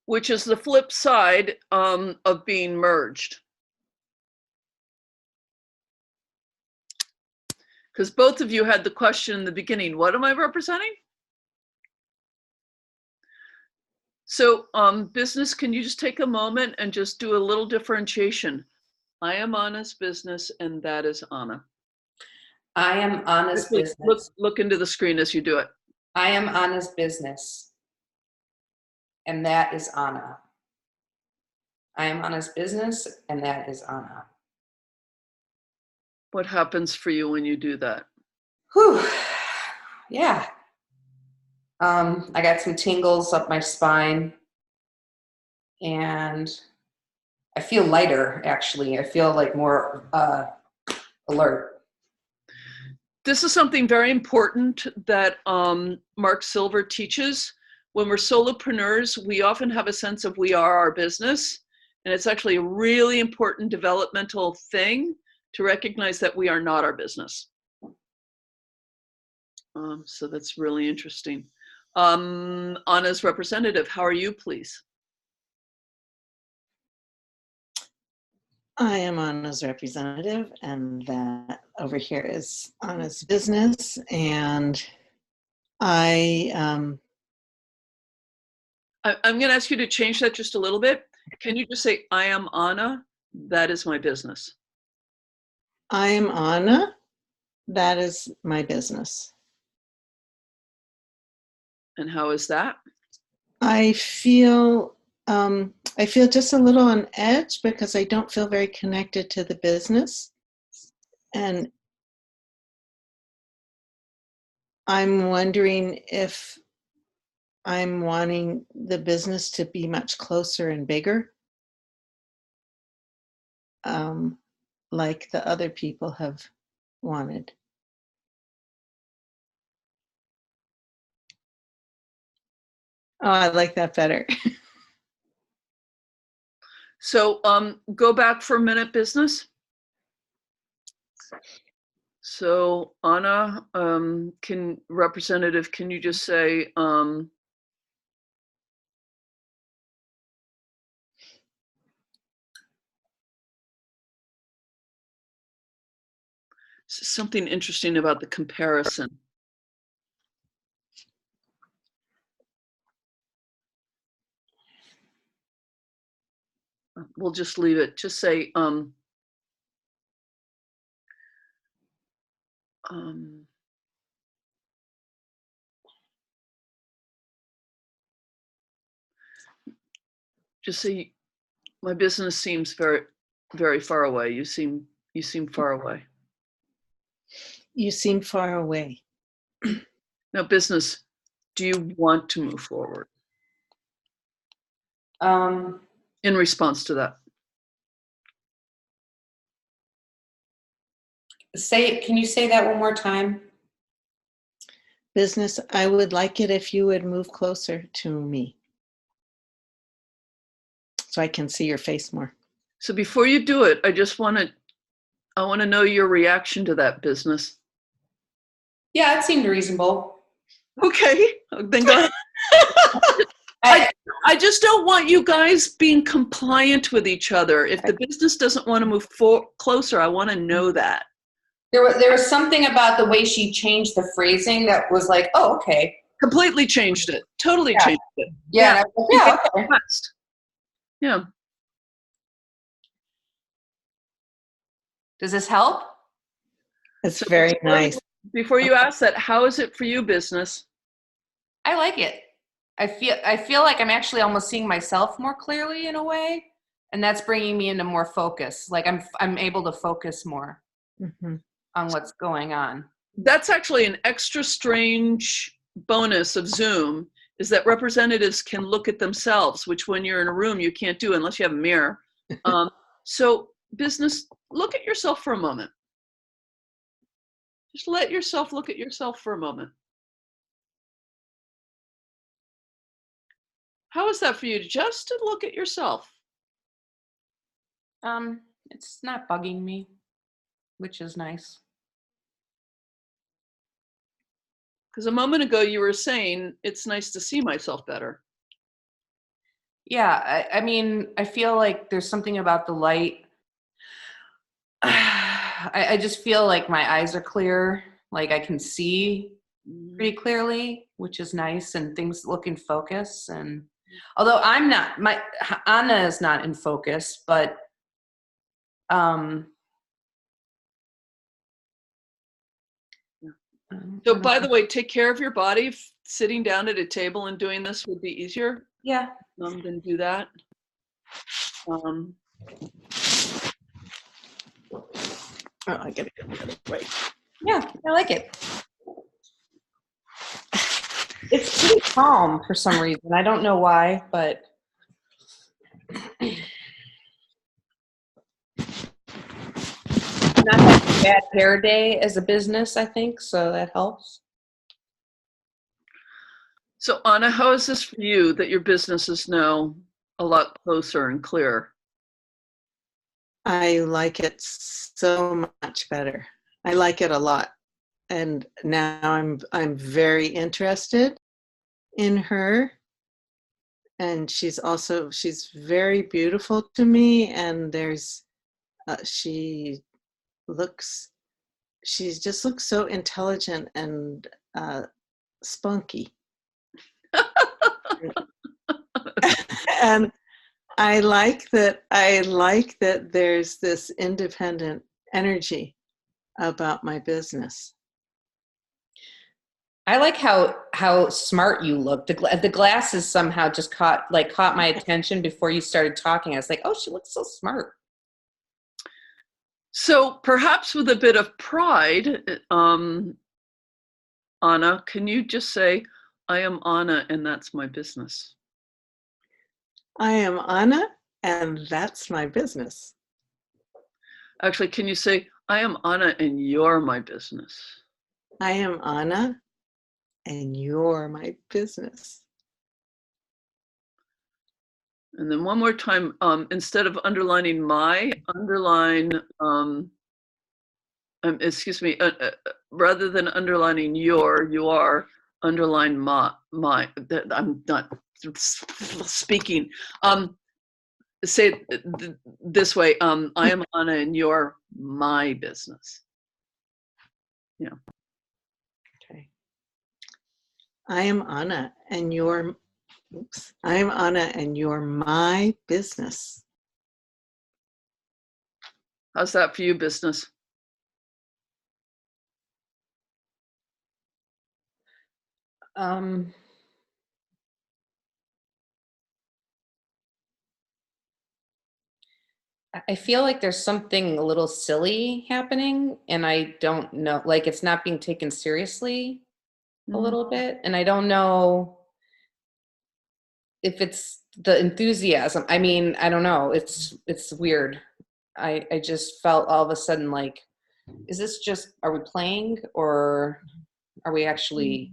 Which is the flip side of being merged. Because both of you had the question in the beginning, what am I representing? So business, can you just take a moment and just do a little differentiation? I am Anna's business and that is Anna. I am Anna's business. Look into the screen as you do it. I am Anna's business. And that is Anna. I am Anna's business and that is Anna. What happens for you when you do that? Whew. Yeah. I got some tingles up my spine and I feel lighter, actually. I feel like more alert. This is something very important that Mark Silver teaches. When we're solopreneurs, we often have a sense of we are our business. And it's actually a really important developmental thing to recognize that we are not our business. So that's really interesting. Anna's representative, how are you, please? I am Anna's representative, and that over here is Anna's business. And I'm going to ask you to change that just a little bit. Can you just say, I am Anna, that is my business? I am Anna, that is my business. And how is that? I feel just a little on edge because I don't feel very connected to the business. And I'm wondering if I'm wanting the business to be much closer and bigger, like the other people have wanted. Oh, I like that better. So go back for a minute, business. So Anna, can you just say, something interesting about the comparison. We'll just leave it. Just say, just say, my business seems very, very far away. You seem far away. You seem far away. Now, business, do you want to move forward in response to that? Can you say that one more time? Business, I would like it if you would move closer to me so I can see your face more. So before you do it, I want to know your reaction to that, business. Yeah, it seemed reasonable. Okay, then go ahead. I just don't want you guys being compliant with each other. If the business doesn't want to move closer, I want to know that. There was something about the way she changed the phrasing that was like, oh, okay. Completely changed it. Totally changed it. Yeah. Yeah. Okay. Yeah. Does this help? It's very nice. Before you ask that, how is it for you, business? I like it. I feel like I'm actually almost seeing myself more clearly in a way, and that's bringing me into more focus. Like I'm able to focus more on what's going on. That's actually an extra strange bonus of Zoom, is that representatives can look at themselves, which when you're in a room you can't do unless you have a mirror. So business, look at yourself for a moment. Just let yourself look at yourself for a moment. How is that for you, just to look at yourself? It's not bugging me, which is nice. Because a moment ago you were saying, it's nice to see myself better. Yeah, I mean, I feel like there's something about the light. I just feel like my eyes are clear, like I can see pretty clearly, which is nice, and things look in focus. And although Anna is not in focus, but so by the way, take care of your body. Sitting down at a table and doing this would be easier. Yeah. Then do that. Oh, I gotta go the other way. Yeah, I like it. It's pretty calm for some reason. I don't know why, but not having a bad hair day as a business, I think, so that helps. So Anna, how is this for you that your business is now a lot closer and clearer? I like it so much better. I like it a lot. And now I'm very interested in her. And she's very beautiful to me. And she just looks so intelligent and spunky. And I like that there's this independent energy about my business. I like how smart you look. The glasses somehow just caught my attention before you started talking. I was like, oh, she looks so smart. So perhaps with a bit of pride, Anna. Can you just say, I am Anna and that's my business? I am Anna, and that's my business. Actually, can you say, I am Anna and you're my business? I am Anna, and you're my business. And then one more time, instead of underlining my, underline, excuse me, rather than underlining your, you are, underline my, I'm not speaking. Say it this way, I am Anna and you're my business. Yeah. Okay. I am Anna, and you're, I am Anna, and you're my business. How's that for you, business? I feel like there's something a little silly happening, and I don't know, like it's not being taken seriously a little bit, and I don't know if it's the enthusiasm. I mean, I don't know. It's weird. I just felt all of a sudden like, is this just, are we playing or are we actually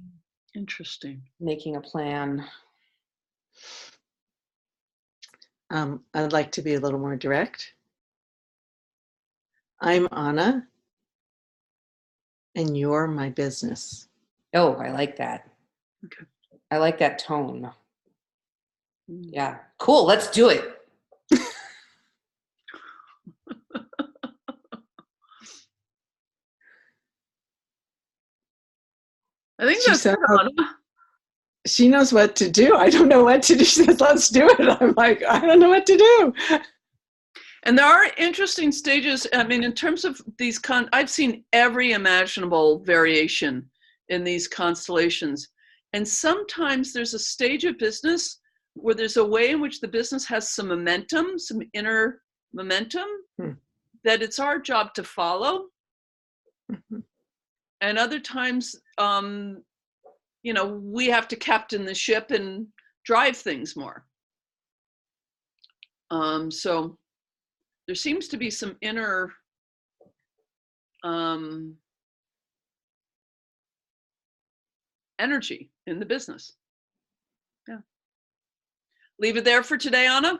Interesting. making a plan? I'd like to be a little more direct. I'm Anna, and you're my business. Oh, I like that. Okay. I like that tone. Yeah, cool. Let's do it. I think She that's said, good, Anna. she knows what to do. I don't know what to do. She says, let's do it. I'm like, I don't know what to do. And there are interesting stages. I mean, in terms of these I've seen every imaginable variation in these constellations. And sometimes there's a stage of business where there's a way in which the business has some momentum, some inner momentum that it's our job to follow. And other times, you know, we have to captain the ship and drive things more. So there seems to be some inner energy in the business. Yeah. Leave it there for today, Anna?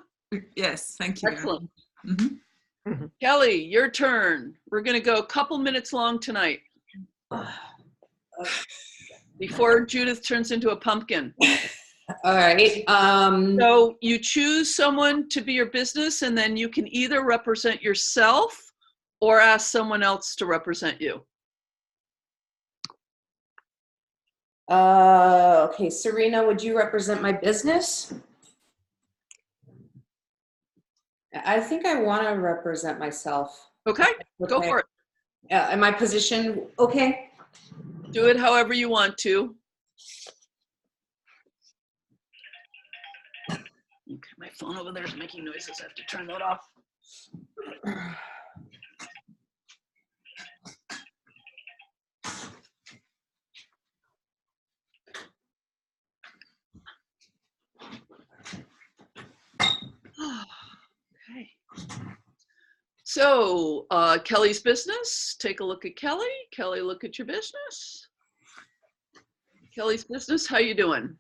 Yes, thank you. Excellent. Mm-hmm. Kelly, your turn. We're going to go a couple minutes long tonight before Judith turns into a pumpkin. All right. So you choose someone to be your business, and then you can either represent yourself or ask someone else to represent you. Okay, Serena, would you represent my business? I think I want to represent myself. Okay, go for it. In my position, okay. Do it however you want to. Okay, my phone over there is making noises. I have to turn that off. Okay. So Kelly's business, take a look at Kelly. Kelly, look at your business. Kelly's business, how you doing?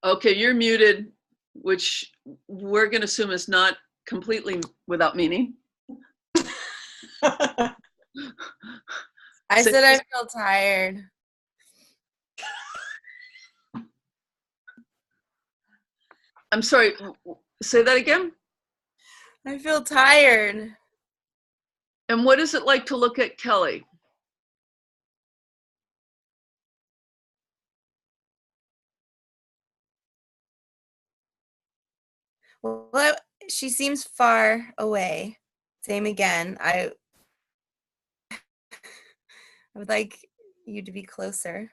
Okay, you're muted, which we're going to assume is not completely without meaning. I said I feel tired. I'm sorry, say that again? I feel tired. And what is it like to look at Kelly? Well, she seems far away. Same again. I would like you to be closer.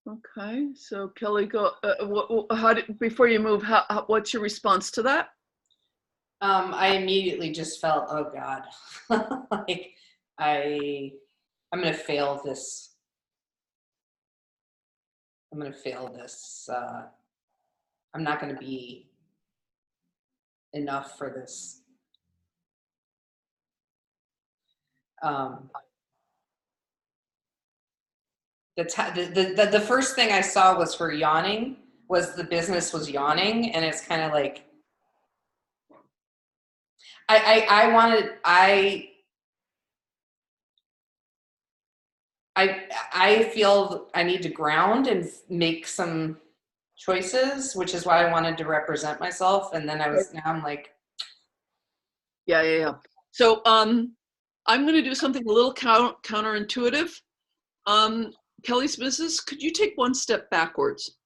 Okay, so Kelly, go. Before you move, what's your response to that? I immediately just felt, oh God, like I'm gonna fail this. I'm gonna fail this. I'm not gonna be enough for this. Um, the first thing I saw was her yawning. Was the business was yawning, and it's kind of like I wanted I feel I need to ground and make some choices, which is why I wanted to represent myself. And then now I'm like, Yeah. So I'm going to do something a little counterintuitive. Kelly's business, could you take one step backwards?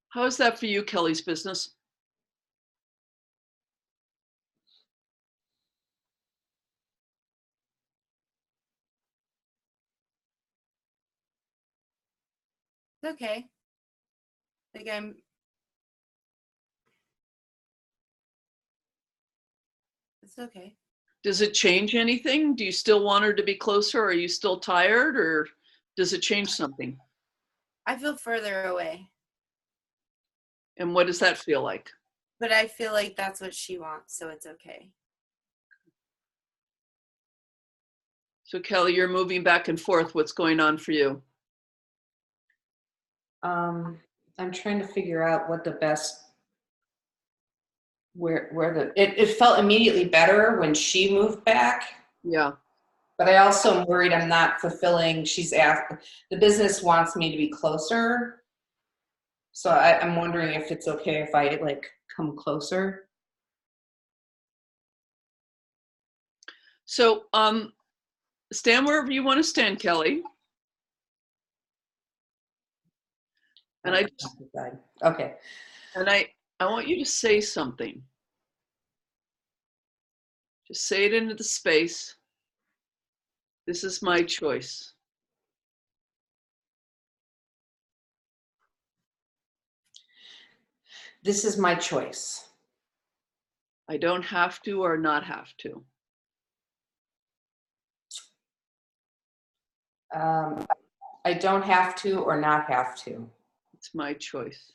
How is that for you, Kelly's business? It's okay. Like it's okay. Does it change anything? Do you still want her to be closer? Are you still tired, or does it change something? I feel further away, And what does that feel like? but I feel like that's what she wants, so it's okay. So Kelly, you're moving back and forth. What's going on for you? I'm trying to figure out what the best it felt immediately better when she moved back. Yeah. But I also am worried I'm not fulfilling. The business wants me to be closer. So I'm wondering if it's okay if I like come closer. So stand wherever you want to stand, Kelly. And okay. And I want you to say something. Just say it into the space. This is my choice. This is my choice. I don't have to or not have to. I don't have to or not have to. It's my choice.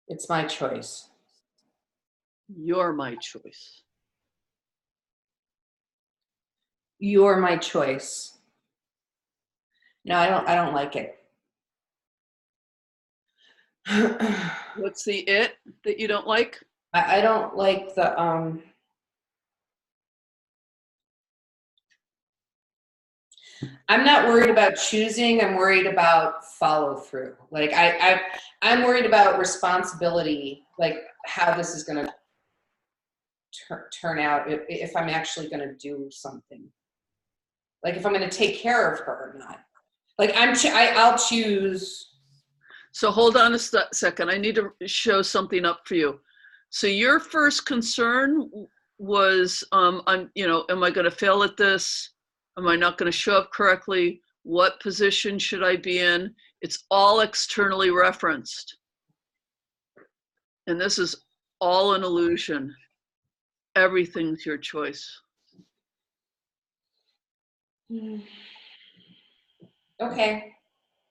It's my choice. You're my choice. You're my choice. No, I don't like it. What's the it that you don't like? I don't like the I'm not worried about choosing. I'm worried about follow through. Like I'm worried about responsibility, like how this is going to turn out if I'm actually going to do something. Like if I'm going to take care of her or not. Like I'll choose. So hold on a second. I need to show something up for you. So your first concern was, am I going to fail at this? Am I not going to show up correctly? What position should I be in? It's all externally referenced. And this is all an illusion. Everything's your choice. Okay.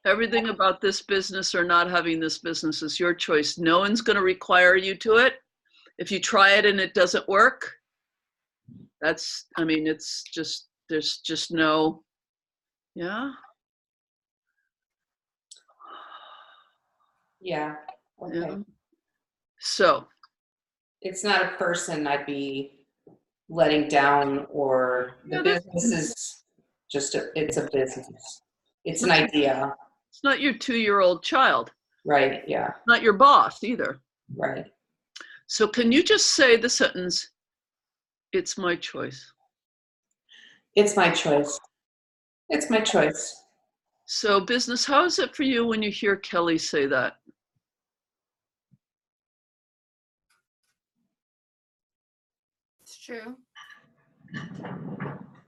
Everything about this business or not having this business is your choice. No one's going to require you to it. If you try it and it doesn't work, it's just, there's just no, yeah. Yeah. Okay. Yeah. So. It's not a person I'd be letting down or the business is just it's a business. It's an idea. It's not your 2-year-old child. Right, yeah. Not your boss either. Right. So can you just say the sentence, it's my choice? It's my choice. It's my choice. So business, how is it for you when you hear Kelly say that? It's true.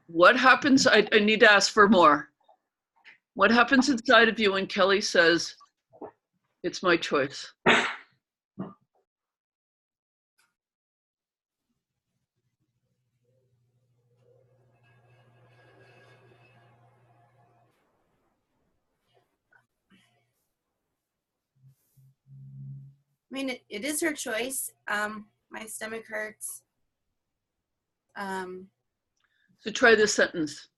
What happens? I need to ask for more. What happens inside of you when Kelly says, it's my choice? I mean, it is her choice. My stomach hurts. So try this sentence.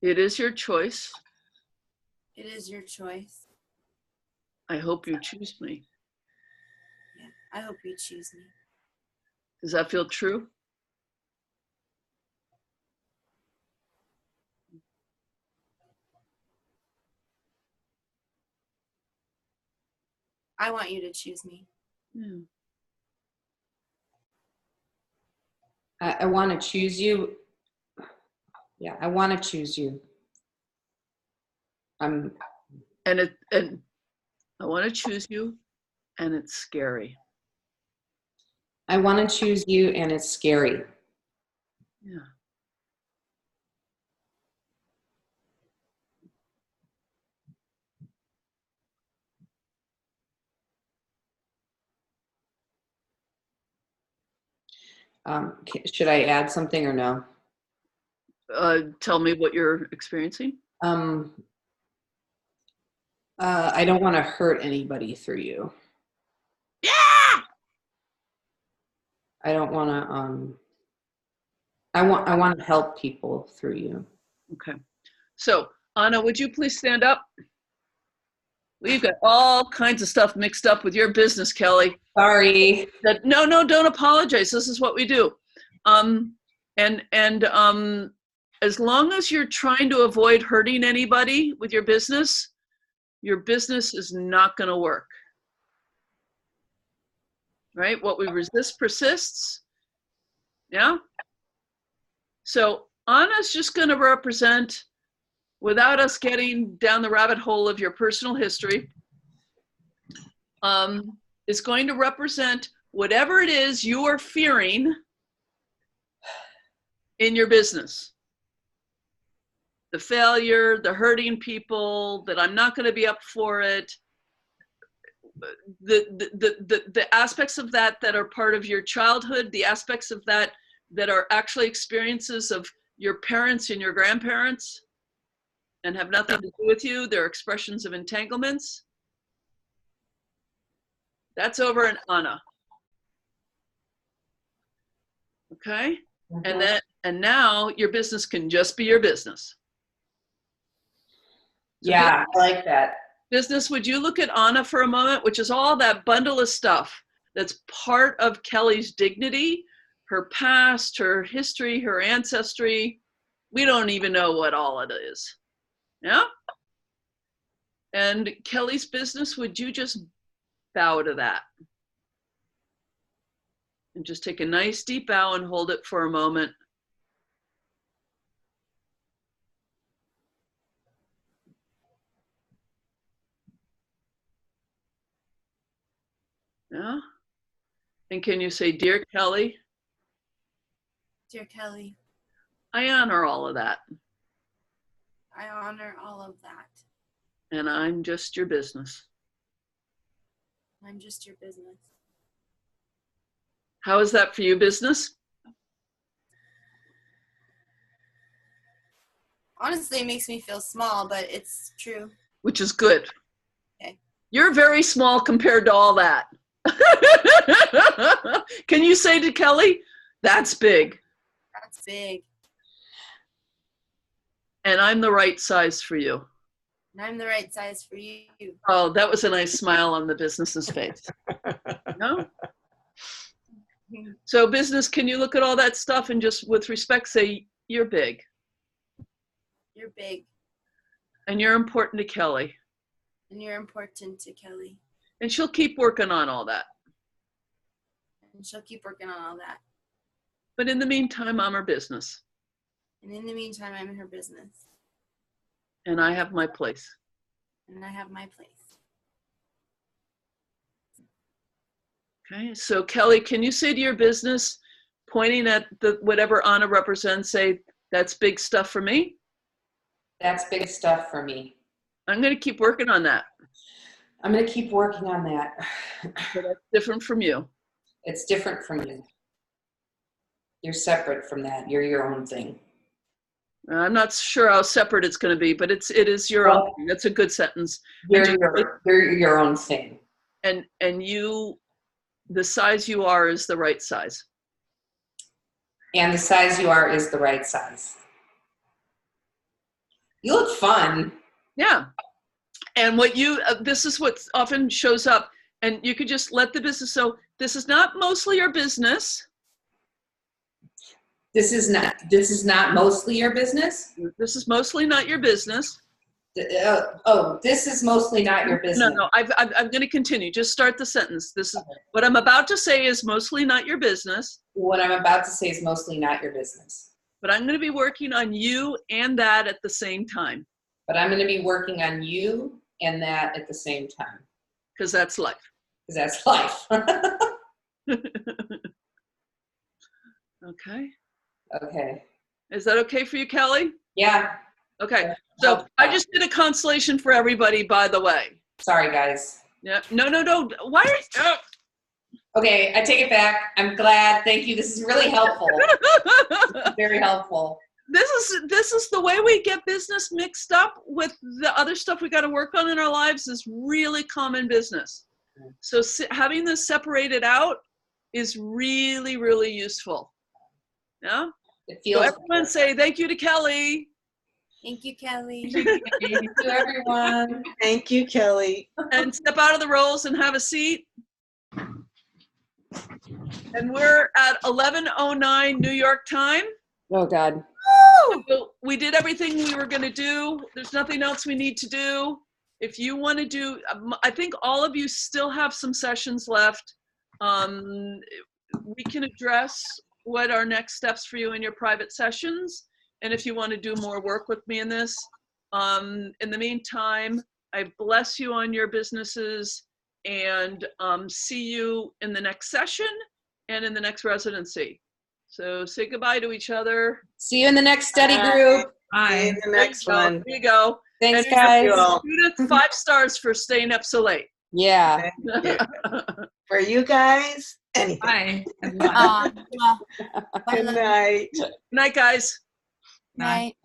It is your choice. It is your choice. I hope you choose me. Yeah, I hope you choose me. Does that feel true? I want you to choose me. Yeah. I want to choose you. Yeah, I want to choose you. And I want to choose you, and it's scary. I want to choose you, and it's scary. Yeah. Should I add something or no? Tell me what you're experiencing. I don't want to hurt anybody through you. Yeah. I don't want to. I want to help people through you. Okay. So, Anna, would you please stand up? We've got all kinds of stuff mixed up with your business, Kelly. Sorry. No, don't apologize. This is what we do. As long as you're trying to avoid hurting anybody with your business is not going to work. Right? What we resist persists. Yeah? So Anna's just going to represent, without us getting down the rabbit hole of your personal history, is going to represent whatever it is you are fearing in your business. The failure, the hurting people, that I'm not going to be up for it. The aspects of that are part of your childhood, the aspects of that are actually experiences of your parents and your grandparents and have nothing to do with you. They're expressions of entanglements. That's over in Anna. Okay? Mm-hmm. And now your business can just be your business. So yeah, I like that. Business, would you look at Anna for a moment, which is all that bundle of stuff that's part of Kelly's dignity, her past, her history, her ancestry. We don't even know what all it is. Yeah? And Kelly's business, would you just bow to that? And just take a nice deep bow and hold it for a moment. Yeah? And can you say, Dear Kelly? Dear Kelly, I honor all of that. I honor all of that. And I'm just your business. I'm just your business. How is that for you, business? Honestly, it makes me feel small, but it's true. Which is good. Okay. You're very small compared to all that. Can you say to Kelly, that's big. That's big. And I'm the right size for you. And I'm the right size for you. Oh, that was a nice smile on the business's face. No? So business, can you look at all that stuff and just with respect say, you're big. You're big. And you're important to Kelly. And you're important to Kelly. And she'll keep working on all that. And she'll keep working on all that. But in the meantime, I'm her business. And in the meantime, I'm in her business. And I have my place. And I have my place. Okay, so Kelly, can you say to your business, pointing at the whatever Anna represents, say, that's big stuff for me. That's big stuff for me. I'm going to keep working on that. I'm going to keep working on that. So that's different from you. It's different from you. You're separate from that. You're your own thing. I'm not sure how separate it's going to be, but it is your own thing. That's a good sentence. You're your own thing. And you, the size you are is the right size. And the size you are is the right size. You look fun. Yeah. And what you, this is what often shows up, and you could just let the business, so this is not mostly your business. This is not mostly your business? This is mostly not your business. This is mostly not your business. No, I'm going to continue. Just start the sentence. This is what I'm about to say is mostly not your business. What I'm about to say is mostly not your business. But I'm going to be working on you and that at the same time. But I'm going to be working on you and that at the same time. Because that's life. Because that's life. Okay. Okay. Is that okay for you, Kelly? Yeah. Okay. So I just did a constellation for everybody, by the way. Sorry, guys. Yeah. No. Why are you? Okay, I take it back. I'm glad. Thank you. This is really helpful. Very helpful. This is the way we get business mixed up with the other stuff we got to work on in our lives is really common business. So having this separated out is really, really useful. Yeah. It feels. So everyone say thank you to Kelly. Thank you, Kelly. Thank you, everyone. Thank you, Kelly. And step out of the roles and have a seat. And we're at 11:09 New York time. Oh, God. So we did everything we were going to do. There's nothing else we need to do. If you want to do, I think all of you still have some sessions left. We can address what are next steps for you in your private sessions. And if you want to do more work with me in this, in the meantime, I bless you on your businesses and see you in the next session and in the next residency. So say goodbye to each other. See you in the next study group. See you in the next one. There you go. Thanks, And guys. Judith, 5 stars for staying up so late. Yeah. Thank you. For you guys, anything. Bye. Well, Good night. Good night, guys. night.